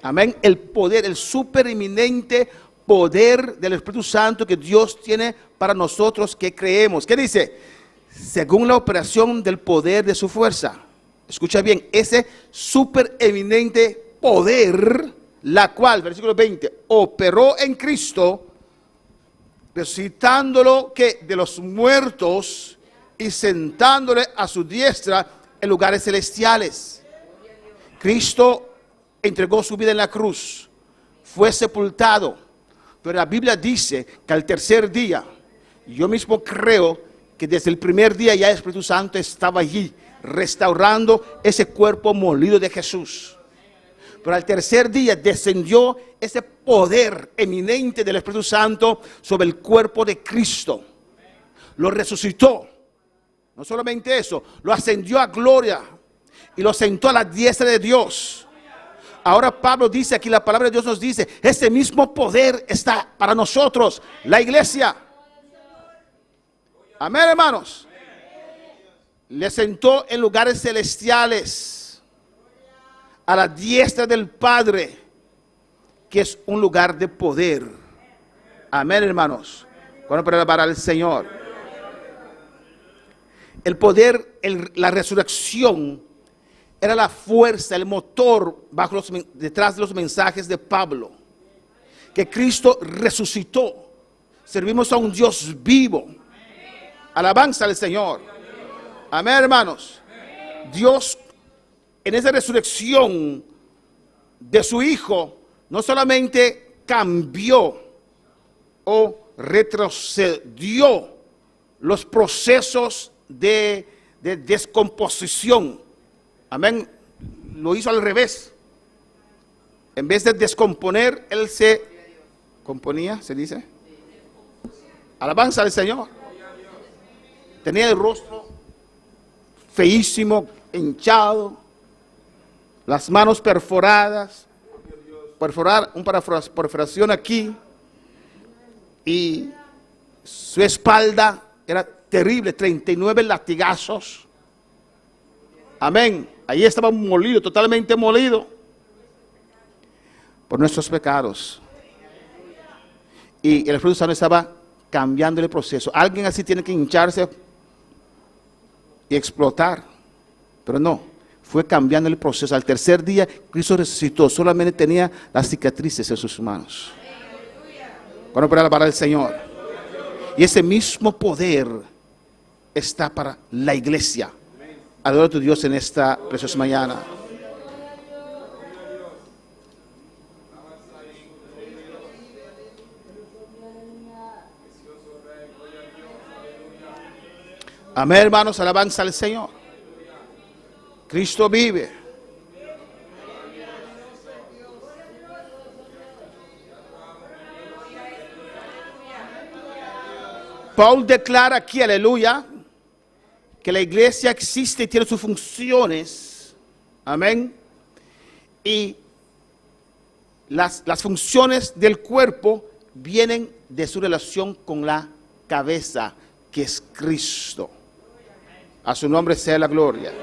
Amén. El poder, el supereminente poder del Espíritu Santo que Dios tiene para nosotros que creemos. ¿Qué dice? Según la operación del poder de su fuerza. Escucha bien, ese supereminente poder, la cual, versículo 20, operó en Cristo, resucitándolo que de los muertos y sentándole a su diestra en lugares celestiales. Cristo entregó su vida en la cruz, fue sepultado, pero la Biblia dice que al tercer día, yo mismo creo que desde el primer día ya el Espíritu Santo estaba allí, restaurando ese cuerpo molido de Jesús. Pero al tercer día descendió ese poder eminente del Espíritu Santo sobre el cuerpo de Cristo, lo resucitó. No solamente eso, lo ascendió a gloria y lo sentó a la diestra de Dios. Ahora Pablo dice aquí, la palabra de Dios nos dice, ese mismo poder está para nosotros, la iglesia. Amén, hermanos. Le sentó en lugares celestiales, a la diestra del Padre, que es un lugar de poder. Amén, hermanos. Bueno, para alabar al Señor. el poder, la resurrección era la fuerza, el motor detrás de los mensajes de Pablo. Que Cristo resucitó. Servimos a un Dios vivo. Alabanza al Señor. Amén, hermanos. Dios, en esa resurrección de su Hijo, no solamente cambió o retrocedió los procesos de descomposición. Amén. Lo hizo al revés. En vez de descomponer, Él se componía, se dice. Alabanza al Señor. Tenía el rostro feísimo, hinchado, las manos perforadas, perforación aquí, y su espalda era terrible, 39 latigazos. Amén. Ahí estaba molido, totalmente molido por nuestros pecados. Y el Espíritu Santo estaba cambiando el proceso. Alguien así tiene que hincharse y explotar, pero no, fue cambiando el proceso. Al tercer día Cristo resucitó, solamente tenía las cicatrices en sus manos. Bueno, para alabar al Señor. Y ese mismo poder está para la iglesia. Adora a tu Dios en esta preciosa mañana. Amén, hermanos, alabanza al Señor. Cristo vive. Paul declara aquí, aleluya, que la iglesia existe y tiene sus funciones. Amén. Y las funciones del cuerpo vienen de su relación con la cabeza, que es Cristo. A su nombre sea la gloria.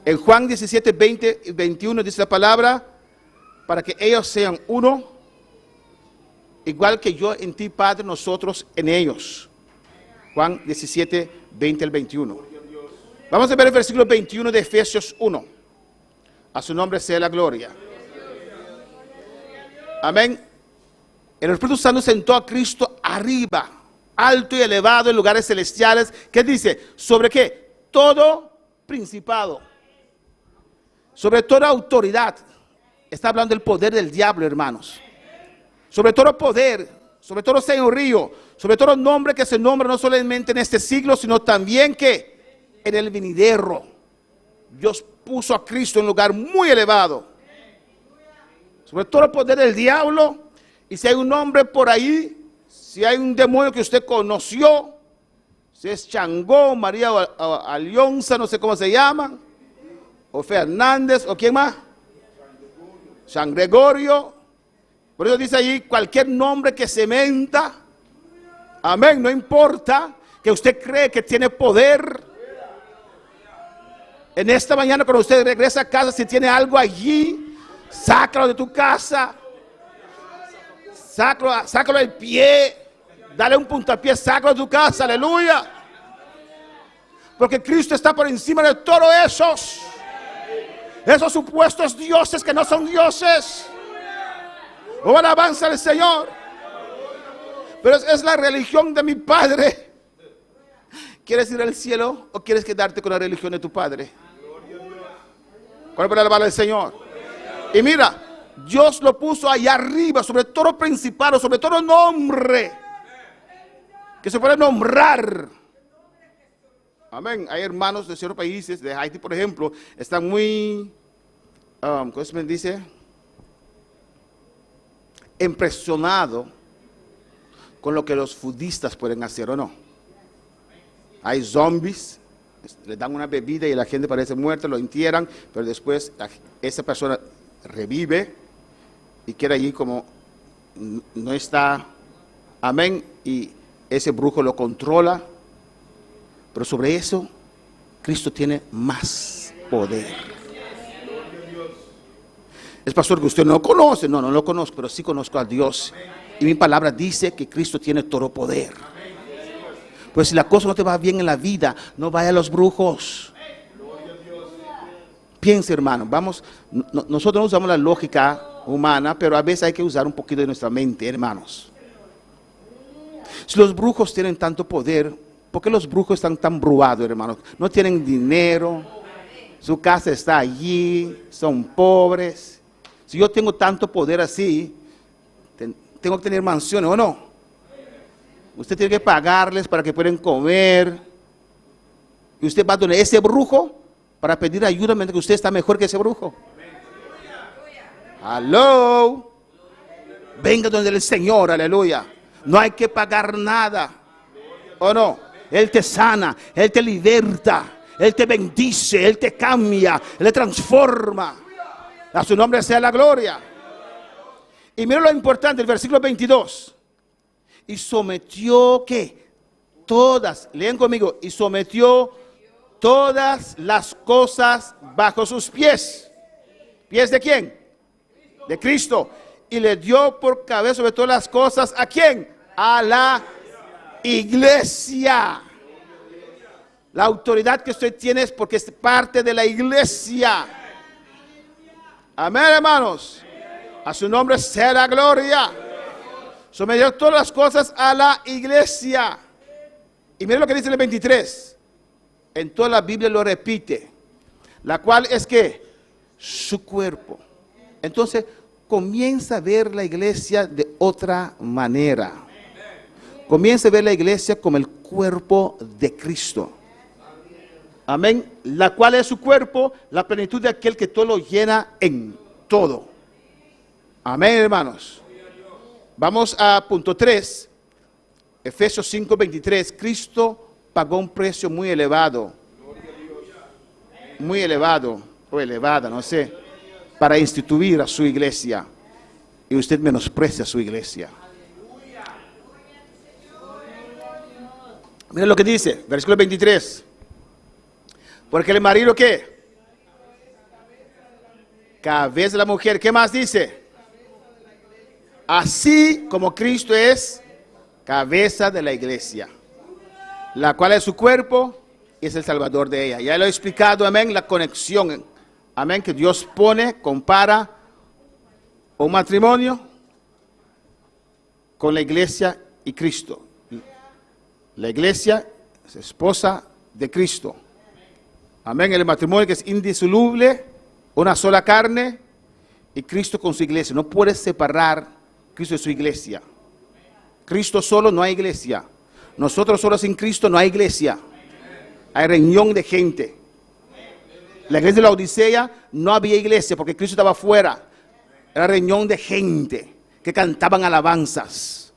En Juan 17, 20 y 21 dice la palabra, para que ellos sean uno, igual que yo en ti, Padre, nosotros en ellos. Juan 17, 20 al 21. Vamos a ver el versículo 21 de Efesios 1. A su nombre sea la gloria. Amén. El Espíritu Santo sentó a Cristo arriba, alto y elevado en lugares celestiales. ¿Qué dice? ¿Sobre qué? Todo principado. Sobre toda autoridad. Está hablando del poder del diablo, hermanos. Sobre todo poder, sobre todo señorío, sobre todo nombre que se nombra no solamente en este siglo, sino también que en el venidero. Dios puso a Cristo en un lugar muy elevado. Sobre todo el poder del diablo. Y si hay un hombre por ahí, si hay un demonio que usted conoció, si es Changó, María Alionza, no sé cómo se llama, o Fernández, o quién más, San Gregorio. Por eso dice allí, cualquier nombre que se menta, amén, no importa que usted cree que tiene poder. En esta mañana cuando usted regresa a casa, si tiene algo allí, sácalo de tu casa, sácalo del pie, dale un puntapié, sácalo de tu casa, aleluya. Porque Cristo está por encima de todos esos supuestos dioses que no son dioses. Oh, alabanza al Señor. Pero es la religión de mi padre. ¿Quieres ir al cielo o quieres quedarte con la religión de tu padre? ¿Cuál es alabar al Señor? Y mira, Dios lo puso allá arriba, sobre todo principado, sobre todo nombre que se puede nombrar. Amén. Hay hermanos de ciertos países, de Haití por ejemplo, están muy, ¿cómo se me dice? Impresionado con lo que los budistas pueden hacer o no. Hay zombies, le dan una bebida y la gente parece muerta, lo entierran, pero después esa persona revive y queda allí como no está, amén, y ese brujo lo controla. Pero sobre eso Cristo tiene más poder. Es pastor que usted no conoce. No lo conozco, pero sí conozco a Dios. Y mi palabra dice que Cristo tiene todo poder. Pues si la cosa no te va bien en la vida, no vaya a los brujos. Piense, hermano, nosotros no usamos la lógica humana, pero a veces hay que usar un poquito de nuestra mente, hermanos. Si los brujos tienen tanto poder, ¿por qué los brujos están tan brujados, hermanos? No tienen dinero, su casa está allí, son pobres. Si yo tengo tanto poder así, tengo que tener mansiones, ¿o no? Usted tiene que pagarles para que puedan comer. Y usted va a donde ese brujo para pedir ayuda mientras que usted está mejor que ese brujo. Aló. Venga donde el Señor, aleluya. No hay que pagar nada. ¿O no? Él te sana, Él te liberta, Él te bendice, Él te cambia, Él te transforma. A su nombre sea la gloria. Y mira lo importante, el versículo 22. Y sometió, ¿qué? Todas, lean conmigo, y sometió todas las cosas bajo sus pies. ¿Pies de quién? De Cristo. Y le dio por cabeza sobre todas las cosas, ¿a quién? A la iglesia. La autoridad que usted tiene es porque es parte de la iglesia. Amén, hermanos. A su nombre sea la gloria. Sometió todas las cosas a la iglesia. Y miren lo que dice en el 23. En toda la Biblia lo repite. La cual es que su cuerpo. Entonces comienza a ver la iglesia de otra manera. Comienza a ver la iglesia como el cuerpo de Cristo. Amén. La cual es su cuerpo, la plenitud de aquel que todo lo llena en todo. Amén, hermanos. Vamos a punto 3. Efesios 5:23. Cristo pagó un precio muy elevado. Muy elevado, o elevada, no sé, para instituir a su iglesia. Y usted menosprecia a su iglesia. Miren lo que dice, versículo 23. Porque el marido, ¿qué? Cabeza de la mujer. ¿Qué más dice? Así como Cristo es cabeza de la iglesia, la cual es su cuerpo y es el salvador de ella. Ya lo he explicado, amén, la conexión, amén, que Dios pone, compara un matrimonio con la iglesia y Cristo. La iglesia es esposa de Cristo. Amén, el matrimonio que es indisoluble, una sola carne, y Cristo con su iglesia. No puede separar Cristo de su iglesia. Cristo solo, no hay iglesia. Nosotros solos sin Cristo no hay iglesia. Hay reunión de gente. La iglesia de la Odisea no había iglesia porque Cristo estaba afuera. Era reunión de gente que cantaban alabanzas.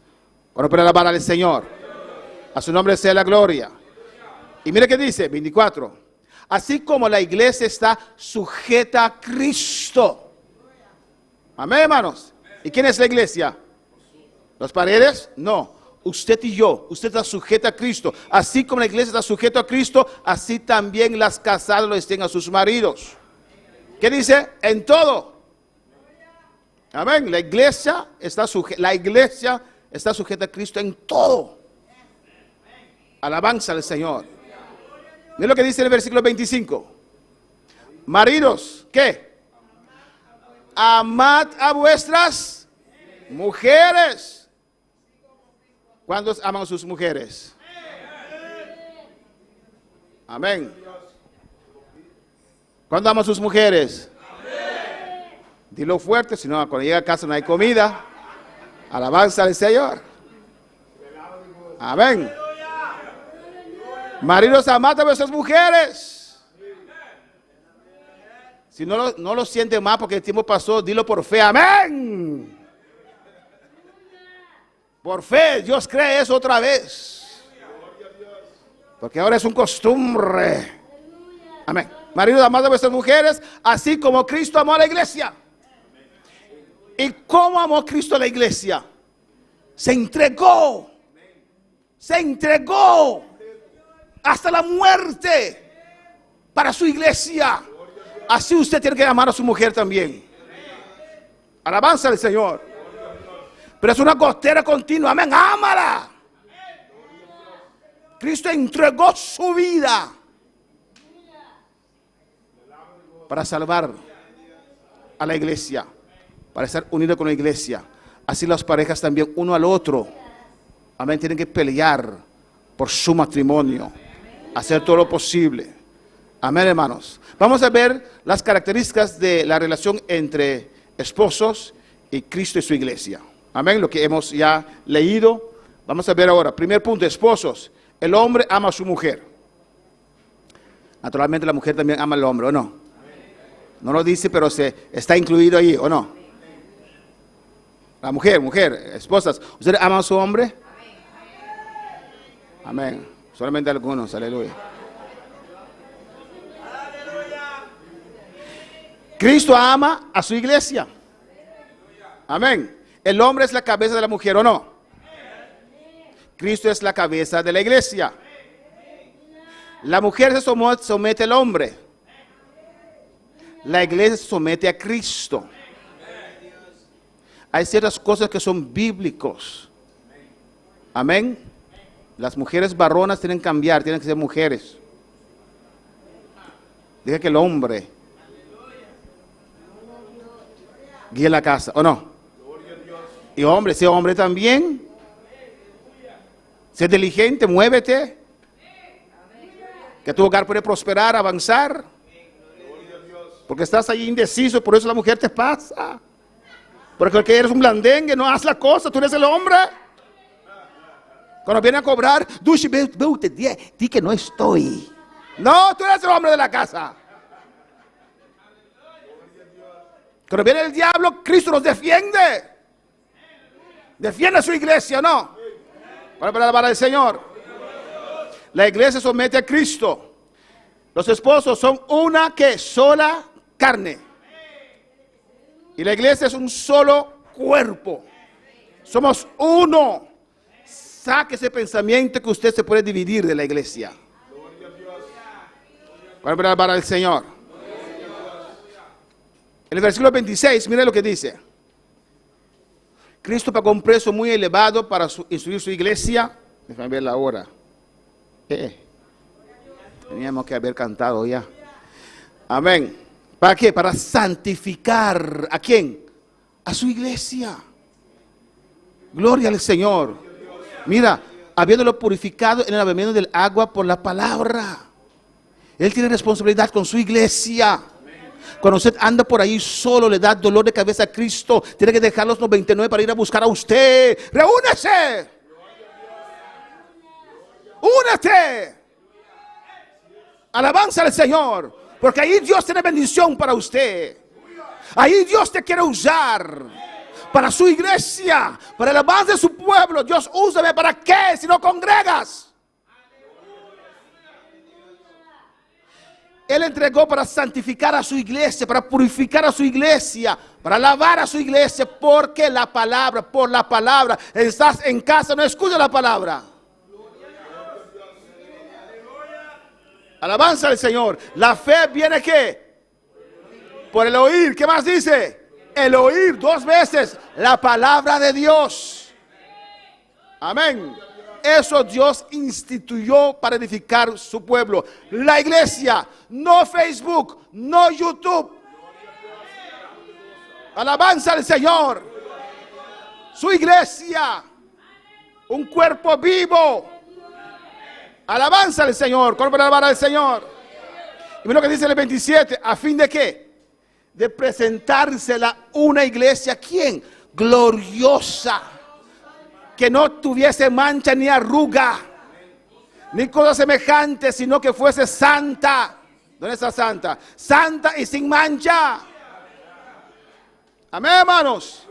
Bueno, para alabar al Señor. A su nombre sea la gloria. Y mire qué dice, 24. Así como la iglesia está sujeta a Cristo. Amén, hermanos. ¿Y quién es la iglesia? ¿Las paredes? No. Usted y yo. Usted está sujeta a Cristo. Así como la iglesia está sujeta a Cristo, así también las casadas lo estén a sus maridos. ¿Qué dice? En todo. Amén. La iglesia está sujeta a Cristo en todo. Alabanza al Señor. Miren lo que dice en el versículo 25. Maridos, ¿qué? Amad a vuestras mujeres. ¿Cuántos aman a sus mujeres? Amén. ¿Cuántos aman a sus mujeres? Dilo fuerte, si no, cuando llega a casa no hay comida. Alabanza al Señor. Amén. Maridos, amad a vuestras mujeres. Si no lo siente más porque el tiempo pasó, dilo por fe. Amén. Por fe, Dios cree eso otra vez. Porque ahora es un costumbre. Amén. Maridos, amad a vuestras mujeres, así como Cristo amó a la iglesia. ¿Y cómo amó Cristo a la iglesia? Se entregó. Se entregó hasta la muerte para su iglesia. Así usted tiene que amar a su mujer también. Alabanza al Señor. Pero es una costera continua. Amén. Ámala. Cristo entregó su vida para salvar a la iglesia, para estar unido con la iglesia. Así las parejas también, uno al otro, amén, tienen que pelear por su matrimonio, hacer todo lo posible. Amén, hermanos. Vamos a ver las características de la relación entre esposos y Cristo y su iglesia. Amén, lo que hemos ya leído. Vamos a ver ahora. Primer punto, esposos. El hombre ama a su mujer. Naturalmente la mujer también ama al hombre, ¿o no? No lo dice, pero está incluido ahí, ¿o no? La mujer, esposas. ¿Ustedes aman a su hombre? Amén. Solamente algunos, aleluya. Cristo ama a su iglesia. Amén. El hombre es la cabeza de la mujer, ¿o no? Cristo es la cabeza de la iglesia. La mujer se somete al hombre. La iglesia se somete a Cristo. Hay ciertas cosas que son bíblicos. Amén. Las mujeres varonas tienen que cambiar, tienen que ser mujeres. Dije que el hombre guíe la casa, ¿o no? Y hombre, sé hombre también. Sé diligente, muévete. Que tu hogar puede prosperar, avanzar. Porque estás ahí indeciso, por eso la mujer te pasa. Porque eres un blandengue, no haz la cosa, tú eres el hombre. Cuando viene a cobrar, di que no estoy. No, tú eres el hombre de la casa. Cuando viene el diablo, Cristo nos defiende. Defiende a su iglesia, ¿no? Para el Señor. La iglesia somete a Cristo. Los esposos son una sola carne. Y la iglesia es un solo cuerpo. Somos uno. Saque ese pensamiento que usted se puede dividir de la iglesia. Para el Señor. En el versículo 26, mire lo que dice. Cristo pagó un precio muy elevado para instruir su iglesia. Déjame ver la hora. Teníamos que haber cantado ya. Amén. ¿Para qué? Para santificar. ¿A quién? A su iglesia. Gloria al Señor. Mira, habiéndolo purificado en el lavamiento del agua por la palabra. Él tiene responsabilidad con su iglesia. Cuando usted anda por ahí solo, le da dolor de cabeza a Cristo, tiene que dejar los 99 para ir a buscar a usted. ¡Reúnese! ¡Únete! Alabanza al Señor, porque ahí Dios tiene bendición para usted. Ahí Dios te quiere usar para su iglesia, para el avance de su pueblo. Dios, úsame, ¿para qué? Si no congregas. Él entregó para santificar a su iglesia, para purificar a su iglesia, para lavar a su iglesia, porque la palabra, por la palabra, estás en casa, no escucha la palabra. Alabanza al Señor. La fe viene ¿qué? Por el oír. ¿Qué más dice? El oír 2 veces la palabra de Dios. Amén. Eso Dios instituyó para edificar su pueblo. La iglesia, no Facebook, no YouTube. Alabanza al Señor. Su iglesia, un cuerpo vivo. Alabanza al Señor. ¿Cuál para alabar al Señor? Y mira lo que dice el 27. ¿A fin de qué? De presentársela una iglesia, ¿quién? Gloriosa. Que no tuviese mancha ni arruga, ni cosa semejante, sino que fuese santa. ¿Dónde está santa? Santa y sin mancha. Amén, hermanos.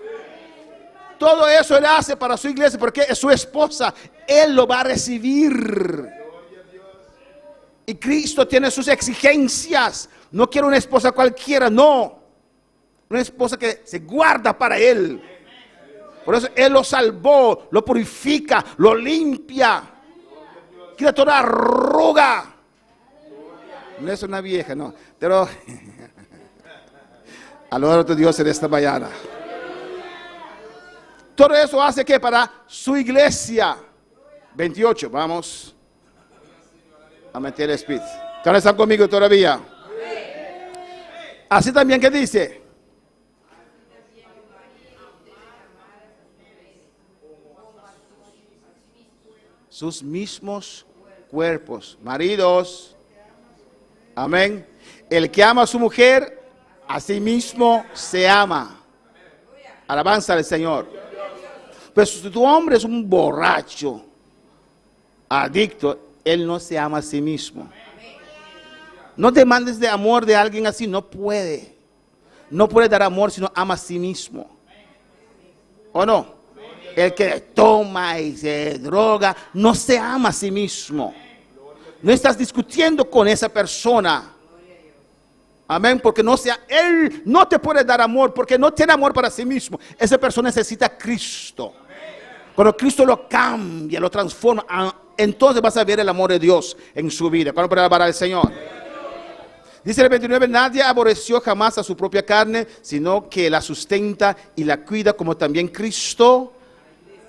Todo eso Él hace para su iglesia, porque es su esposa. Él lo va a recibir. Y Cristo tiene sus exigencias. No quiere una esposa cualquiera, no. Una esposa que se guarda para Él. Por eso Él lo salvó, lo purifica, lo limpia. Quita toda arruga. No es una vieja, no. Pero alabado a tu Dios en esta mañana. Todo eso hace que para su iglesia. 28, vamos. a meter el espíritu. ¿Cuáles están conmigo todavía? Así también que dice. Sus mismos cuerpos. Maridos. Amén. El que ama a su mujer, a sí mismo se ama. Alabanza al Señor. Pero si tu hombre es un borracho, adicto, él no se ama a sí mismo. No demandes de amor de alguien así, no puede. No puede dar amor si no ama a sí mismo. ¿O no? El que toma y se droga, no se ama a sí mismo. No estás discutiendo con esa persona. Amén, porque él no te puede dar amor, porque no tiene amor para sí mismo. Esa persona necesita a Cristo. Cuando Cristo lo cambia, lo transforma, entonces vas a ver el amor de Dios en su vida. ¿Cuándo puede alabar al Señor? Dice el 29, nadie aborreció jamás a su propia carne, sino que la sustenta y la cuida, como también Cristo.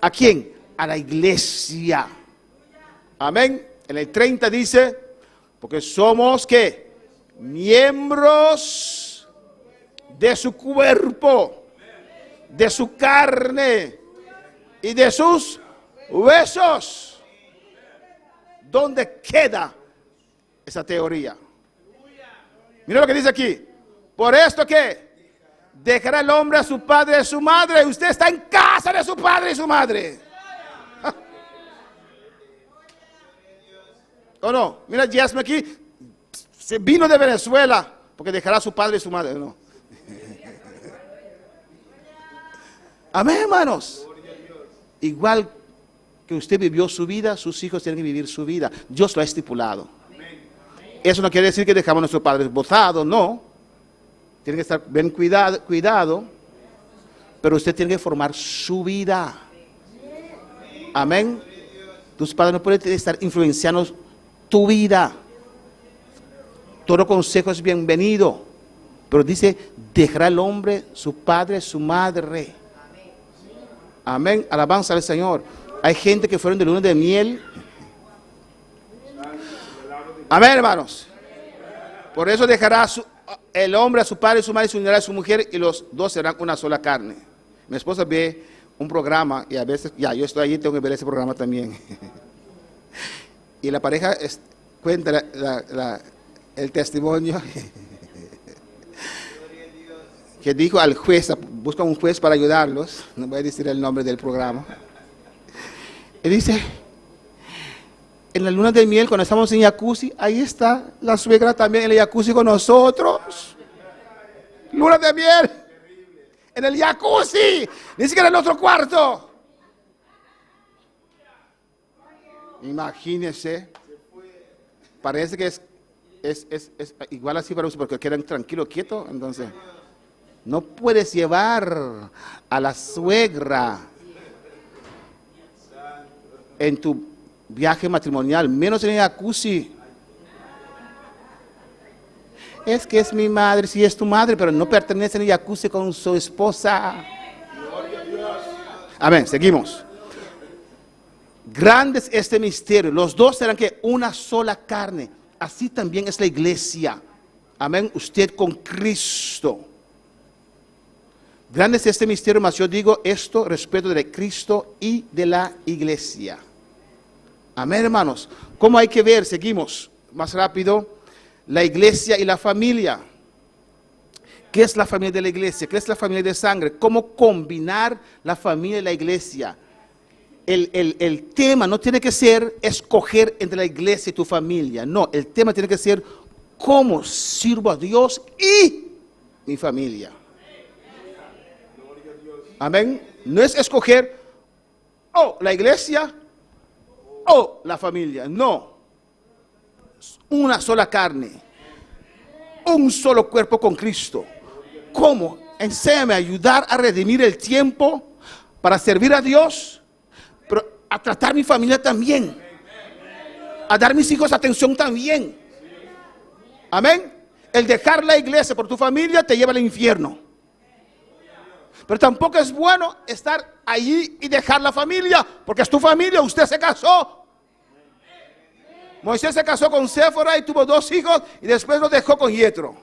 ¿A quién? A la iglesia. Amén. En el 30 dice, porque somos, ¿qué? Miembros de su cuerpo, de su carne y de sus huesos. ¿Dónde queda esa teoría? Mira lo que dice aquí. Por esto que dejará el hombre a su padre y a su madre. Usted está en casa de su padre y su madre. ¿O no? Mira, Yasme aquí se vino de Venezuela porque dejará a su padre y su madre. No. Amén, hermanos. Igual que usted vivió su vida, sus hijos tienen que vivir su vida. Dios lo ha estipulado. Eso no quiere decir que dejamos a nuestros padres botados, no. Tiene que estar bien cuidado, pero usted tiene que formar su vida. Amén. Tus padres no pueden estar influenciando tu vida. Todo consejo es bienvenido, pero dice, dejará el hombre su padre, su madre. Amén. Alabanza al Señor. Hay gente que fueron de luna de miel. Amén, hermanos. Por eso dejará el hombre a su padre y su madre, se unirá a su mujer y los dos serán una sola carne. Mi esposa ve un programa y a veces, yo estoy allí, tengo que ver ese programa también. Y la pareja cuenta el testimonio que dijo al juez, busca un juez para ayudarlos, no voy a decir el nombre del programa. Y dice, en la luna de miel, cuando estamos en jacuzzi, ahí está la suegra también en el jacuzzi con nosotros. Luna de miel, en el jacuzzi, ni siquiera en el otro cuarto. Imagínense, parece que es igual así para ustedes, porque quedan tranquilos, quietos. Entonces, no puedes llevar a la suegra en tu viaje matrimonial, menos en el jacuzzi. Es que es mi madre, sí es tu madre, pero no pertenece en el jacuzzi con su esposa. Amén, seguimos. Grande es este misterio, los dos serán que una sola carne. Así también es la iglesia. Amén, usted con Cristo. Grande es este misterio, mas yo digo esto respecto de Cristo y de la iglesia. Amén, hermanos. ¿Cómo hay que ver? Seguimos más rápido. La iglesia y la familia. ¿Qué es la familia de la iglesia? ¿Qué es la familia de sangre? ¿Cómo combinar la familia y la iglesia? El tema no tiene que ser escoger entre la iglesia y tu familia. No, el tema tiene que ser cómo sirvo a Dios y mi familia. Amén. No es escoger la iglesia o la familia. No. Una sola carne. Un solo cuerpo con Cristo. ¿Cómo? Enséñame a ayudar a redimir el tiempo para servir a Dios, pero a tratar mi familia también. A dar a mis hijos atención también. Amén. El dejar la iglesia por tu familia te lleva al infierno. Pero tampoco es bueno estar allí y dejar la familia, porque es tu familia, usted se casó. Moisés se casó con Séfora y tuvo 2 hijos y después lo dejó con Yetro.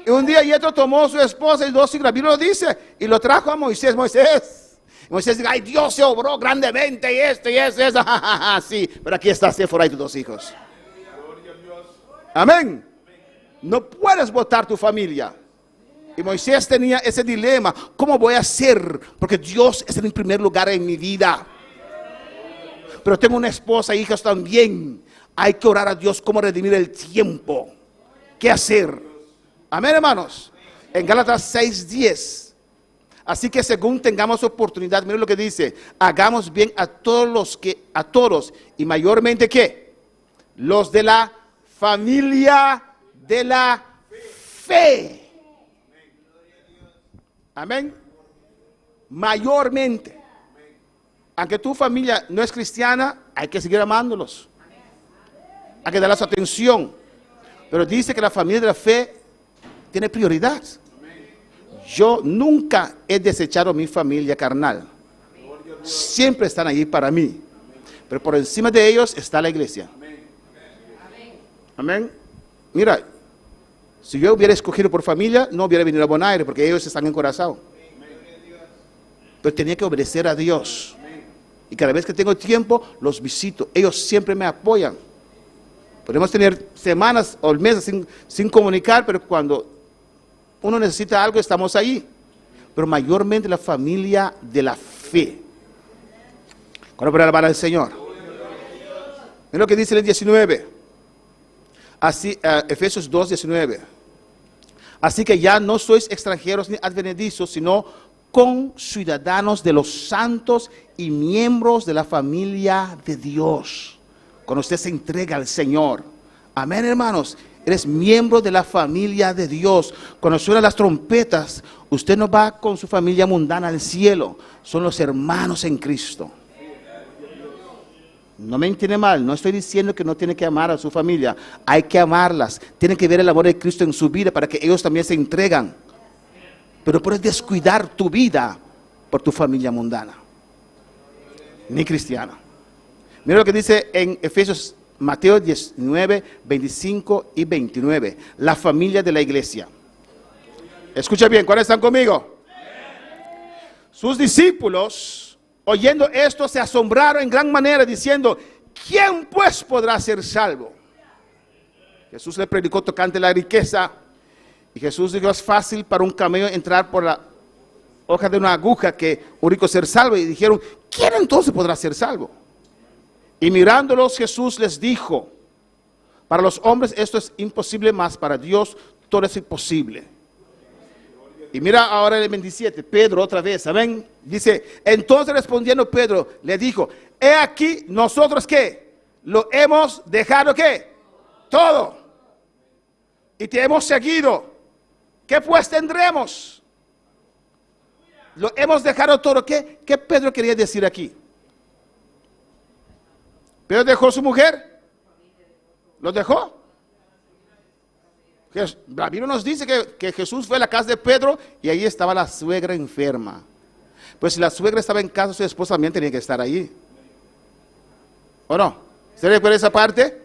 Y un día Yetro tomó a su esposa y 2 hijos, la Biblia lo dice, y lo trajo a Moisés. Moisés dice, ay, Dios se obró grandemente y esto y eso. Sí, pero aquí está Séfora y tus 2 hijos. Amén. No puedes botar tu familia. Y Moisés tenía ese dilema, ¿cómo voy a hacer? Porque Dios es en primer lugar en mi vida. Pero tengo una esposa e hijas también. Hay que orar a Dios cómo redimir el tiempo. ¿Qué hacer? Amén, hermanos. En Gálatas 6:10. Así que según tengamos oportunidad, miren lo que dice, hagamos bien a todos y mayormente ¿qué? Los de la familia de la fe. Amén. Mayormente. Aunque tu familia no es cristiana, hay que seguir amándolos. Hay que darles atención. Pero dice que la familia de la fe tiene prioridad. Yo nunca he desechado mi familia carnal. Siempre están allí para mí. Pero por encima de ellos está la iglesia. Amén. Mira, si yo hubiera escogido por familia, no hubiera venido a Bonaire, porque ellos están encorazados. Pero tenía que obedecer a Dios. Y cada vez que tengo tiempo, los visito. Ellos siempre me apoyan. Podemos tener semanas o meses sin comunicar, pero cuando uno necesita algo, estamos ahí. Pero mayormente la familia de la fe. ¿Cuándo podrá alabar al Señor? Mira lo que dice el 19. Así, Efesios 2:19. Así que ya no sois extranjeros ni advenedizos, sino conciudadanos de los santos y miembros de la familia de Dios. Cuando usted se entrega al Señor, amén, hermanos, eres miembro de la familia de Dios. Cuando suenan las trompetas, usted no va con su familia mundana al cielo, son los hermanos en Cristo. No me entiende mal, no estoy diciendo que no tiene que amar a su familia, hay que amarlas, tienen que ver el amor de Cristo en su vida para que ellos también se entregan. Pero puedes descuidar tu vida por tu familia mundana, ni cristiana. Mira lo que dice en Efesios, Mateo 19, 25 y 29, la familia de la iglesia. Escucha bien, ¿cuáles están conmigo? Sus discípulos, oyendo esto, se asombraron en gran manera, diciendo, ¿quién pues podrá ser salvo? Jesús le predicó tocante la riqueza, y Jesús dijo, es fácil para un camello entrar por la hoja de una aguja que un rico ser salvo. Y dijeron, ¿quién entonces podrá ser salvo? Y mirándolos, Jesús les dijo, para los hombres esto es imposible, mas para Dios todo es imposible. Y mira ahora el 27, Pedro otra vez, amén. Dice, entonces respondiendo Pedro, le dijo, he aquí, nosotros ¿qué? Lo hemos dejado ¿qué? Todo. Y te hemos seguido. ¿Qué pues tendremos? Lo hemos dejado todo. ¿Qué Pedro quería decir aquí? ¿Pedro dejó su mujer? ¿Lo dejó? La Biblia nos dice que Jesús fue a la casa de Pedro y ahí estaba la suegra enferma. Pues si la suegra estaba en casa, su esposa también tenía que estar ahí. ¿O no? ¿Se recuerda esa parte?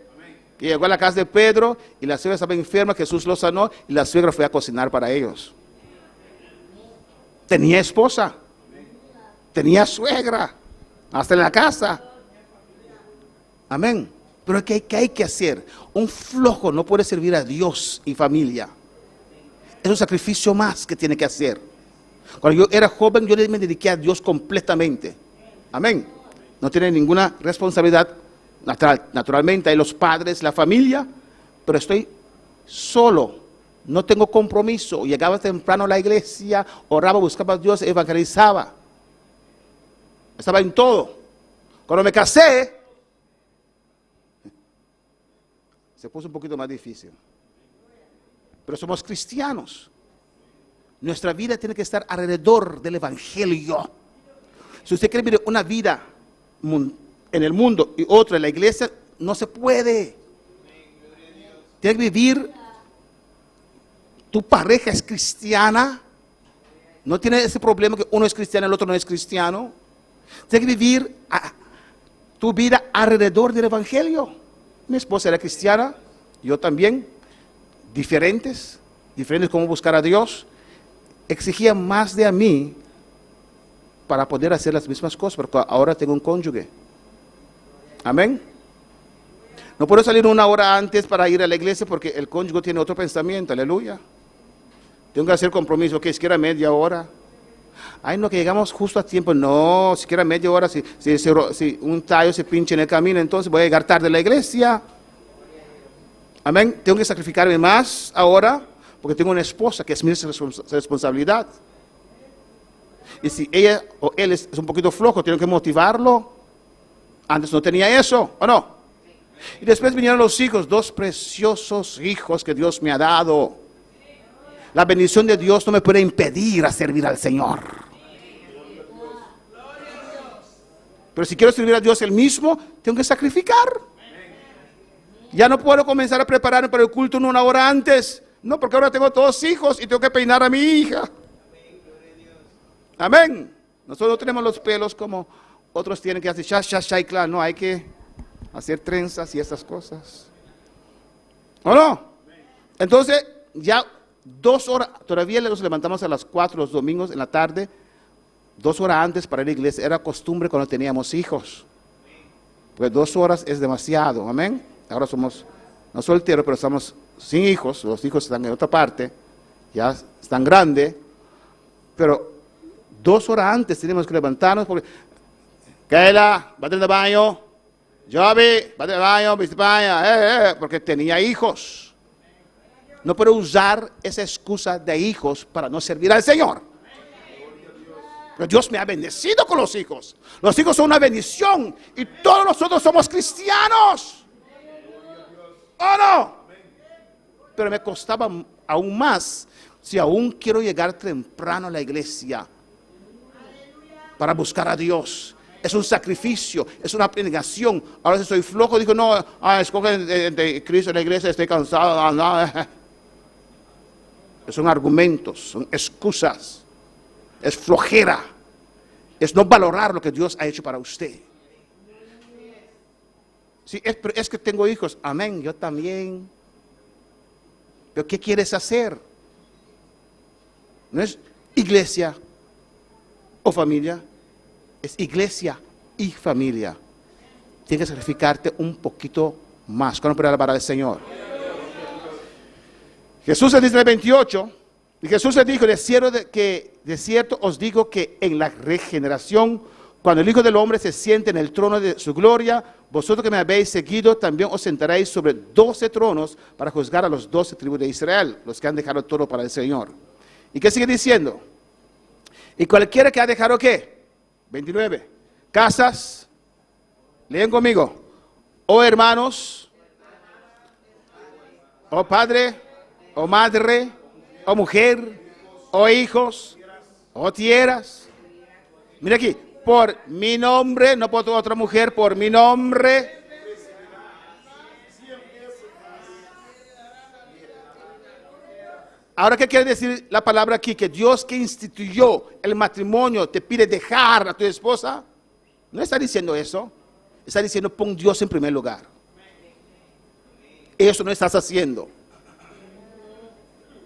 Que llegó a la casa de Pedro y la suegra estaba enferma, Jesús lo sanó y la suegra fue a cocinar para ellos. Tenía esposa, tenía suegra, hasta en la casa. Amén. Pero ¿qué hay que hacer? Un flojo no puede servir a Dios y familia. Es un sacrificio más que tiene que hacer. Cuando yo era joven, yo me dediqué a Dios completamente. Amén. No tiene ninguna responsabilidad. Naturalmente hay los padres, la familia, pero estoy solo, no tengo compromiso. Llegaba temprano a la iglesia, oraba, buscaba a Dios, evangelizaba. Estaba en todo. Cuando me casé, se puso un poquito más difícil. Pero somos cristianos. Nuestra vida tiene que estar alrededor del evangelio. Si usted quiere vivir una vida en el mundo y otra en la iglesia, no se puede. Tiene que vivir, tu pareja es cristiana, no tiene ese problema que uno es cristiano y el otro no es cristiano. Tiene que vivir tu vida alrededor del Evangelio. Mi esposa era cristiana, yo también, diferentes cómo buscar a Dios. Exigía más de mí para poder hacer las mismas cosas, porque ahora tengo un cónyuge. Amén. No puedo salir una hora antes para ir a la iglesia porque el cónyuge tiene otro pensamiento, aleluya. Tengo que hacer compromiso, que siquiera media hora. Ay, no, que llegamos justo a tiempo. No, siquiera media hora, si un tallo se pincha en el camino, entonces voy a llegar tarde a la iglesia. Amén. Tengo que sacrificarme más ahora porque tengo una esposa que es mi responsabilidad. Y si ella o él es un poquito flojo, tengo que motivarlo. Antes no tenía eso, ¿o no? Y después vinieron los hijos, 2 preciosos hijos que Dios me ha dado. La bendición de Dios no me puede impedir a servir al Señor. Pero si quiero servir a Dios el mismo, tengo que sacrificar. Ya no puedo comenzar a prepararme para el culto una hora antes. No, porque ahora tengo 2 hijos y tengo que peinar a mi hija. Amén. Nosotros no tenemos los pelos como otros tienen que hacer y claro, no, hay que hacer trenzas y esas cosas. ¿O no? Entonces, ya 2 horas, todavía nos levantamos a las 4 los domingos en la tarde, 2 horas antes para ir a la iglesia. Era costumbre cuando teníamos hijos. Pues 2 horas es demasiado, amén. Ahora somos, no solteros, pero estamos sin hijos. Los hijos están en otra parte, ya están grandes. Pero 2 horas antes tenemos que levantarnos porque, Kaela, vete al baño. Joby, vete al baño, viste baño, porque tenía hijos. No puedo usar esa excusa de hijos para no servir al Señor. Pero Dios me ha bendecido con los hijos. Los hijos son una bendición y todos nosotros somos cristianos. ¿O no? Pero me costaba aún más si aún quiero llegar temprano a la iglesia para buscar a Dios. Es un sacrificio, es una abnegación. Ahora si soy flojo, digo, no, escoge de Cristo en la iglesia, estoy cansado. No. Son argumentos, son excusas, es flojera, es no valorar lo que Dios ha hecho para usted. Sí, es que tengo hijos, amén, yo también. Pero ¿qué quieres hacer? No es iglesia o familia, es iglesia y familia. Tienes que sacrificarte un poquito más. ¿Cuándo puede alabar al Señor? Jesús le dice en el 28, y Jesús le dijo, de cierto os digo que en la regeneración, cuando el Hijo del Hombre se siente en el trono de su gloria, vosotros que me habéis seguido, también os sentaréis sobre 12 tronos para juzgar a los 12 tribus de Israel, los que han dejado todo para el Señor. ¿Y qué sigue diciendo? Y cualquiera que ha dejado, ¿qué? 29. Casas, leen conmigo, o hermanos, o padre, o madre, o mujer, o hijos, o tierras. Mira aquí, por mi nombre, no por otra mujer, por mi nombre. Ahora, ¿qué quiere decir la palabra aquí? Que Dios que instituyó el matrimonio te pide dejar a tu esposa. No está diciendo eso. Está diciendo pon Dios en primer lugar. Eso no estás haciendo.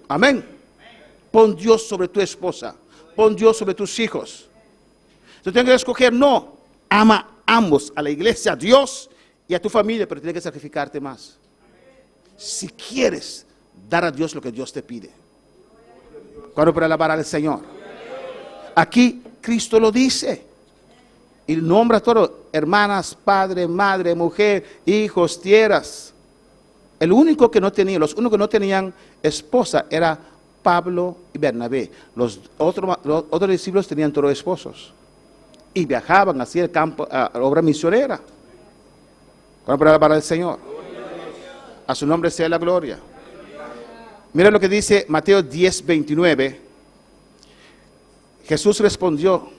Amén. Pon Dios sobre tu esposa. Pon Dios sobre tus hijos. Tú tienes que escoger, no. Ama a ambos, a la iglesia, a Dios y a tu familia, pero tienes que sacrificarte más. Si quieres dar a Dios lo que Dios te pide. ¿Cuándo para alabar al Señor? Aquí Cristo lo dice. Y nombra a todos, hermanas, padre, madre, mujer, hijos, tierras. El único que no tenía, los únicos que no tenían esposa era Pablo y Bernabé. Los otros discípulos tenían todos esposos. Y viajaban hacia el campo, a la obra misionera. ¿Cuándo para alabar al Señor? A su nombre sea la gloria. Mira lo que dice Mateo 10:29. Jesús respondió,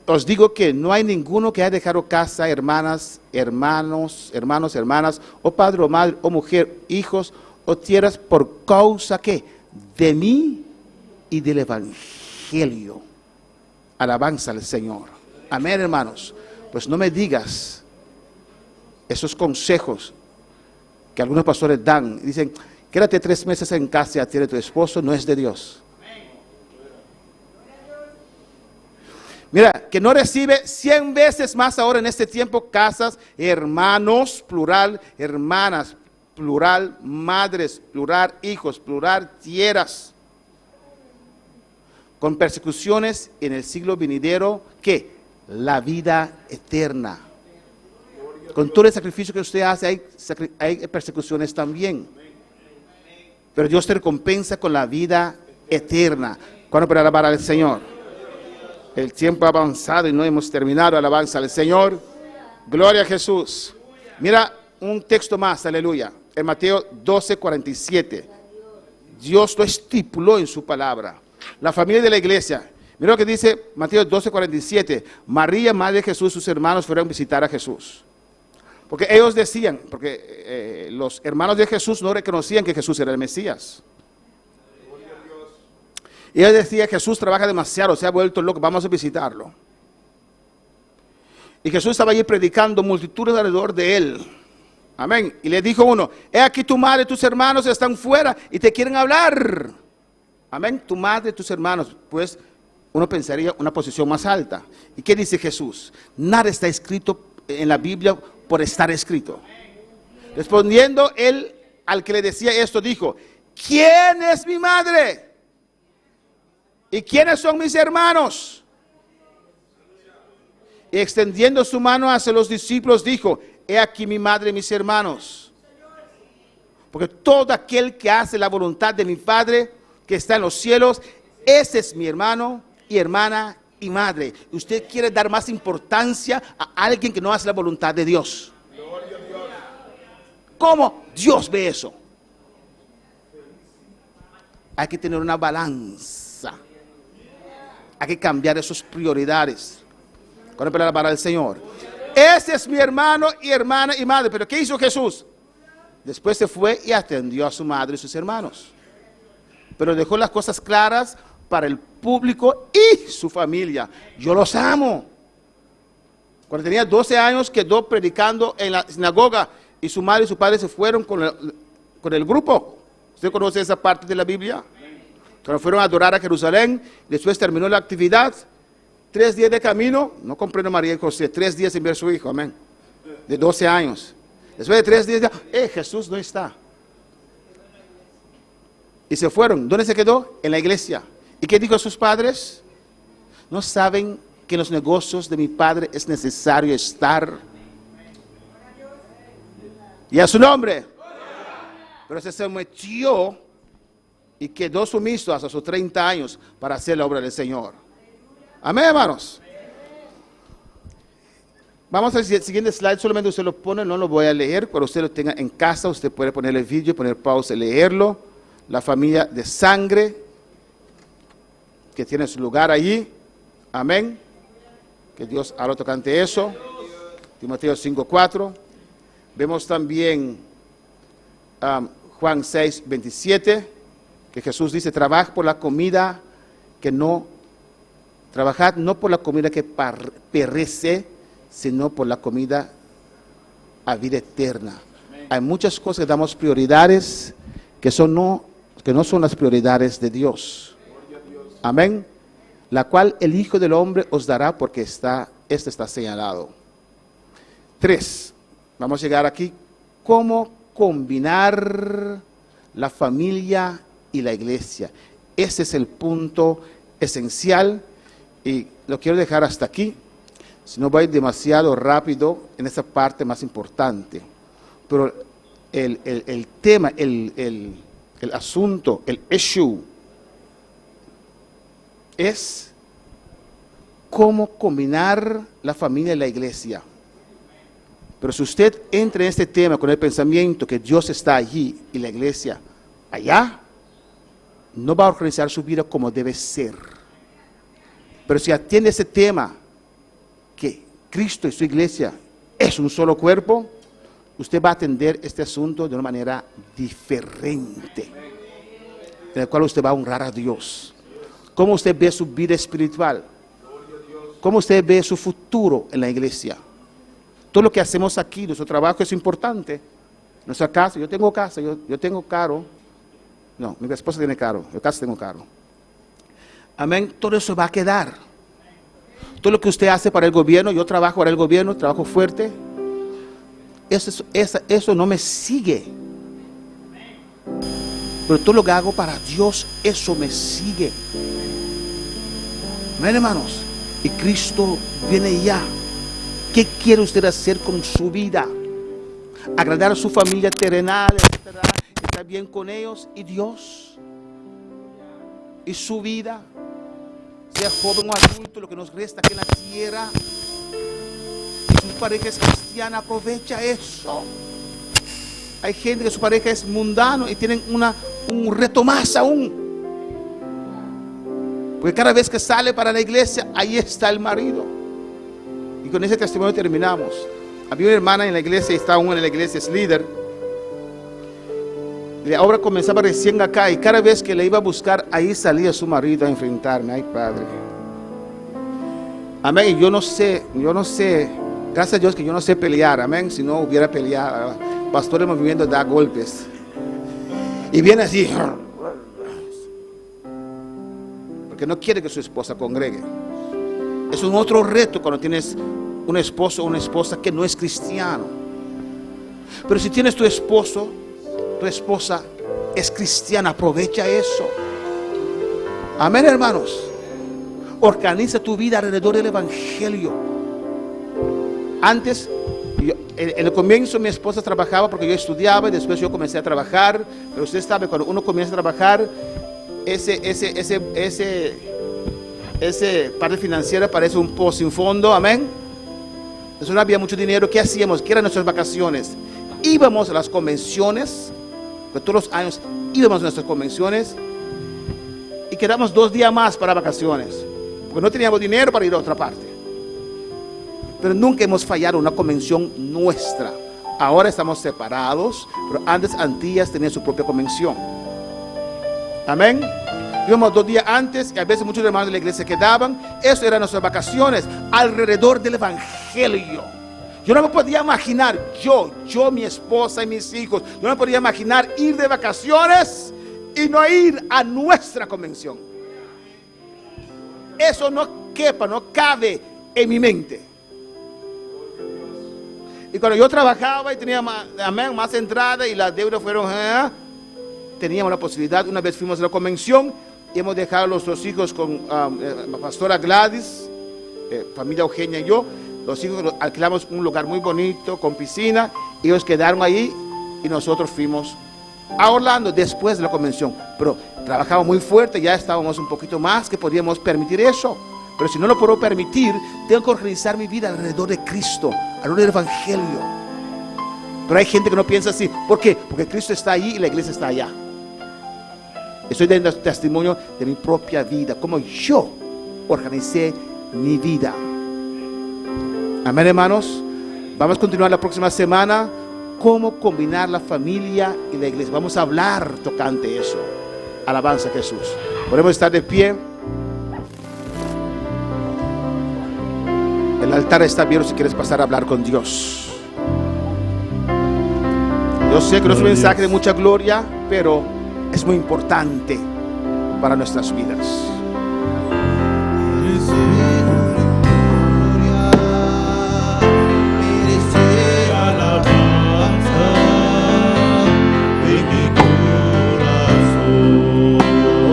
os digo que no hay ninguno que haya dejado casa, hermanas, hermanos, hermanas, o padre, o madre, o mujer, hijos, o tierras, por causa que de mí y del Evangelio. Alabanza al Señor. Amén, hermanos. Pues no me digas esos consejos que algunos pastores dan. Dicen, quédate 3 meses en casa y atiende a tu esposo. No es de Dios. Mira, que no recibe 100 veces más ahora en este tiempo casas, hermanos, plural, hermanas, plural, madres, plural, hijos, plural, tierras, con persecuciones en el siglo venidero, ¿qué? La vida eterna. Con todo el sacrificio que usted hace, hay persecuciones también. Pero Dios te recompensa con la vida eterna. ¿Cuándo para alabar al Señor? El tiempo ha avanzado y no hemos terminado. Alabanza al Señor. Gloria a Jesús. Mira un texto más, aleluya. En Mateo 12:47. Dios lo estipuló en su palabra. La familia de la iglesia. Mira lo que dice Mateo 12:47. María, madre de Jesús, sus hermanos fueron a visitar a Jesús. Porque ellos decían, porque los hermanos de Jesús no reconocían que Jesús era el Mesías. Y él decía, Jesús trabaja demasiado, se ha vuelto loco, vamos a visitarlo. Y Jesús estaba allí predicando, multitudes alrededor de él. Amén. Y le dijo uno, he aquí tu madre y tus hermanos están fuera y te quieren hablar. Amén. Tu madre y tus hermanos, pues uno pensaría una posición más alta. ¿Y qué dice Jesús? Nada está escrito en la Biblia por estar escrito. Respondiendo él al que le decía esto, dijo, ¿quién es mi madre? ¿Y quiénes son mis hermanos? Y extendiendo su mano hacia los discípulos, dijo, he aquí mi madre y mis hermanos. Porque todo aquel que hace la voluntad de mi Padre, que está en los cielos, ese es mi hermano y hermana y madre. Y usted quiere dar más importancia a alguien que no hace la voluntad de Dios. ¿Cómo Dios ve eso? Hay que tener una balanza. Hay que cambiar esas prioridades. Cuando para alabar al Señor. Ese es mi hermano y hermana y madre. Pero ¿qué hizo Jesús? Después se fue y atendió a su madre y sus hermanos. Pero dejó las cosas claras para el público y su familia. Yo los amo. Cuando tenía 12 años quedó predicando en la sinagoga y su madre y su padre se fueron con el grupo. ¿Usted conoce esa parte de la Biblia? Cuando fueron a adorar a Jerusalén, después terminó la actividad, 3 días de camino, no comprendo María y José, 3 días sin ver a su hijo, amén, de 12 años. Después de 3 días, Jesús no está. Y se fueron. ¿Dónde se quedó? En la iglesia. ¿Y qué dijo a sus padres? ¿No saben que en los negocios de mi padre es necesario estar? Y a su nombre. Pero se metió y quedó sumiso hasta sus 30 años para hacer la obra del Señor. Amén, hermanos. Vamos al siguiente slide, solamente usted lo pone, no lo voy a leer, cuando usted lo tenga en casa, usted puede poner el vídeo, poner pausa y leerlo. La familia de sangre, que tiene su lugar allí. Amén. Que Dios haga tocante eso. Timoteo 5:4. Vemos también Juan 6:27, que Jesús dice, trabajad por la comida que no, trabajad no por la comida que perece, sino por la comida a vida eterna. Hay muchas cosas que damos prioridades que no son las prioridades de Dios. Amén. La cual el Hijo del Hombre os dará porque este está señalado. 3. Vamos a llegar aquí. ¿Cómo combinar la familia y la iglesia? Ese es el punto esencial y lo quiero dejar hasta aquí. Si no voy demasiado rápido en esa parte más importante. Pero el tema, el asunto, el issue es cómo combinar la familia y la iglesia. Pero si usted entra en este tema con el pensamiento que Dios está allí y la iglesia allá, no va a organizar su vida como debe ser. Pero si atiende ese tema, que Cristo y su iglesia es un solo cuerpo, usted va a atender este asunto de una manera diferente, en el cual usted va a honrar a Dios. ¿Cómo usted ve su vida espiritual? ¿Cómo usted ve su futuro en la iglesia? Todo lo que hacemos aquí, nuestro trabajo es importante. Nuestra casa, yo tengo casa, yo tengo carro. No, mi esposa tiene carro, yo casi tengo carro. Amén, todo eso va a quedar. Todo lo que usted hace para el gobierno, yo trabajo para el gobierno, trabajo fuerte. Eso no me sigue. Pero todo lo que hago para Dios, eso me sigue. Amén, hermanos. Y Cristo viene ya. ¿Qué quiere usted hacer con su vida? Agradar a su familia terrenal, etcétera, estar bien con ellos y Dios. Y su vida, sea joven o adulto, lo que nos resta aquí en la tierra. Si su pareja es cristiana, aprovecha eso. Hay gente que su pareja es mundano y tienen un reto más aún. Porque cada vez que sale para la iglesia, ahí está el marido. Y con ese testimonio terminamos. Había una hermana en la iglesia, y está aún en la iglesia, es líder. La obra comenzaba recién acá y cada vez que le iba a buscar, ahí salía su marido a enfrentarme. Ay, Padre. Amén. Y yo no sé, gracias a Dios que yo no sé pelear. Amén. Si no hubiera peleado, pastor del movimiento da golpes. Y viene así. Porque no quiere que su esposa congregue. Es un otro reto cuando tienes un esposo o una esposa que no es cristiano. Pero si tienes tu esposo, tu esposa es cristiana, aprovecha eso. Amén, hermanos. Organiza tu vida alrededor del evangelio. Antes, en el comienzo mi esposa trabajaba porque yo estudiaba y después yo comencé a trabajar. Pero usted sabe, cuando uno comienza a trabajar, ese parte financiera parece un pozo sin fondo. Amén. Entonces no había mucho dinero. ¿Qué hacíamos? ¿Qué eran nuestras vacaciones? Íbamos a las convenciones. De todos los años íbamos a nuestras convenciones y quedamos 2 días más para vacaciones, porque no teníamos dinero para ir a otra parte. Pero nunca hemos fallado una convención nuestra. Ahora estamos separados, pero antes Antillas tenía su propia convención. Amén. Íbamos 2 días antes y a veces muchos hermanos de la iglesia quedaban. Eso eran nuestras vacaciones alrededor del evangelio. Yo no me podía imaginar, yo, mi esposa y mis hijos, yo no me podía imaginar ir de vacaciones y no ir a nuestra convención. Eso no cabe en mi mente. Y cuando yo trabajaba y tenía más entrada y las deudas fueron, teníamos la posibilidad. Una vez fuimos a la convención y hemos dejado a nuestros hijos con la pastora Gladys, familia Eugenia y yo. Los hijos alquilamos un lugar muy bonito con piscina. Ellos quedaron ahí y nosotros fuimos a Orlando después de la convención. Pero trabajamos muy fuerte, ya estábamos un poquito más que podíamos permitir eso. Pero si no lo puedo permitir, tengo que organizar mi vida alrededor de Cristo, alrededor del evangelio. Pero hay gente que no piensa así. ¿Por qué? Porque Cristo está ahí y la iglesia está allá. Estoy dando testimonio de mi propia vida, como yo organicé mi vida. Amén, hermanos. Vamos a continuar la próxima semana. Cómo combinar la familia y la iglesia. Vamos a hablar tocante eso. Alabanza a Jesús. Podemos estar de pie. El altar está abierto si quieres pasar a hablar con Dios. Yo sé que no es un mensaje de mucha gloria, pero es muy importante para nuestras vidas.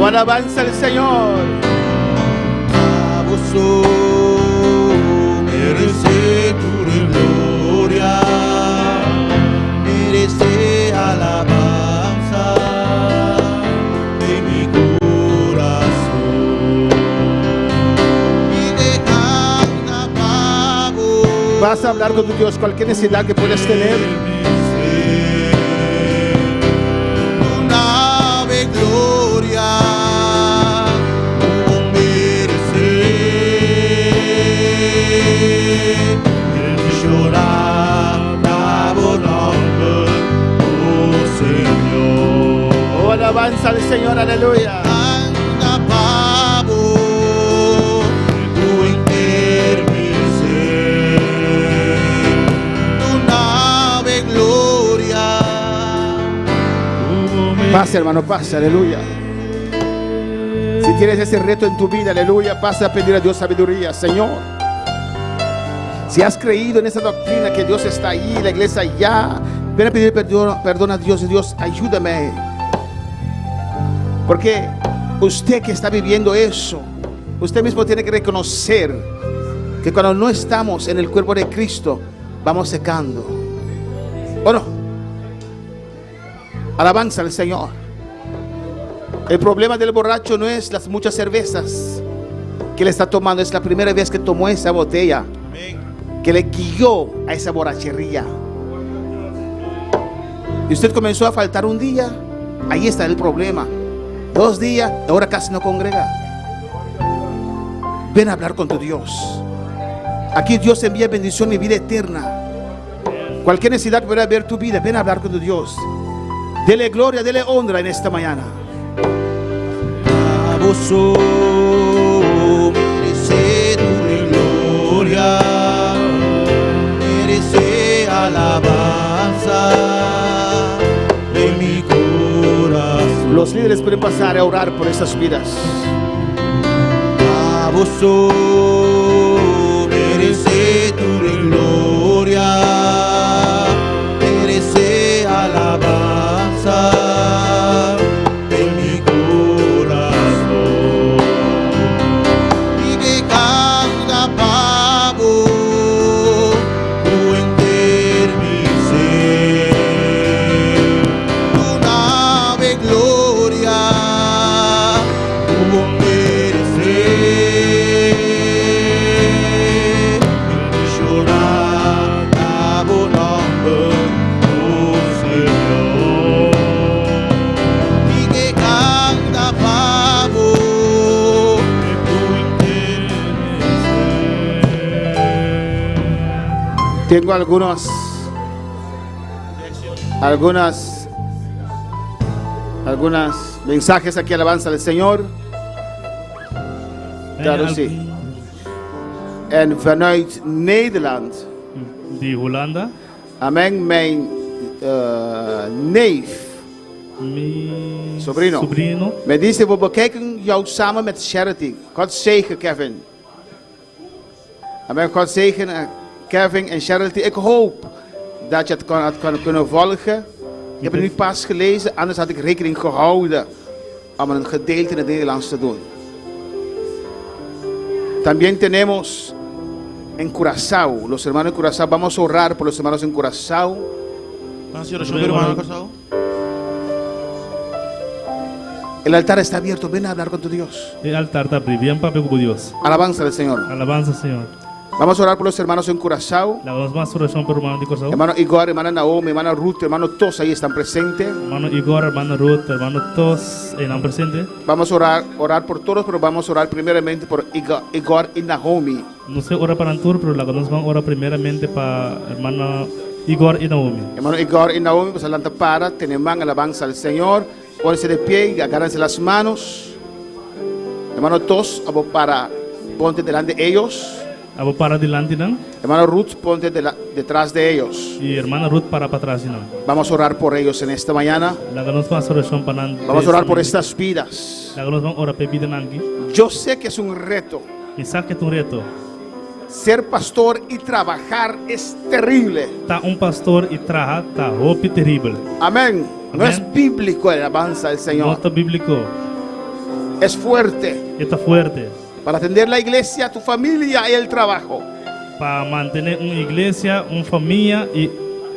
Alabanza al Señor. Merece tu gloria, merece alabanza de mi corazón. Y de cada pago Vas a hablar con tu Dios cualquier necesidad que puedas tener. una ave gloria. Alabanza al Señor, aleluya. Anda pavo, tu entero. Pasa, hermano, pasa, aleluya. Si tienes ese reto en tu vida, aleluya, pasa a pedir a Dios sabiduría, Señor. Si has creído en esa doctrina que Dios está ahí, la iglesia allá, ven a pedir perdón a Dios. Dios, ayúdame. Porque usted que está viviendo eso, usted mismo tiene que reconocer que cuando no estamos en el cuerpo de Cristo, vamos secando. ¿O no? Alabanza al Señor. El problema del borracho no es las muchas cervezas que le está tomando, es la primera vez que tomó esa botella que le guió a esa borrachería. Y usted comenzó a faltar un día, ahí está el problema. 2 días, ahora casi no congrega. Ven a hablar con tu Dios. Aquí Dios envía bendición y vida eterna. Cualquier necesidad que pueda haber tu vida, ven a hablar con tu Dios. Dele gloria, dele honra en esta mañana. A vos merece tu gloria, merece alabanza de mi corazón. Los líderes pueden pasar a orar por estas vidas. A vos merece tu gloria, merece alabanza de mi corazón. Y que cada pavo tu enter mi ser, tu nave gloria, tu merecer. Llorar a vos nombre, oh Señor. Y que cada pavo de tu interés. Tengo algunos mensajes aquí, alabanza del Señor. Claro, sí. En vanuit Nederland. Die Hollanda. Amen. Mijn neef, Mijn sobrino, me dice, we bekijken jou samen met Charity. God zegen, Kevin. Amen. God zegen, Kevin en Charity. Ik hoop dat je het kan kunnen volgen. Ik heb het nu pas gelezen, anders had ik rekening gehouden om een gedeelte in het Nederlands te doen. También tenemos en Curazao, los hermanos en Curazao. Vamos a orar por los hermanos en Curazao. El altar está abierto, ven a hablar con tu Dios. El altar está abierto, bien para Dios. Alabanza al Señor. Alabanza, Señor. Vamos a orar por los hermanos en Curazao. La vamos más oración por hermano de Curazao. Hermano Igor, hermana Naomi, hermana Ruth, hermano Tos ahí están presentes. Hermano Igor, hermano Ruth, hermano Tos están presentes. Vamos a orar por todos, pero vamos a orar primeramente por Igor y Naomi. No sé orar para todos, pero la conocemos orar primeramente para hermano Igor y Naomi. Hermano Igor y Naomi, pues adelante para, tenemos alabanza al Señor. Pónganse de pie y agárrense las manos. Hermano Tos, para, ponte delante de ellos. Abo para delante, ¿no? Hermano Ruth, ponte detrás de ellos. Y hermana Ruth para atrás, ¿no? Vamos a orar por ellos en esta mañana. Vamos a orar por estas vidas. Yo sé que es un reto. Ser pastor y trabajar es terrible. Un pastor y trabajar es terrible. Amén. No es bíblico el alabanza del Señor. No es bíblico. Es fuerte. Está fuerte. Para atender la iglesia, tu familia y el trabajo. Para mantener una iglesia, una familia y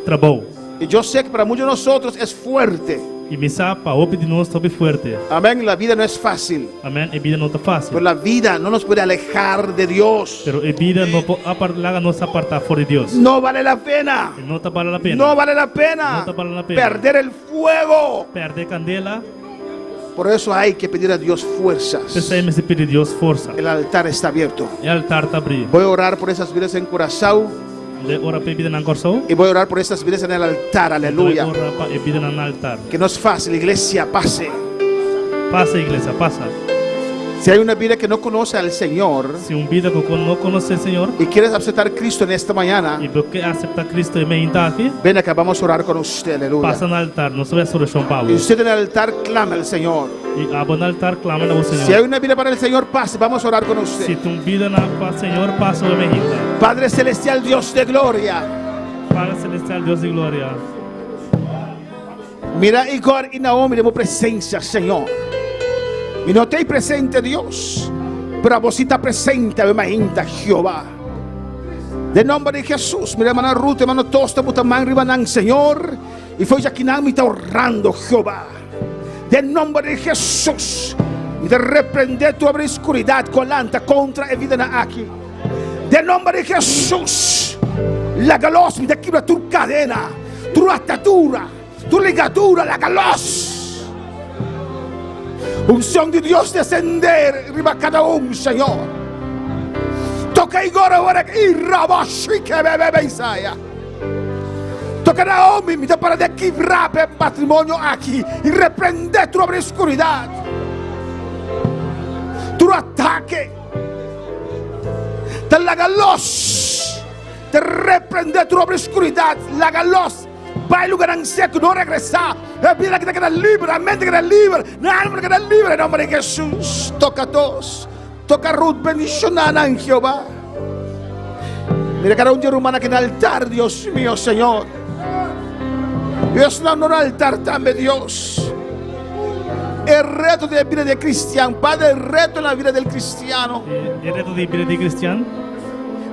trabajo. Y yo sé que para muchos de nosotros es fuerte. Y me sabe para de nosotros es fuerte. Amén. La vida no es fácil. Amén. La vida no está fácil. Pero la vida no nos puede alejar de Dios. Pero la vida no nos aparta fuera de Dios. No vale la pena. No te vale la pena. No vale la pena. No te vale la pena. Perder el fuego. Perder candela. Por eso hay que pedir a Dios fuerzas. El altar está abierto. Voy a orar por esas vidas en Curazao. Y voy a orar por estas vidas en el altar. Aleluya. Que no es fácil, iglesia, pase. Pasa, iglesia, pasa. Si hay una vida que no conoce al Señor Se um vida que não conhece o Senhor y quieres aceptar a Cristo en esta mañana, e porque aceita Cristo e me está aqui, ven acá, vamos a orar con usted, aleluya. passa no altar, não sabe a solução para Y o. usted en el altar clama al Señor. E abo no altar clama ao Si hay Senhor. una vida para el Señor, pase, vamos a orar con Se usted. tu vida na para o Senhor, passa o me está. Padre Celestial, Dios de gloria, Pai celestial, Deus de glória. mira Igor y Naomi de tu presencia, Señor. Y no te presente, Dios, pero a vos sí está presente, imagínate, Jehová. De nombre de Jesús, mira, hermana Ruth, hermano Tosta, Mutamán, Ribanán, Señor. Y fue ya quien me está ahorrando, Jehová. De nombre de Jesús, y de reprender tu obscuridad colanta contra el vida aquí. De nombre de Jesús, la galos, me quiebra tu cadena, tu atadura, tu ligadura, la galos. Unción de Dios descender arriba cada uno, Señor. Toca Igor ahora y Rabashi que bebe Isaiah. Toca Naomi, mi para de quebrar el matrimonio aquí y reprende tu obscuridad, tu ataque. Te la galos, te reprende tu obscuridad, la galos. Va al lugar en seco, no regresa. La vida que te queda libre, la mente que queda libre, la alma que queda libre. En nombre de Jesús, toca a todos. Toca a Ruth, bendición a Jehová. Mira cada un humana que en el altar, Dios mío, Señor. Dios no en el altar también, Dios. El reto de la vida del cristiano, Padre, el reto en la vida del cristiano. E reto de vida de cristiano,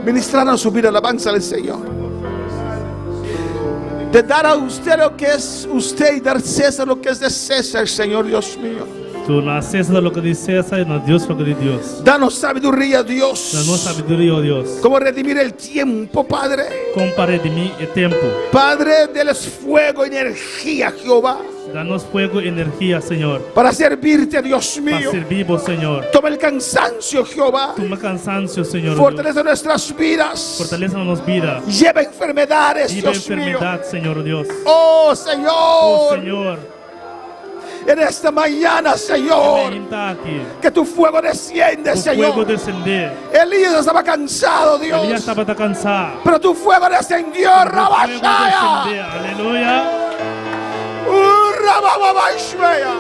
Ministrar a su vida alabanza al Señor. De dar a usted lo que es usted y dar a César lo que es de César, Señor Dios mío. tu não acessa lo que diz César e não Deus lo que diz Deus. Danos sabiduría, Dios. Danos sabedoria, ó Deus. Como redimir el tiempo, Padre. Compare de mim e tempo. Padre, deles fuego y energía, Jehová, Danos fuego e energia, Senhor, para servirte, Dios para mío. servir vos, Senhor. Toma el cansancio, Jehová. Toma cansancio, Senhor. Deus. Fortalece nuestras vidas. Fortaleza nos vida. Lleva enfermedades, Viva Dios mío. enfermidade, Senhor Deus. Oh, Oh, Señor. Senhor, En esta mañana, Señor. Amém está aqui. Que tu fuego desciende, O fuego Señor. descender. Elías estaba cansado, Ele já Dios. estava cansado. Pero tu fuego descendió, O fuego Rabashaya. descender. Aleluia. Rabababashaya.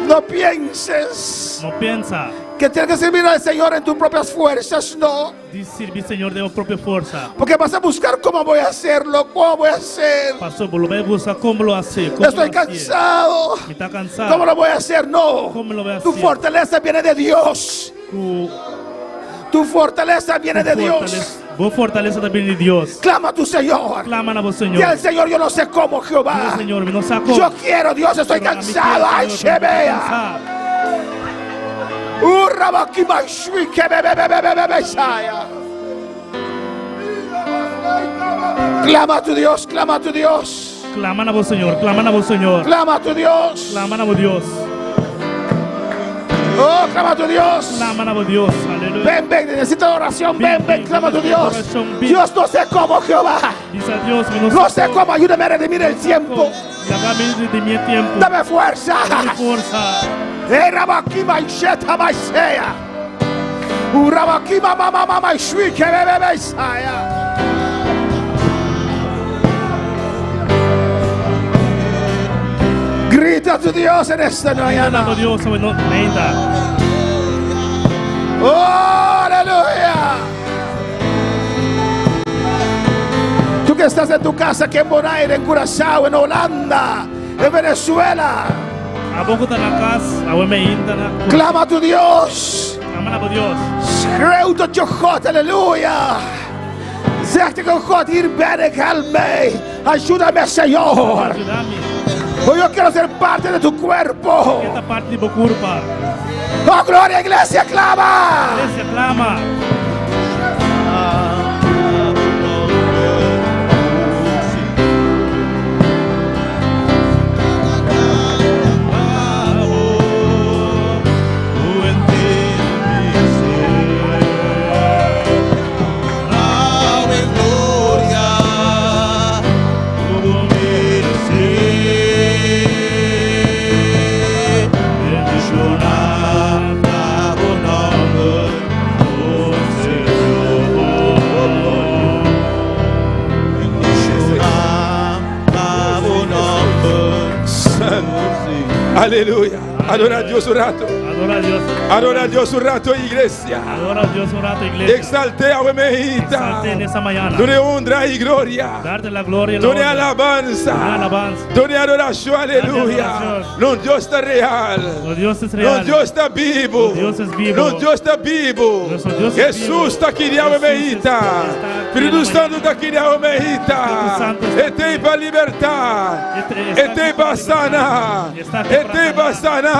No pienses Não pensa que tienes que servir al Señor en tus propias fuerzas, no. de servir, Senhor, de própria força. Porque vas a buscar cómo voy a hacerlo, cómo voy a hacer. Pastor, vos vai buscar como lo hacer. Como Estoy lo hacer. cansado. Me está cansado. ¿Cómo lo voy a hacer? No. ¿Cómo lo voy a Tu hacer? fortaleza viene de Dios. Tu fortaleza viene de Dios. Vos fortaleza também de Deus. Clama a tu Señor. Clama na vos, Y Senhor. al Señor, yo no sé cómo, Jehová. Senhor, me não sacou. Yo quiero, Dios, estoy cansado. Ay, Shebea. Urrabakimashwi, kebebebebebebesaya. Clama a tu Dios, clama a tu Dios. Clama na vos, Senhor. Clama na vos, Senhor. Clama a tu Dios. Clama na vos, Deus. Oh, clama a tu Dios. Clama na vos, Deus. Aleluia. Ven, ven, necesito oración. Ven, ven, clama a tu Dios. Dios, no sé cómo, Jehová. Diz a Deus, me não No sé cómo, ayúdame a redimir el tiempo. Dá-me de meu tempo. Dame fuerza. Dá-me força. Rabakima Isheta Maisea. Urabakima Mama Mama Shui Kebebe Isaya. Grita a tu Dios en esta Clama mañana. na Deus, não ainda. Oh, aleluya. Tú que estás en tu casa aquí en Bonaire, en Curazao, en Holanda, en Venezuela, A boca tá na casa, a ome ainda na. clama a tu Dios. Clama na vos, Deus. Schreeuwt tot je God, halleluja. Zeg tegen God, hier ben ik, help mij. Ayúdame, Señor. Ajuda-me. Oh, yo quiero ser parte de tu cuerpo. Esta parte de meu corpo. Oh, gloria, iglesia, clama. Igreja, clama. Gloria, bravo nombre do Senhor. Bravo nombre Santo. Aleluya. Adora a Dios un rato. Adora a Dios. Adora a Dios un rato, iglesia. Adora a Dios un rato, iglesia. Exalte a Wemehita. Exalte en esa mañana. Done honra y gloria. Darte la gloria y la Done honra. alabanza. Done alabanza. Done adoración, aleluya. adoración. No Dios está real. Nuestro Dios es No real. Dios está vivo. Nuestro Dios es vivo. No Dios está vivo. Nuestro Dios es Jesús vivo. está aqui de Jesús Wemehita. está aqui Espírito na Santo está aqui de Espírito Wemehita. Santo está E tem para libertar. Está E tem para sanar. Está aqui E para tem para sanar. sanar.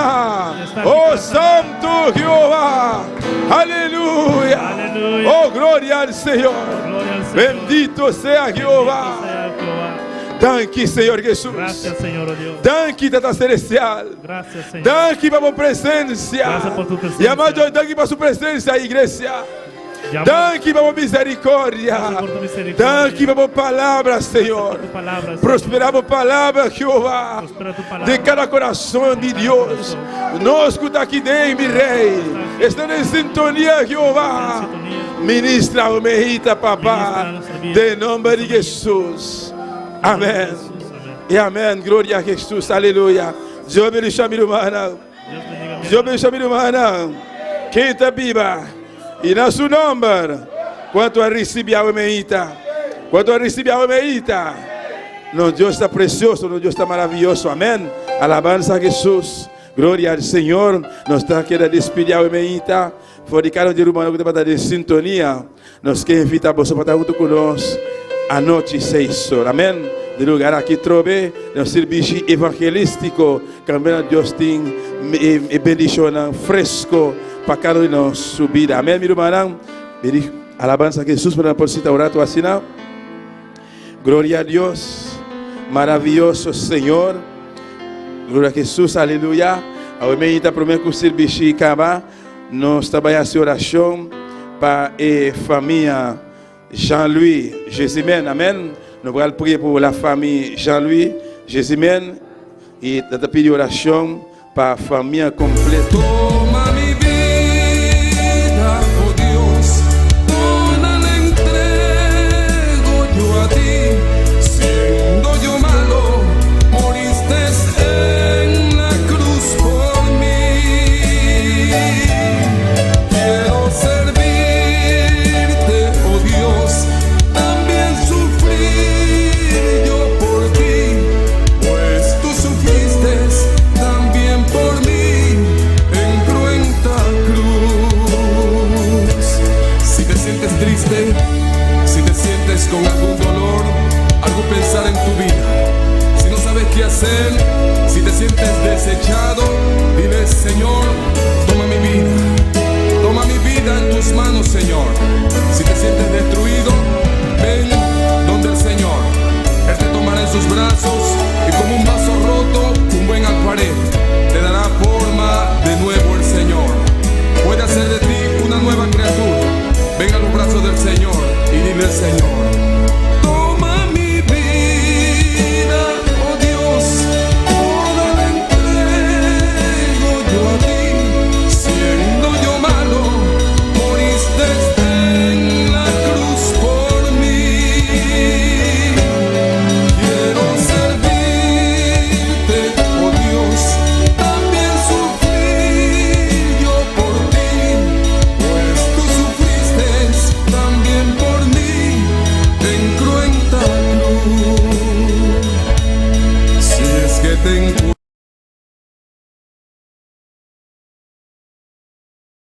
Está aqui Oh para sanar. Santo Jehová. Aleluya. Aleluya. Oh gloria al Señor. Gloria al Señor. Bendito sea Jehová. Sea Jehová. Danke, Senhor Jesus. Gracias, Señor, oh Dios. Danke, Tata Celestial. Gracias, Señor. Danke para a presença. Gracias por tu presencia. E amado, danke para a sua presença, igreja. Llama- Danke para a misericórdia. Gracias por tu misericordia. Danke para a palavra, Senhor. Tu palabra, Señor. Prosperamos a palavra, Jeová. Prospera tu palabra. De cada coração de Deus. Nós que está aqui dentro, meu rei. Estão em sintonia, Jeová. Ministra o Mehita, papá. De nome de Jesus. Amém. E amém. Glória a Jesus. Aleluia. Deus abençoe, meu irmão. Deus abençoe, meu irmão. Quem está viva? E na seu nome. Quanto a receber a Mehita. Quanto a receber a Mehita. Nosso Deus está precioso. Nosso Deus está maravilhoso. Amém. Alabança a Jesus. Glória ao Senhor. Nós estamos aqui a despedir a Mehita. Fora de cada dia humano que está em sintonia. Nós queremos invitar você para estar junto conosco. A noite 6 horas. Amém. De lugar aqui trove, no serviço evangelístico, também Deus tem bendição fresco para cada um de nós subir. Amém, meu irmão. Alabança a Jesus para por citar orato assim. Glória a Deus. Maravilhoso Senhor. Glória a Jesus. Aleluia. A Mehita promete que o serviço acaba. Nós trabalhamos em oração para a família Jean-Louis Jésimène. Amen. Nous allons prier pour la famille Jean-Louis Jésimène et nous pedir oração para a família completa. Toma mi vida, oh Dios, toda la entrego yo a ti. Siendo yo malo, moriste en la cruz por mí. Quiero servirte, oh Dios, también sufrir yo por ti, pues tú sufriste también por mí en cruenta cruz. Si te sientes triste, si te sientes con algún dolor, algo pensar en tu vida, si no sabes qué hacer, si te sientes desechado, dile: Señor,